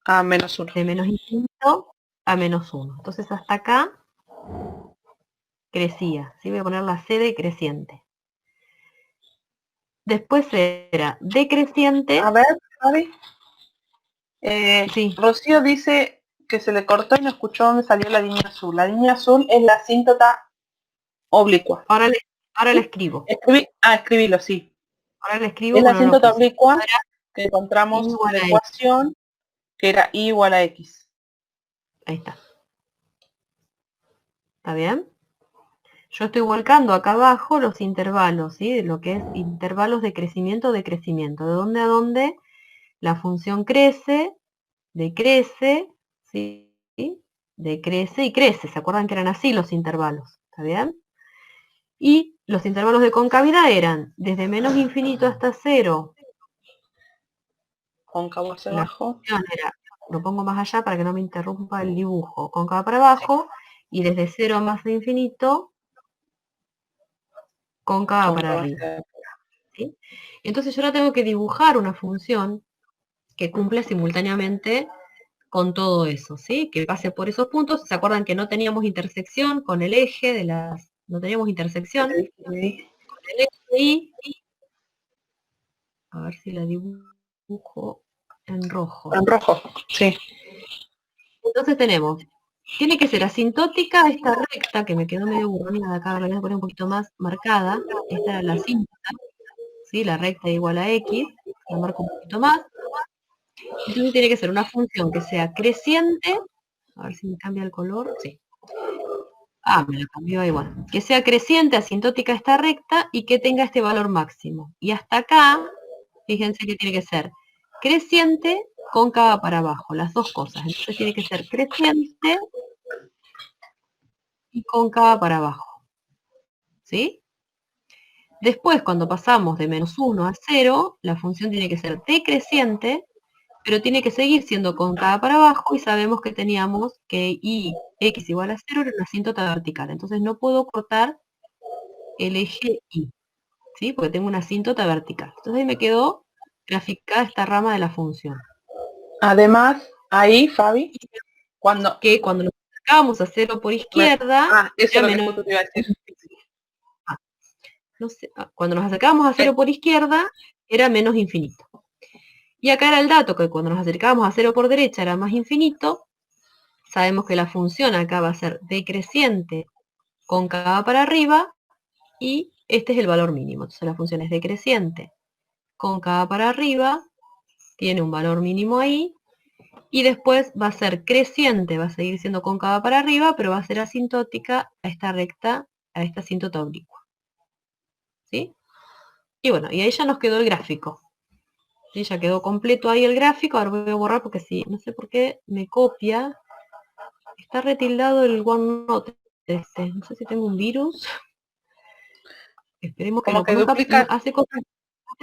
a -1. De menos infinito a -1. Entonces hasta acá crecía. ¿Sí? Voy a poner la C de creciente. Después era decreciente. A ver, Fabi. Sí. Rocío dice que se le cortó y no escuchó dónde salió la línea azul. La línea azul es la asíntota oblicua. Ahora le escribo. Escribilo, sí. Ahora le escribo. Es la Bueno, no asíntota oblicua que encontramos igual la a ecuación que era I igual a X. Ahí está. ¿Está bien? Yo estoy volcando acá abajo los intervalos, ¿sí? De lo que es intervalos de crecimiento, de dónde a dónde la función crece, decrece, ¿sí? Decrece y crece. ¿Se acuerdan que eran así los intervalos? ¿Está bien? Y los intervalos de concavidad eran desde menos infinito hasta 0. Cóncavo hacia La abajo. función era, lo pongo más allá para que no me interrumpa el dibujo, cóncava para abajo, y desde 0 a más de infinito, cóncava para arriba. ¿Sí? Entonces yo ahora tengo que dibujar una función que cumple simultáneamente con todo eso, ¿sí? Que pase por esos puntos. ¿Se acuerdan que no teníamos intersección con el eje de las... No teníamos intersección con el eje Y. A ver si la dibujo en rojo. En rojo, sí. Entonces tenemos, tiene que ser asintótica esta recta, que me quedó medio borronada acá, la voy a poner un poquito más marcada. Esta era la asíntota, ¿sí? La recta igual a X, la marco un poquito más. Entonces tiene que ser una función que sea creciente, a ver si me cambia el color, sí. Me la cambió igual. Que sea creciente, asintótica esta recta y que tenga este valor máximo. Y hasta acá, fíjense que tiene que ser creciente, cóncava para abajo, las dos cosas. Entonces tiene que ser creciente y cóncava para abajo. ¿Sí? Después, cuando pasamos de -1 a 0, la función tiene que ser decreciente, pero tiene que seguir siendo cóncava para abajo, y sabemos que teníamos que X igual a 0 era una asíntota vertical. Entonces no puedo cortar el eje Y, ¿sí? Porque tengo una asíntota vertical. Entonces ahí me quedó graficada esta rama de la función. Además, ahí, Fabi, cuando nos acercábamos a 0 por izquierda, eso es lo que justo te iba a decir. Cuando nos acercábamos a 0 por izquierda, era menos infinito. Y acá era el dato, que cuando nos acercábamos a 0 por derecha era más infinito. Sabemos que la función acá va a ser decreciente cóncava para arriba, y este es el valor mínimo. Entonces la función es decreciente, cóncava para arriba, tiene un valor mínimo ahí, y después va a ser creciente, va a seguir siendo cóncava para arriba, pero va a ser asintótica a esta recta, a esta asíntota oblicua. ¿Sí? Y bueno, y ahí ya nos quedó el gráfico. ¿Sí? Ya quedó completo ahí el gráfico. Ahora voy a borrar porque sí, no sé por qué me copia. Está retildado el OneNote este. No sé si tengo un virus. Esperemos que Como no, que porque nunca duplica, hace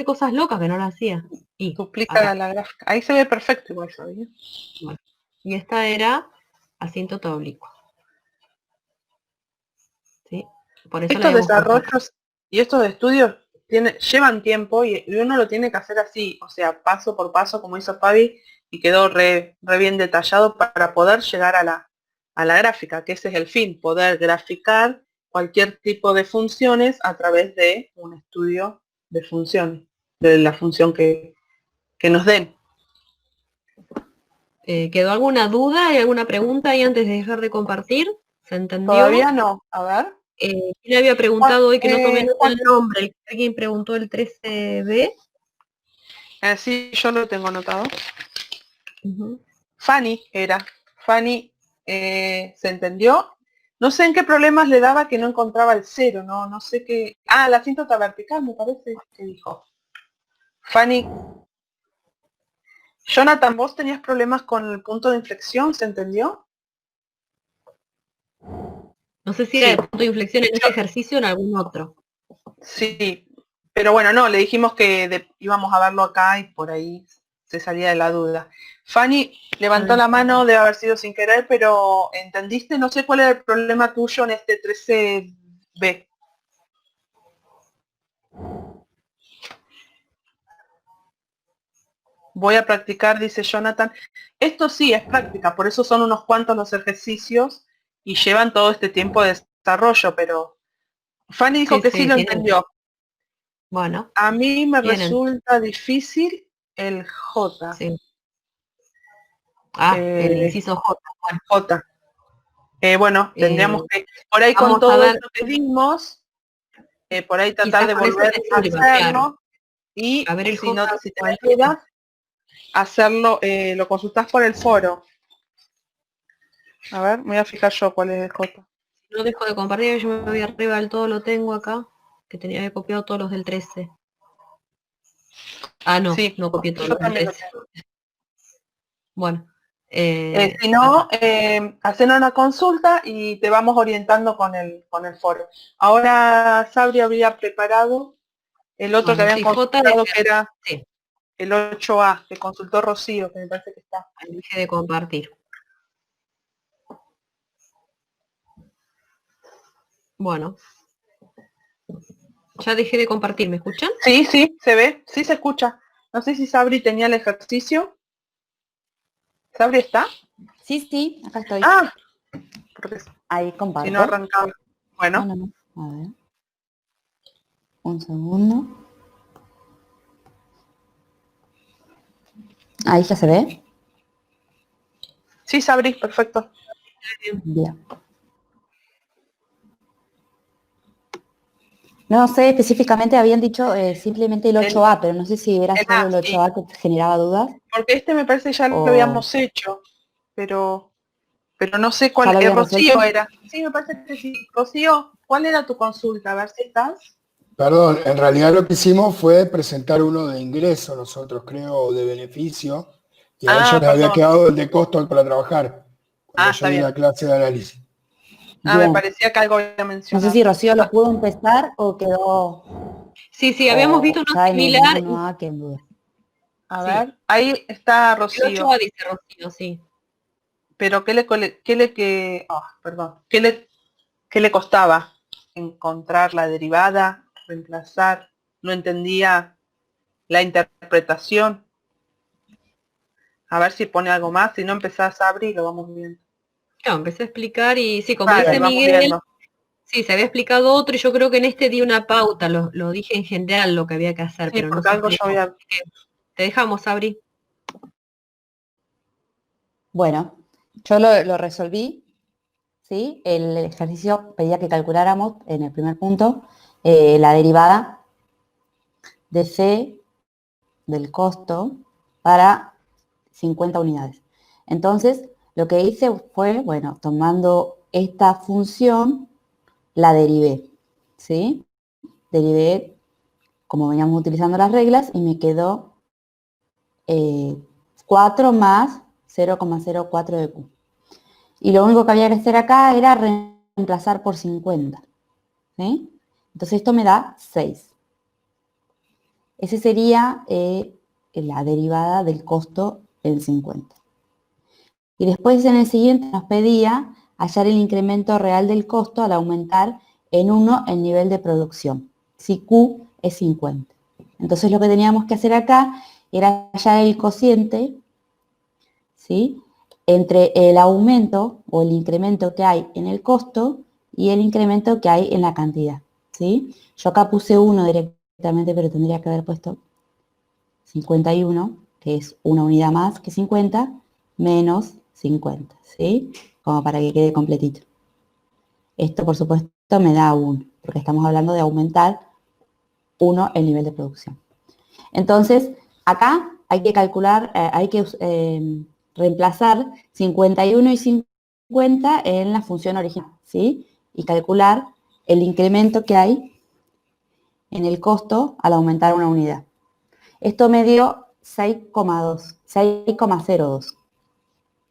cosas locas que no lo hacía. Y duplica acá. la gráfica. Ahí se ve perfecto igual, ¿sabía? Bueno, y esta era asíntota oblicua. ¿Sí? Por eso le Estos habíamos puesto acá. desarrollos y estos estudios llevan tiempo y uno lo tiene que hacer así, o sea, paso por paso, como hizo Fabi, y quedó re bien detallado para poder llegar a la gráfica, que ese es el fin, poder graficar cualquier tipo de funciones a través de un estudio de funciones, de la función que nos den. ¿Quedó alguna duda? ¿Hay alguna pregunta ahí antes de dejar de compartir? ¿Se entendió? Todavía no, a ver. ¿Quién había preguntado hoy que no tomé Juan, el nombre? ¿Alguien preguntó el 13B? sí, yo lo tengo anotado. Uh-huh. Fanny era. Fanny se entendió. No sé en qué problemas le daba que no encontraba el cero, no sé qué. Ah, la asíntota vertical me parece que dijo. Fanny. Jonathan, ¿vos tenías problemas con el punto de inflexión? ¿Se entendió? No sé si Sí. era el punto de inflexión en este ejercicio o en algún otro. Sí, pero bueno, no, le dijimos que íbamos a verlo acá y por ahí se salía de la duda. Fanny levantó la mano, debe haber sido sin querer, pero ¿entendiste? No sé cuál era el problema tuyo en este 13B. Voy a practicar, dice Jonathan. Esto sí es práctica, por eso son unos cuantos los ejercicios y llevan todo este tiempo de desarrollo, pero Fanny dijo que sí lo tienen. entendió. Bueno. A mí me Tienen. resulta difícil el J. Sí. El inciso J. Bueno, J. Bueno, tendríamos que, por ahí con vamos a todo ver. esto que dimos, por ahí tratar Quizás de con eso volver te a sirva, hacerlo claro. y A ver el si no, J si tenés cuál es. dudas, hacerlo, lo consultás por el foro. A ver, me voy a fijar yo cuál es el J. No dejo de compartir, yo me voy arriba del todo, lo tengo acá, que tenía copiado todos los del 13. Ah, no, Sí, no copié todos yo los del también lo 13. tengo. Bueno. Si no, hacen una consulta y te vamos orientando con el foro. Ahora Sabri había preparado el otro que habían Sí, J consultado, que era sí, el 8A, que consultó Rocío, que me parece que está. dejé de compartir. Bueno. Ya dejé de compartir, ¿me escuchan? Sí, sí, se ve, sí se escucha. No sé si Sabri tenía el ejercicio. ¿Sabri está? Sí, acá estoy. Ah, porque Ahí comparto. si no arrancaba. Bueno. No. A ver. Un segundo. Ahí ya se ve. Sí, Sabri, perfecto. Bien. No sé, específicamente habían dicho simplemente el 8A, pero no sé si era solo el sí, 8A que te generaba dudas. porque este me parece ya lo habíamos hecho, pero no sé ¿Ya cuál. lo habían Rocío resuelto? era. Sí, me parece que sí. Rocío, ¿cuál era tu consulta? A ver si estás. Perdón, en realidad lo que hicimos fue presentar uno de ingreso nosotros, creo, o de beneficio, y a ellos les había Perdón. quedado el de costo para trabajar, cuando yo Está di bien. la clase de análisis. Me Bien. parecía que algo había No mencionado. sé si Rocío lo pudo empezar o quedó Sí, habíamos visto uno ya en el similar. 1A que en duda. A Sí. ver, ahí está El Rocío. 8A dice Rocío, sí. Pero ¿qué le costaba? Encontrar la derivada, reemplazar, no entendía la interpretación. A ver si pone algo más, si no empezás a abrir, lo vamos viendo. Claro, empecé a explicar y sí, como Vale, dice vamos Miguel, viendo. sí, se había explicado otro y yo creo que en este di una pauta, lo dije en general lo que había que hacer, Sí, pero no porque se algo yo explicó. había... Te dejamos, Abri. Bueno, yo lo resolví. ¿sí? El ejercicio pedía que calculáramos en el primer punto la derivada de C del costo para 50 unidades. Entonces, lo que hice fue, bueno, tomando esta función, la derivé, ¿sí? Derivé como veníamos utilizando las reglas y me quedó 4 más 0,04 de Q. Y lo único que había que hacer acá era reemplazar por 50, ¿sí? Entonces esto me da 6. Ese sería la derivada del costo en 50. Y después en el siguiente nos pedía hallar el incremento real del costo al aumentar en 1 el nivel de producción, si Q es 50. Entonces lo que teníamos que hacer acá era hallar el cociente, ¿sí?, entre el aumento o el incremento que hay en el costo y el incremento que hay en la cantidad, ¿sí? Yo acá puse 1 directamente, pero tendría que haber puesto 51, que es una unidad más que 50, menos 50, ¿sí? Como para que quede completito. Esto, por supuesto, me da 1, porque estamos hablando de aumentar 1 el nivel de producción. Entonces, acá hay que calcular, hay que reemplazar 51 y 50 en la función original, ¿sí? Y calcular el incremento que hay en el costo al aumentar una unidad. Esto me dio 6,02,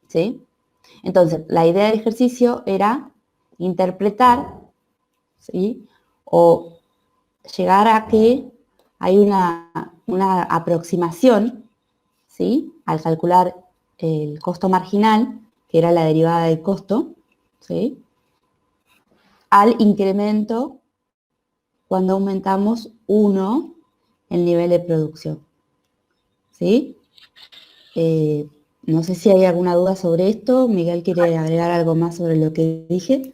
¿sí? Entonces, la idea del ejercicio era interpretar, ¿sí?, o llegar a que hay una aproximación, ¿sí?, al calcular el costo marginal, que era la derivada del costo, ¿sí?, al incremento cuando aumentamos 1 el nivel de producción, ¿sí? No sé si hay alguna duda sobre esto. Miguel quiere agregar algo más sobre lo que dije.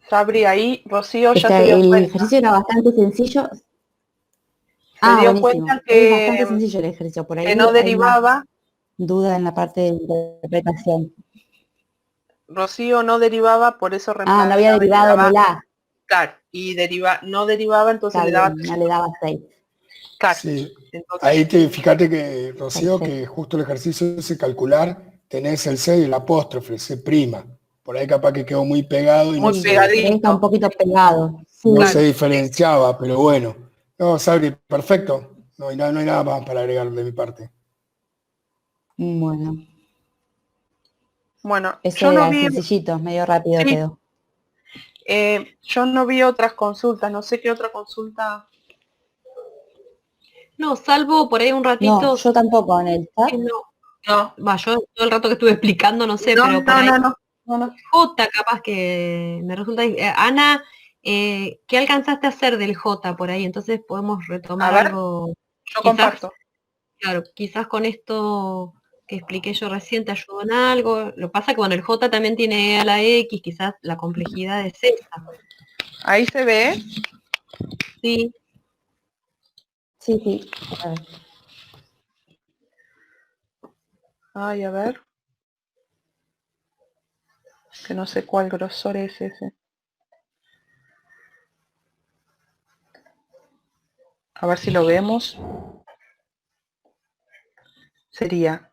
Sabri, ahí Rocío ya se dio El cuenta. ejercicio era bastante sencillo. Se dio Buenísimo. cuenta Es bastante sencillo el ejercicio. Por que ahí no hay más derivaba, duda en la parte de interpretación. Rocío no derivaba, por eso No había reemplazaba y le derivado en daba el A. car. Y no derivaba, entonces Está le daba bien, no le daba 6. car. Sí, Entonces, ahí fíjate que, Rocío, Perfecto. que justo el ejercicio ese calcular, tenés el C y el apóstrofe, C prima. Por ahí capaz que quedó muy pegado y muy Por ahí está un pegadito. poquito pegado. Sí. no se Claro. diferenciaba, pero bueno. No, Sabri, perfecto. No hay nada más para agregar de mi parte. Bueno, Bueno, ese yo no era vi, sencillito, medio rápido sí, quedó. yo no vi otras consultas, no sé qué otra consulta. No, salvo por ahí un No, ratito, yo tampoco en el chat. no, No, yo todo el rato que estuve explicando, no sé, no, pero por no, ahí no, no, no, no. J capaz que me resulta... Ana, ¿qué alcanzaste a hacer del J por ahí? Entonces podemos A retomar ver, algo, yo quizás, comparto. claro, quizás con esto que expliqué yo recién te ayudó en algo. Lo que pasa que bueno, el J también tiene E a la X, quizás la complejidad es esa. Ahí se ve. Sí, Sí, sí. A ver. Ay, a ver. Que no sé cuál grosor es ese. A ver si lo vemos. Sería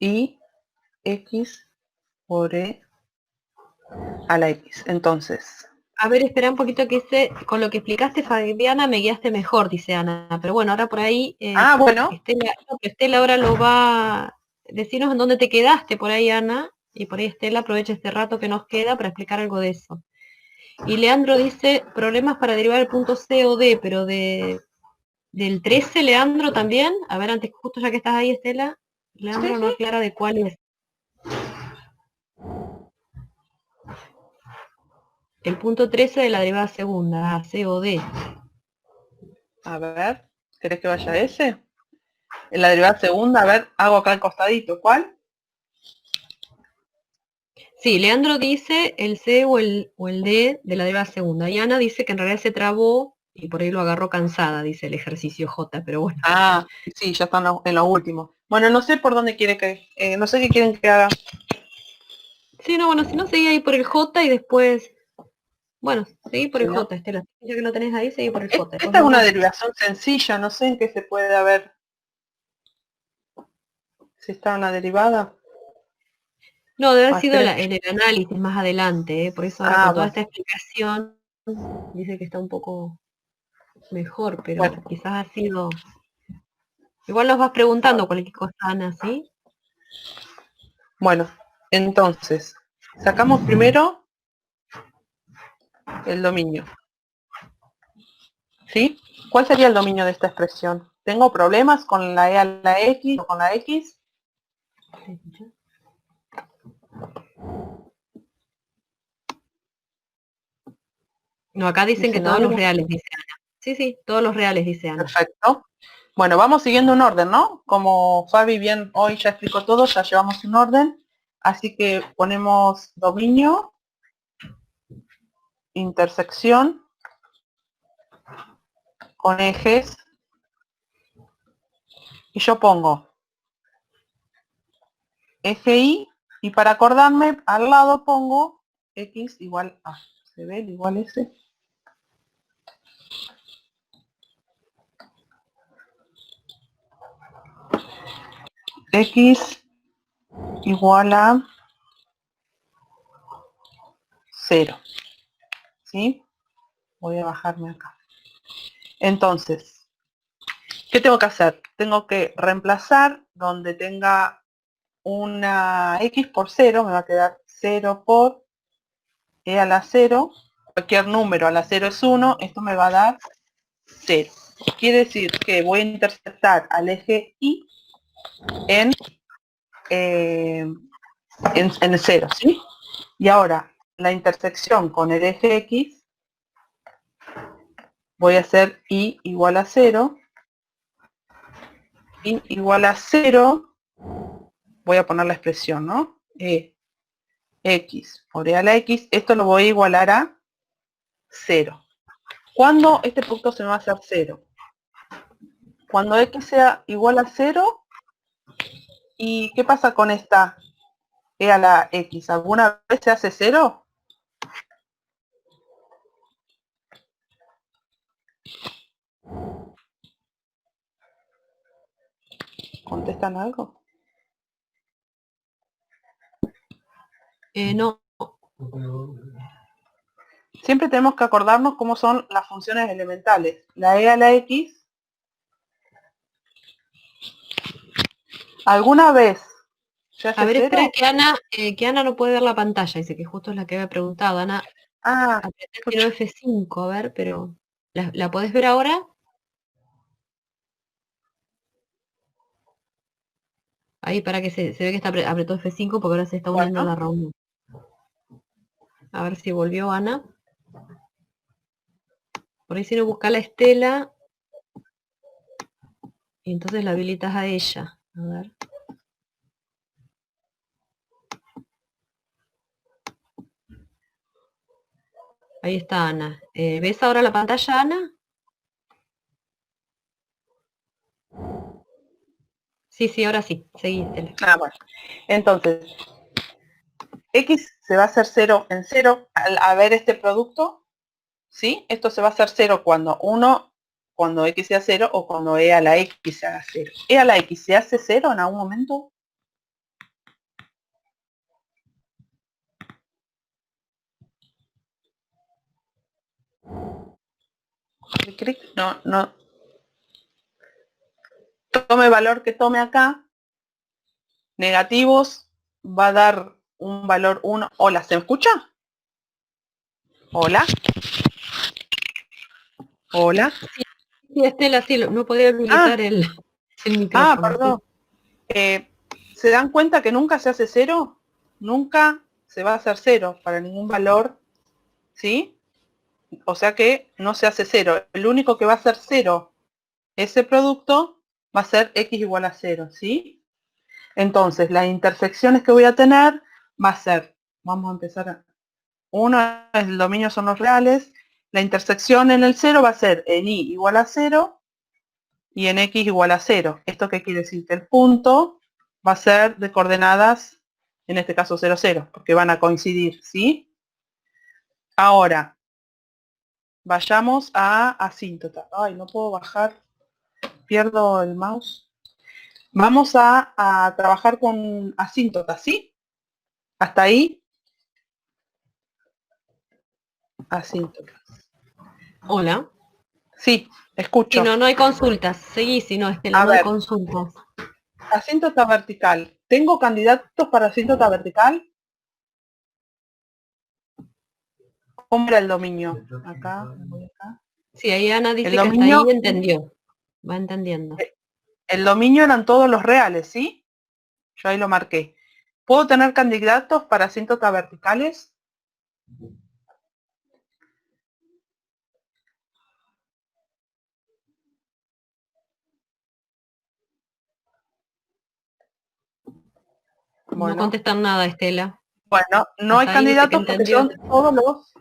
I X por E a la X. Entonces, a ver, espera un poquito que con lo que explicaste, Fabiana, me guiaste mejor, dice Ana. Pero bueno, ahora por ahí, bueno, Estela ahora lo va, decirnos en dónde te quedaste por ahí, Ana, y por ahí Estela aprovecha este rato que nos queda para explicar algo de eso. Y Leandro dice, problemas para derivar el punto C o D, pero del 13, Leandro, también. A ver, antes, justo ya que estás ahí, Estela, Leandro sí, no sí. aclara de cuál es. El punto 13 de la derivada segunda, C o D. A ver, ¿querés que vaya a ese? En la derivada segunda, a ver, hago acá al costadito. ¿Cuál? Sí, Leandro dice el C o el D de la derivada segunda. Y Ana dice que en realidad se trabó y por ahí lo agarró cansada, dice el ejercicio J, pero bueno. Ah, sí, ya están en los últimos. Bueno, no sé por dónde quiere que... no sé qué quieren que haga. Sí, no, bueno, si no, seguí ahí por el J y después... Bueno, seguí por el Sí, ¿no? J, Estela. Ya que lo tenés ahí, seguí por el J. Después Esta es una vamos- derivación sencilla, no sé en qué se puede haber. Si está en la derivada. No, debe haber Ah, sido esperen. en el análisis más adelante, ¿eh? Por eso ahora Ah, con toda bueno. esta explicación dice que está un poco mejor, pero Bueno. quizás ha sido... Igual nos vas preguntando cualquier cosa, Ana, ¿sí? Bueno, entonces, sacamos primero el dominio. ¿Sí? ¿Cuál sería el dominio de esta expresión? ¿Tengo problemas con la e a la x o con la x? No, acá dicen que ¿Dicen todos los algo? reales, dice Ana. Sí, sí, todos los reales, dice Ana. Perfecto. Bueno, vamos siguiendo un orden, ¿no? Como Fabi bien hoy ya explicó todo, ya llevamos un orden. Así que ponemos dominio, intersección, con ejes. Y yo pongo eje y para acordarme, al lado pongo x igual a. ¿Se ve el igual ese? X igual a 0. ¿Sí? Voy a bajarme acá. Entonces, ¿qué tengo que hacer? Tengo que reemplazar donde tenga una x por 0, me va a quedar 0 por e a la 0. Cualquier número a la 0 es 1, esto me va a dar 0. Quiere decir que voy a interceptar al eje y en el 0, ¿sí? Y ahora, la intersección con el eje X, voy a hacer y igual a 0. Y igual a 0, voy a poner la expresión, ¿no? X por e a la X, esto lo voy a igualar a 0. ¿Cuándo este punto se me va a hacer 0? Cuando X sea igual a 0, ¿y qué pasa con esta e a la X? ¿Alguna vez se hace 0? ¿Contestan algo? No, Siempre tenemos que acordarnos cómo son las funciones elementales. La e a la X, ¿alguna vez se a hace ver, espera 0? que Ana no puede ver la pantalla, dice que justo es la que había preguntado. Ana, Ah, apreté el pucha. F5, a ver, pero ¿la podés ver ahora? Ahí para que se ve que está apretó F5 porque ahora se está uniendo a Bueno, la reunión. A ver si volvió Ana. Por ahí si no busca la Estela. Y entonces la habilitas a ella. A ver. Ahí está Ana. ¿Ves ahora la pantalla, Ana? Sí, sí, ahora sí. Seguí, Estela. bueno. Entonces, X se va a hacer 0 en 0 al ver este producto, ¿sí? Esto se va a hacer 0 cuando X sea 0 o cuando E a la X se haga 0. ¿E a la X se hace 0 en algún momento? No, no. Tome valor que tome acá. Negativos va a dar un valor 1. Hola, ¿se me escucha? Hola. Hola. Sí, Estela, sí, no podía habilitar el micrófono. Perdón. ¿Se dan cuenta que nunca se hace 0? Nunca se va a hacer 0 para ningún valor, ¿sí? O sea que no se hace 0. El único que va a ser 0 ese producto va a ser x igual a 0, ¿sí? Entonces, las intersecciones que voy a tener va a ser, vamos a empezar, uno es el dominio son los reales, la intersección en el 0 va a ser en y igual a 0 y en x igual a 0. ¿Esto qué quiere decir? Que el punto va a ser de coordenadas en este caso 0, 0, porque van a coincidir, ¿sí? Ahora, vayamos a asíntota. Ay, no puedo bajar, pierdo el mouse. Vamos a trabajar con asíntota, ¿sí? Hasta ahí. Asíntota. Hola. Sí, Si escucho. no, no hay consultas. Seguí, si no, Estela, A no hay ver. consultas. Asíntota vertical. ¿Tengo candidatos para asíntota vertical? ¿Cómo era el dominio? Acá, voy acá. Sí, ahí Ana dice El que hasta dominio, ahí entendió. Va entendiendo. el dominio eran todos los reales, ¿sí? Yo ahí lo marqué. ¿Puedo tener candidatos para asíntota verticales? No Bueno, contestan nada, Estela. no hay Hasta ahí dice que candidatos porque entendió. son todos los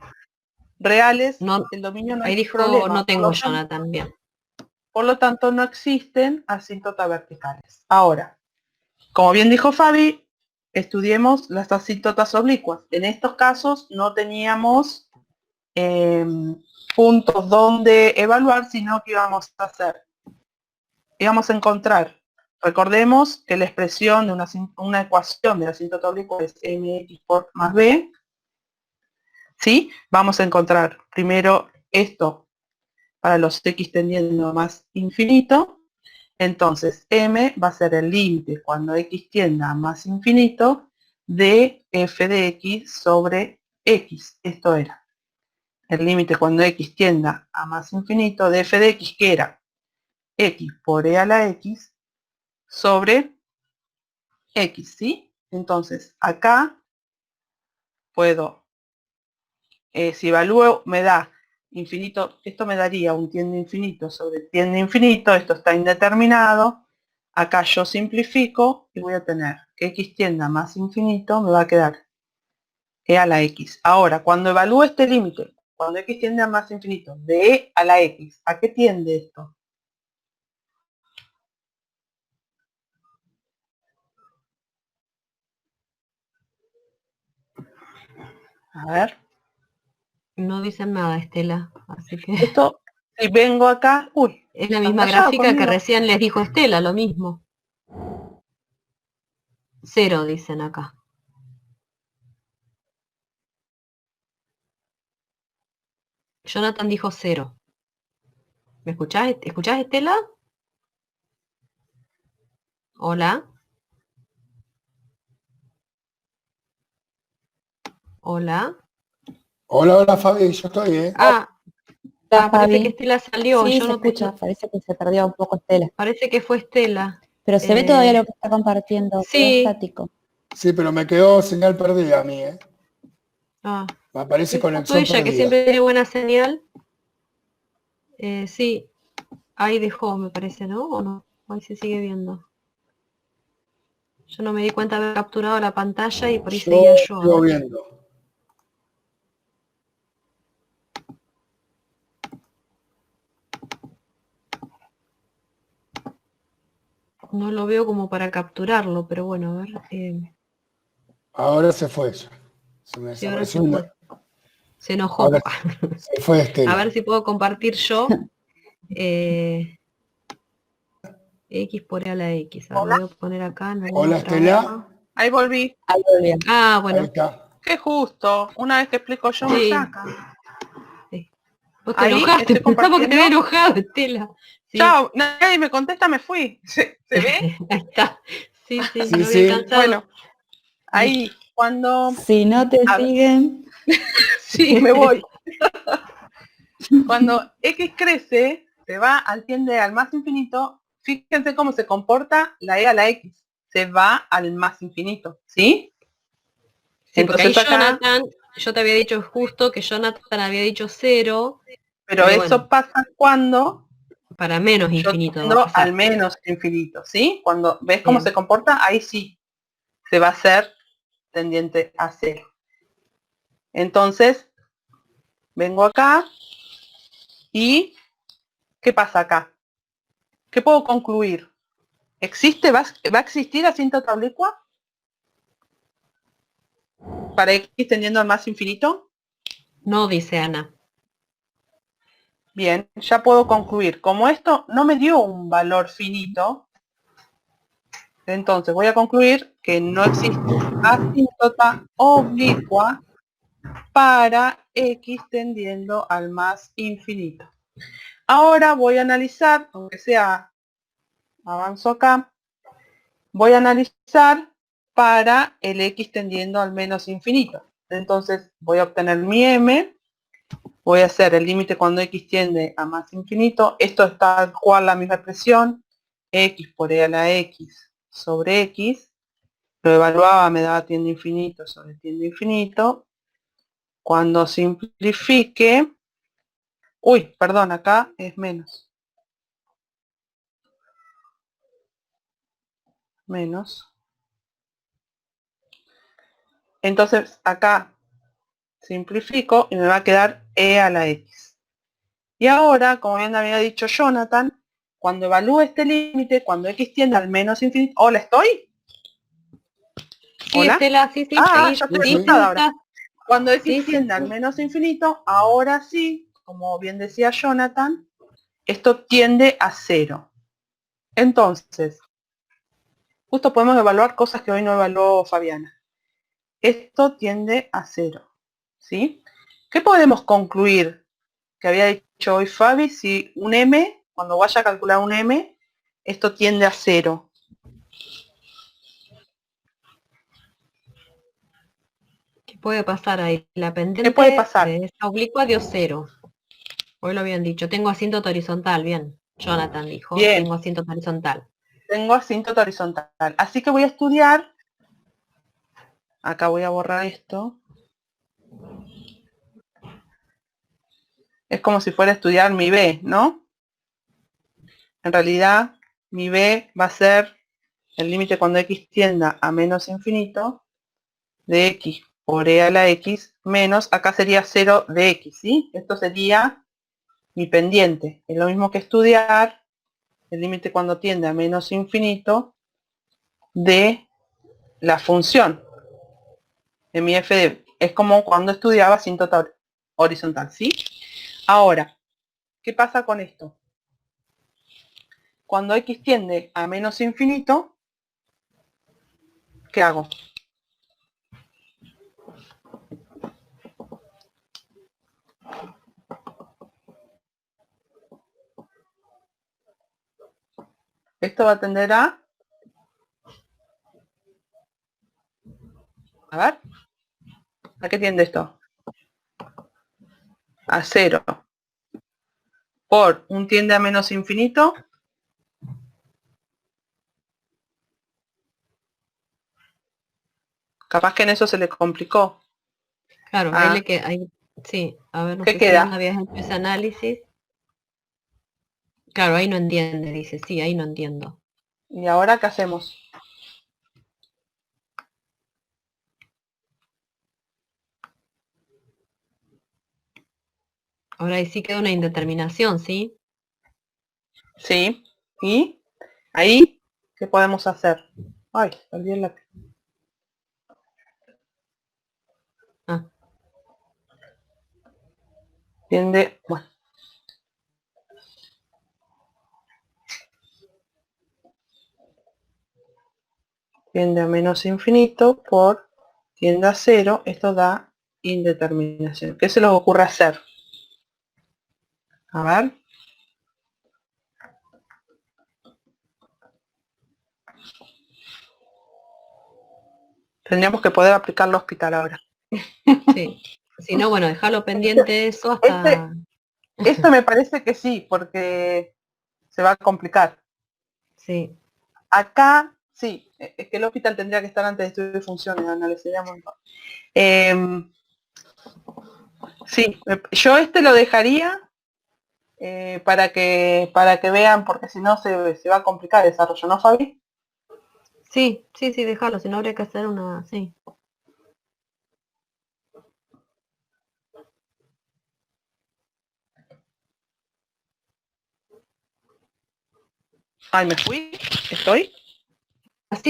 reales. No, El dominio no ahí hay dijo, problema. no tengo Jonathan, bien. Por lo tanto, no existen asíntota verticales. Ahora, como bien dijo Fabi, estudiemos las asíntotas oblicuas. En estos casos no teníamos puntos donde evaluar, sino que íbamos a hacer. Íbamos a encontrar, recordemos que la expresión de una ecuación de la asíntota oblicua es mx por más b. ¿Sí? Vamos a encontrar primero esto para los x tendiendo a más infinito. Entonces, m va a ser el límite cuando x tienda a más infinito de f de x sobre x. Esto era el límite cuando x tienda a más infinito de f de x, que era x por e a la x sobre x, ¿sí? Entonces, acá puedo, si evalúo, me da infinito, esto me daría un tiende infinito sobre tiende infinito, esto está indeterminado. Acá yo simplifico y voy a tener que x tienda a más infinito, me va a quedar e a la x. Ahora, cuando evalúo este límite, cuando x tiende a más infinito, de e a la x, ¿a qué tiende esto? A ver. No dicen nada, Estela. Así que Esto, si vengo acá, uy, es la están misma callados gráfica que conmigo. recién les dijo Estela, lo mismo. 0 dicen acá. Jonathan dijo 0. ¿Me escuchás? ¿Escuchás, Estela? Hola. Hola. Hola, hola Fabi, yo estoy, ¿eh? Ah, Hola, parece que Fabi. Estela salió. Sí, Yo se no, escucha, parece que se perdió un poco Estela. parece que fue Estela. Pero se ve todavía lo que está compartiendo, quedó Sí. estático. Sí, pero me quedó señal perdida a mí, ¿eh? Ah, Me aparece sí, justo conexión ella, que perdida. siempre tiene buena señal. Sí, ahí dejó, me parece, ¿no? ¿O no? Ahí se sigue viendo. Yo no me di cuenta de haber capturado la pantalla y por ahí seguía yo. Sigo viendo. No lo veo como para capturarlo, pero bueno, a ver. Ahora se fue ya. Se me Sí, ahora se desapareció. fue. Se enojó. Ahora se fue A Estela. ver si puedo compartir yo. X por E a la X. A ver, lo voy a poner acá en alguna Hola otra Estela. hoja. Ahí volví. Ahí volvió. Ah, Ahí bueno. está. Qué justo. Una vez que explico yo me Sí. sacan. Sí. Vos te Ahí enojaste, estoy pensaba que te había compartiendo. enojado, Estela. Sí. Chao, nadie me contesta, me fui. ¿Se ve? Ahí está. Sí, sí, Sí, no había sí. alcanzado. Bueno, ahí cuando... Si no te A ver. siguen, Sí, me voy. Cuando x crece, se va al tiende al más infinito, fíjense cómo se comporta la e a la x. Se va al más infinito, ¿sí? Sí, porque ahí Entonces acá, Jonathan, yo te había dicho justo que Jonathan había dicho 0, pero pero eso bueno, pasa cuando para menos yo infinito va a tiendo al pasar. menos infinito, ¿sí? Cuando ves cómo Bien. se comporta, ahí sí se va a hacer tendiente a 0. Entonces, vengo acá y ¿qué pasa acá? ¿Qué puedo concluir? ¿Va a existir asíntota oblicua? para X tendiendo al más infinito. No, dice Ana. Bien, ya puedo concluir. Como esto no me dio un valor finito, entonces voy a concluir que no existe asíntota oblicua para X tendiendo al más infinito. Ahora voy a analizar, aunque sea, avanzo acá, voy a analizar para el X tendiendo al menos infinito. Entonces voy a obtener mi M, voy a hacer el límite cuando X tiende a más infinito. Esto es tal cual la misma expresión, X por E a la X sobre X. Lo evaluaba, me daba tiende infinito sobre tiende infinito. Cuando simplifique, uy, perdón, acá es menos. Menos. Entonces acá simplifico y me va a quedar E a la X. Y ahora, como bien había dicho Jonathan, cuando evalúe este límite, cuando X tiende al menos infinito... ¿Hola, estoy? Sí, ¿Hola? Estela, sí, sí, Ah, seguí. ya estoy Sí, sí. asustada ahora. Cuando Sí, X sí, tiende al sí. menos infinito, ahora sí, como bien decía Jonathan, esto tiende a 0. Entonces, justo podemos evaluar cosas que hoy no evaluó Fabiana. Esto tiende a 0, ¿sí? ¿Qué podemos concluir que había dicho hoy Fabi? Si un M, cuando vaya a calcular un M, esto tiende a 0. ¿Qué puede pasar ahí? La ¿Qué pendiente puede pasar? de esta oblicua dio 0. Hoy lo habían dicho. Tengo asíntota horizontal, bien. Jonathan dijo, Bien, tengo asíntota horizontal. tengo asíntota horizontal. Así que voy a estudiar, acá voy a borrar esto. Es como si fuera a estudiar mi B, ¿no? En realidad, mi B va a ser el límite cuando X tienda a menos infinito de X por E a la X menos, acá sería 0 de X, ¿sí? Esto sería mi pendiente. Es lo mismo que estudiar el límite cuando tiende a menos infinito de la función de mi f de... Es como cuando estudiaba asíntota horizontal, ¿sí? Ahora, ¿qué pasa con esto? Cuando X tiende a menos infinito, ¿qué hago? Esto va a tender a ver, ¿a qué tiende esto? A 0. Por un tiende a menos infinito. Capaz que en eso se le complicó. Claro, ahí Ah, le queda, ahí, sí, a ver, no ¿qué sé si Ana queda? había hecho ese análisis. Claro, ahí no entiende, dice, sí, ahí no entiendo. ¿Y ahora qué hacemos? Ahora ahí sí queda una indeterminación, ¿sí? Sí. ¿Y ahí qué podemos hacer? Ay, olvidé la... Ah, Tiende... Bueno. Tiende a menos infinito por tiende a 0. Esto da indeterminación. ¿Qué se les ocurre hacer? A ver. Tendríamos que poder aplicarlo hospital ahora. sí. Si no, bueno, dejarlo pendiente eso hasta... Esto me parece que sí, porque se va a complicar. Sí, Acá, sí, es que el hospital tendría que estar antes de estudio de funciones, analizaríamos. Sí, yo este lo dejaría para que vean, porque si no se va a complicar el desarrollo, ¿no, Fabi? sí, sí, sí, dejarlo, si no habría que hacer una... Sí. Ay, me fui, estoy.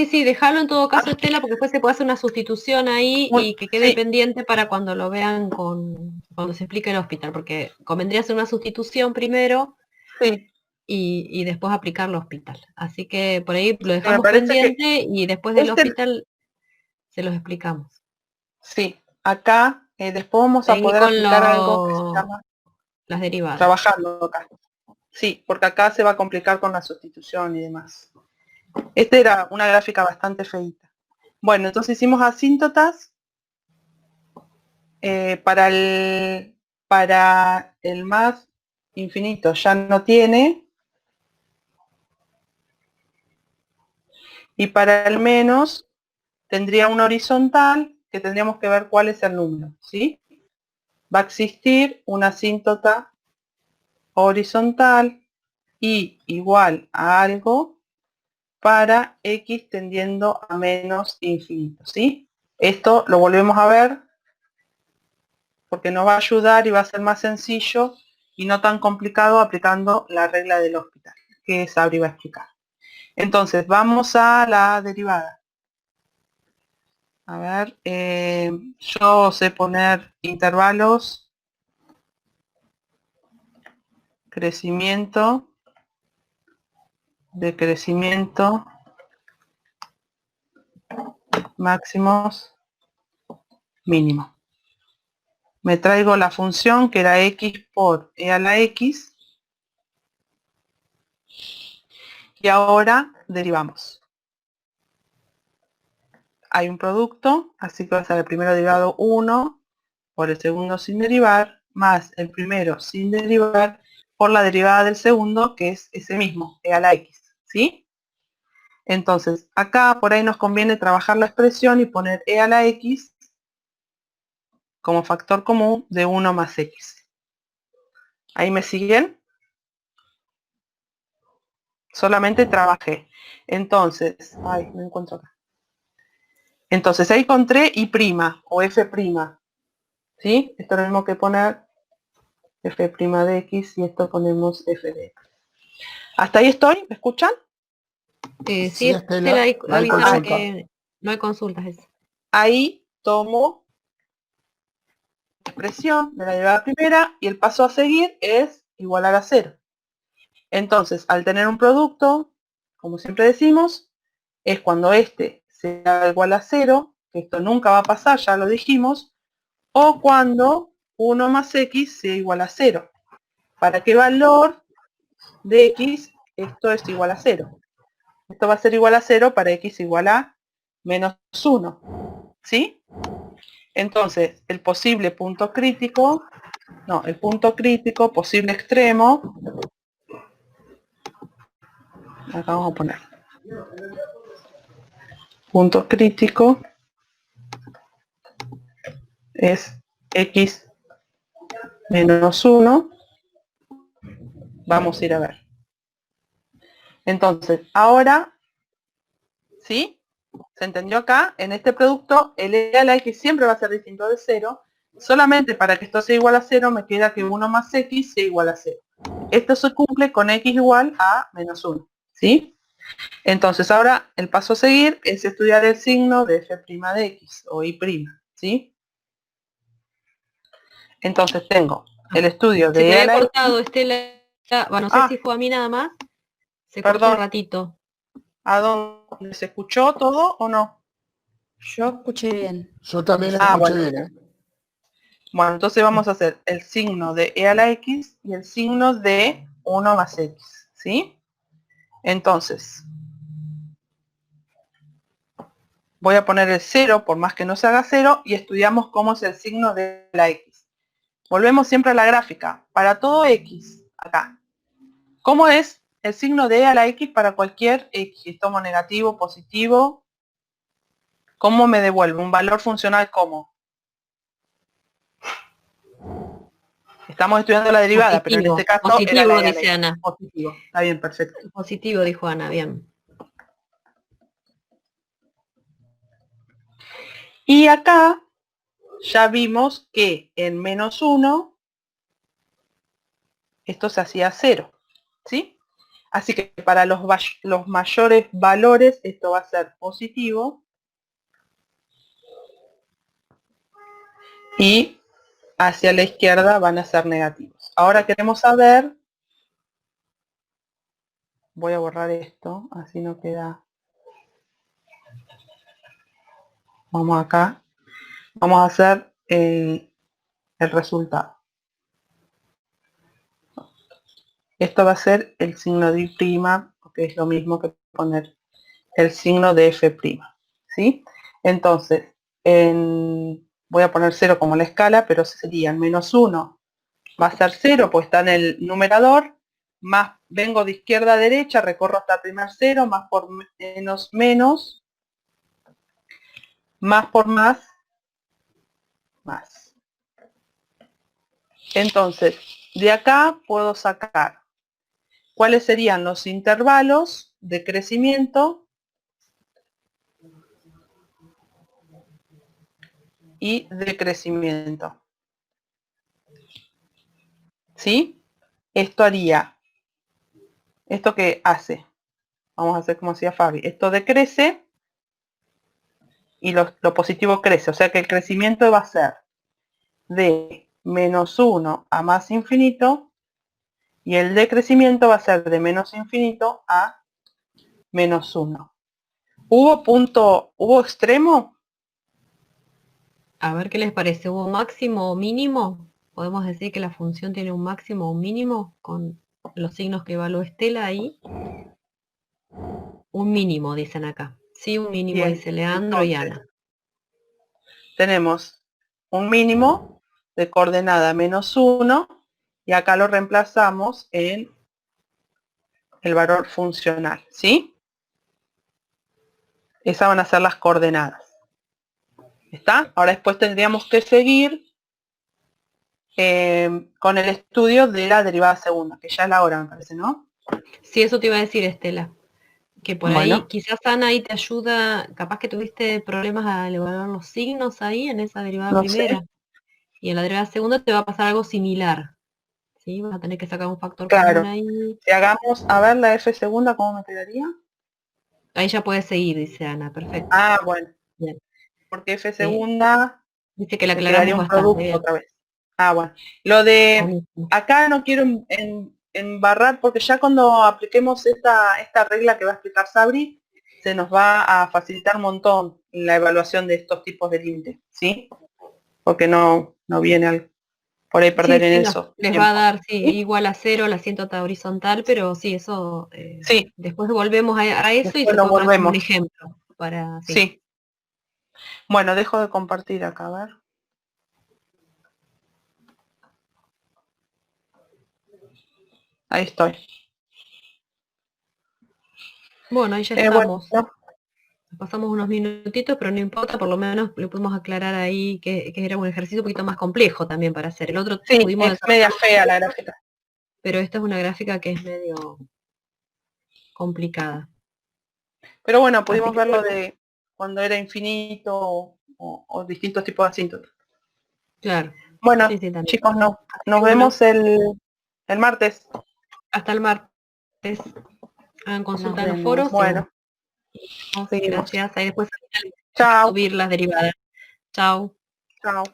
Sí, déjalo en todo caso, Estela, porque después se puede hacer una sustitución ahí y que quede Sí, pendiente para cuando lo vean cuando se explique el hospital, porque convendría hacer una sustitución primero sí. y después aplicar el hospital. Así que por ahí lo Me dejamos parece que pendiente y después del este, hospital se los explicamos. sí, acá después vamos a Seguí poder con aplicar algo que se llama las derivadas. trabajando acá. Sí, porque acá se va a complicar con la sustitución y demás. Esta era una gráfica bastante feita. Bueno, entonces hicimos asíntotas para el más infinito ya no tiene, y para el menos tendría una horizontal que tendríamos que ver cuál es el número, ¿sí? Va a existir una asíntota horizontal y igual a algo para x tendiendo a menos infinito, ¿sí? Esto lo volvemos a ver porque nos va a ayudar y va a ser más sencillo y no tan complicado aplicando la regla del hospital, que Sabri va a explicar. Entonces, vamos a la derivada. A ver, yo sé poner intervalos, crecimiento, decrecimiento, máximos, mínimo. Me traigo la función que era x por e a la x y ahora derivamos. Hay un producto, así que va a ser el primero derivado 1 por el segundo sin derivar, más el primero sin derivar por la derivada del segundo, que es ese mismo, e a la x, ¿sí? Entonces, acá por ahí nos conviene trabajar la expresión y poner e a la x como factor común de 1 más x. ¿Ahí me siguen? Solamente trabajé. Entonces, ay, no encuentro acá. Entonces ahí encontré y' o f', ¿sí? Esto es lo mismo que poner f' de x y esto ponemos f de x. ¿Hasta ahí estoy? ¿Me escuchan? Sí, Estela, Estela, no hay avísame consulta. que no hay consultas. Eso. Ahí tomo la expresión de la derivada primera y el paso a seguir es igualar a 0. Entonces, al tener un producto, como siempre decimos, es cuando este sea igual a 0, que esto nunca va a pasar, ya lo dijimos, o cuando 1 más x sea igual a 0. ¿Para qué valor de x esto es igual a 0? Esto va a ser igual a 0 para x igual a menos 1. ¿Sí? Entonces, el posible punto crítico, no, el punto crítico, posible extremo, acá vamos a poner, punto crítico es x menos 1. Vamos a ir a ver. Entonces, ahora, ¿sí? ¿Se entendió acá? En este producto, el e a la x siempre va a ser distinto de 0. Solamente para que esto sea igual a 0, me queda que 1 más x sea igual a 0. Esto se cumple con x igual a menos 1. ¿Sí? Entonces, ahora el paso a seguir es estudiar el signo de f' de x o y'. ¿Sí? Entonces, tengo el estudio Se de te e a había la x. cortado, Estela. Bueno, no sé si fue a mí nada más. Se cortó un Perdón. ratito. ¿A dónde se escuchó todo o no? Yo escuché bien. Yo también escuché Bueno. bien, ¿eh? Bueno, entonces vamos a hacer el signo de e a la x y el signo de 1 más x, ¿sí? Entonces, voy a poner el 0 por más que no se haga 0 y estudiamos cómo es el signo de la x. Volvemos siempre a la gráfica. Para todo x, acá. ¿Cómo es el signo de e a la x para cualquier x? Tomo negativo, positivo. ¿Cómo me devuelve? Un valor funcional ¿cómo? Estamos estudiando la derivada, pero en este caso era la positivo, e a la dice x. Ana. Positivo. Está bien, perfecto. Positivo, dijo Ana, bien. Y acá ya vimos que en menos 1 esto se hacía 0, ¿sí? Así que para los mayores valores esto va a ser positivo y hacia la izquierda van a ser negativos. Ahora queremos saber, voy a borrar esto, así no queda. Vamos acá, vamos a hacer el resultado. Esto va a ser el signo de Y', que es lo mismo que poner el signo de F', ¿sí? Entonces, voy a poner 0 como la escala, pero sería el -1 va a ser 0, pues está en el numerador, más vengo de izquierda a derecha, recorro hasta el primer 0, más por menos, menos, más por más. Entonces, de acá puedo sacar cuáles serían los intervalos de crecimiento y decrecimiento. ¿Sí? Esto haría, ¿esto qué hace? Vamos a hacer como hacía Fabi. Esto decrece y lo positivo crece. O sea que el crecimiento va a ser de -1 a más infinito y el decrecimiento va a ser de menos infinito a -1. ¿Hubo extremo? A ver qué les parece. ¿Hubo máximo o mínimo? ¿Podemos decir que la función tiene un máximo o un mínimo con los signos que evaluó Estela ahí? Un mínimo, dicen acá. Sí, un mínimo, Bien, dice Leandro y entonces, Ana. tenemos un mínimo de coordenada -1 y acá lo reemplazamos en el valor funcional, ¿sí? Esas van a ser las coordenadas. ¿Está? Ahora después tendríamos que seguir con el estudio de la derivada segunda, que ya es la hora, me parece, ¿no? Sí, eso te iba a decir, Estela. Que por ahí, Bueno. quizás Ana ahí te ayuda, capaz que tuviste problemas al evaluar los signos ahí en esa derivada No primera. sé. Y en la derivada segunda te va a pasar algo similar. ¿Sí? Vas a tener que sacar un factor común Claro. ahí. Si hagamos, a ver la F segunda, ¿cómo me quedaría? Ahí ya puedes seguir, dice Ana. Perfecto. Ah, bueno. Bien. Porque F Sí. segunda Dice que la me quedaría aclaramos un bastante producto bien. otra vez. Ah, bueno. Lo de Buenísimo. acá no quiero embarrar porque ya cuando apliquemos esta regla que va a explicar Sabri, se nos va a facilitar un montón la evaluación de estos tipos de límite, ¿sí? Porque no viene por ahí Sí, perder en sí, no, eso les va a tiempo. dar, sí, ¿Sí? igual a 0 la asíntota horizontal, pero sí, eso, Sí, después volvemos a eso y después se lo puede poner como un volvemos. ejemplo para, sí. Sí. Bueno, dejo de compartir acá, a ver. Ahí estoy. Bueno, ahí ya Bueno, estamos. Pasamos unos minutitos, pero no importa, por lo menos le pudimos aclarar ahí que era un ejercicio un poquito más complejo también para hacer. El otro sí, pudimos es media desarrollarlo, fea la gráfica. pero esta es una gráfica que es medio complicada. Pero bueno, Así pudimos que ver lo bueno, de cuando era infinito o distintos tipos de asíntotas. claro. Bueno, Sí, sí, también. chicos, Así que nos bueno, vemos el martes. hasta el martes. Hagan Nos consulta en los vemos. foros y Bueno, bueno, seguimos. gracias. Ahí después Chao. subir las derivadas. Chao. Chao.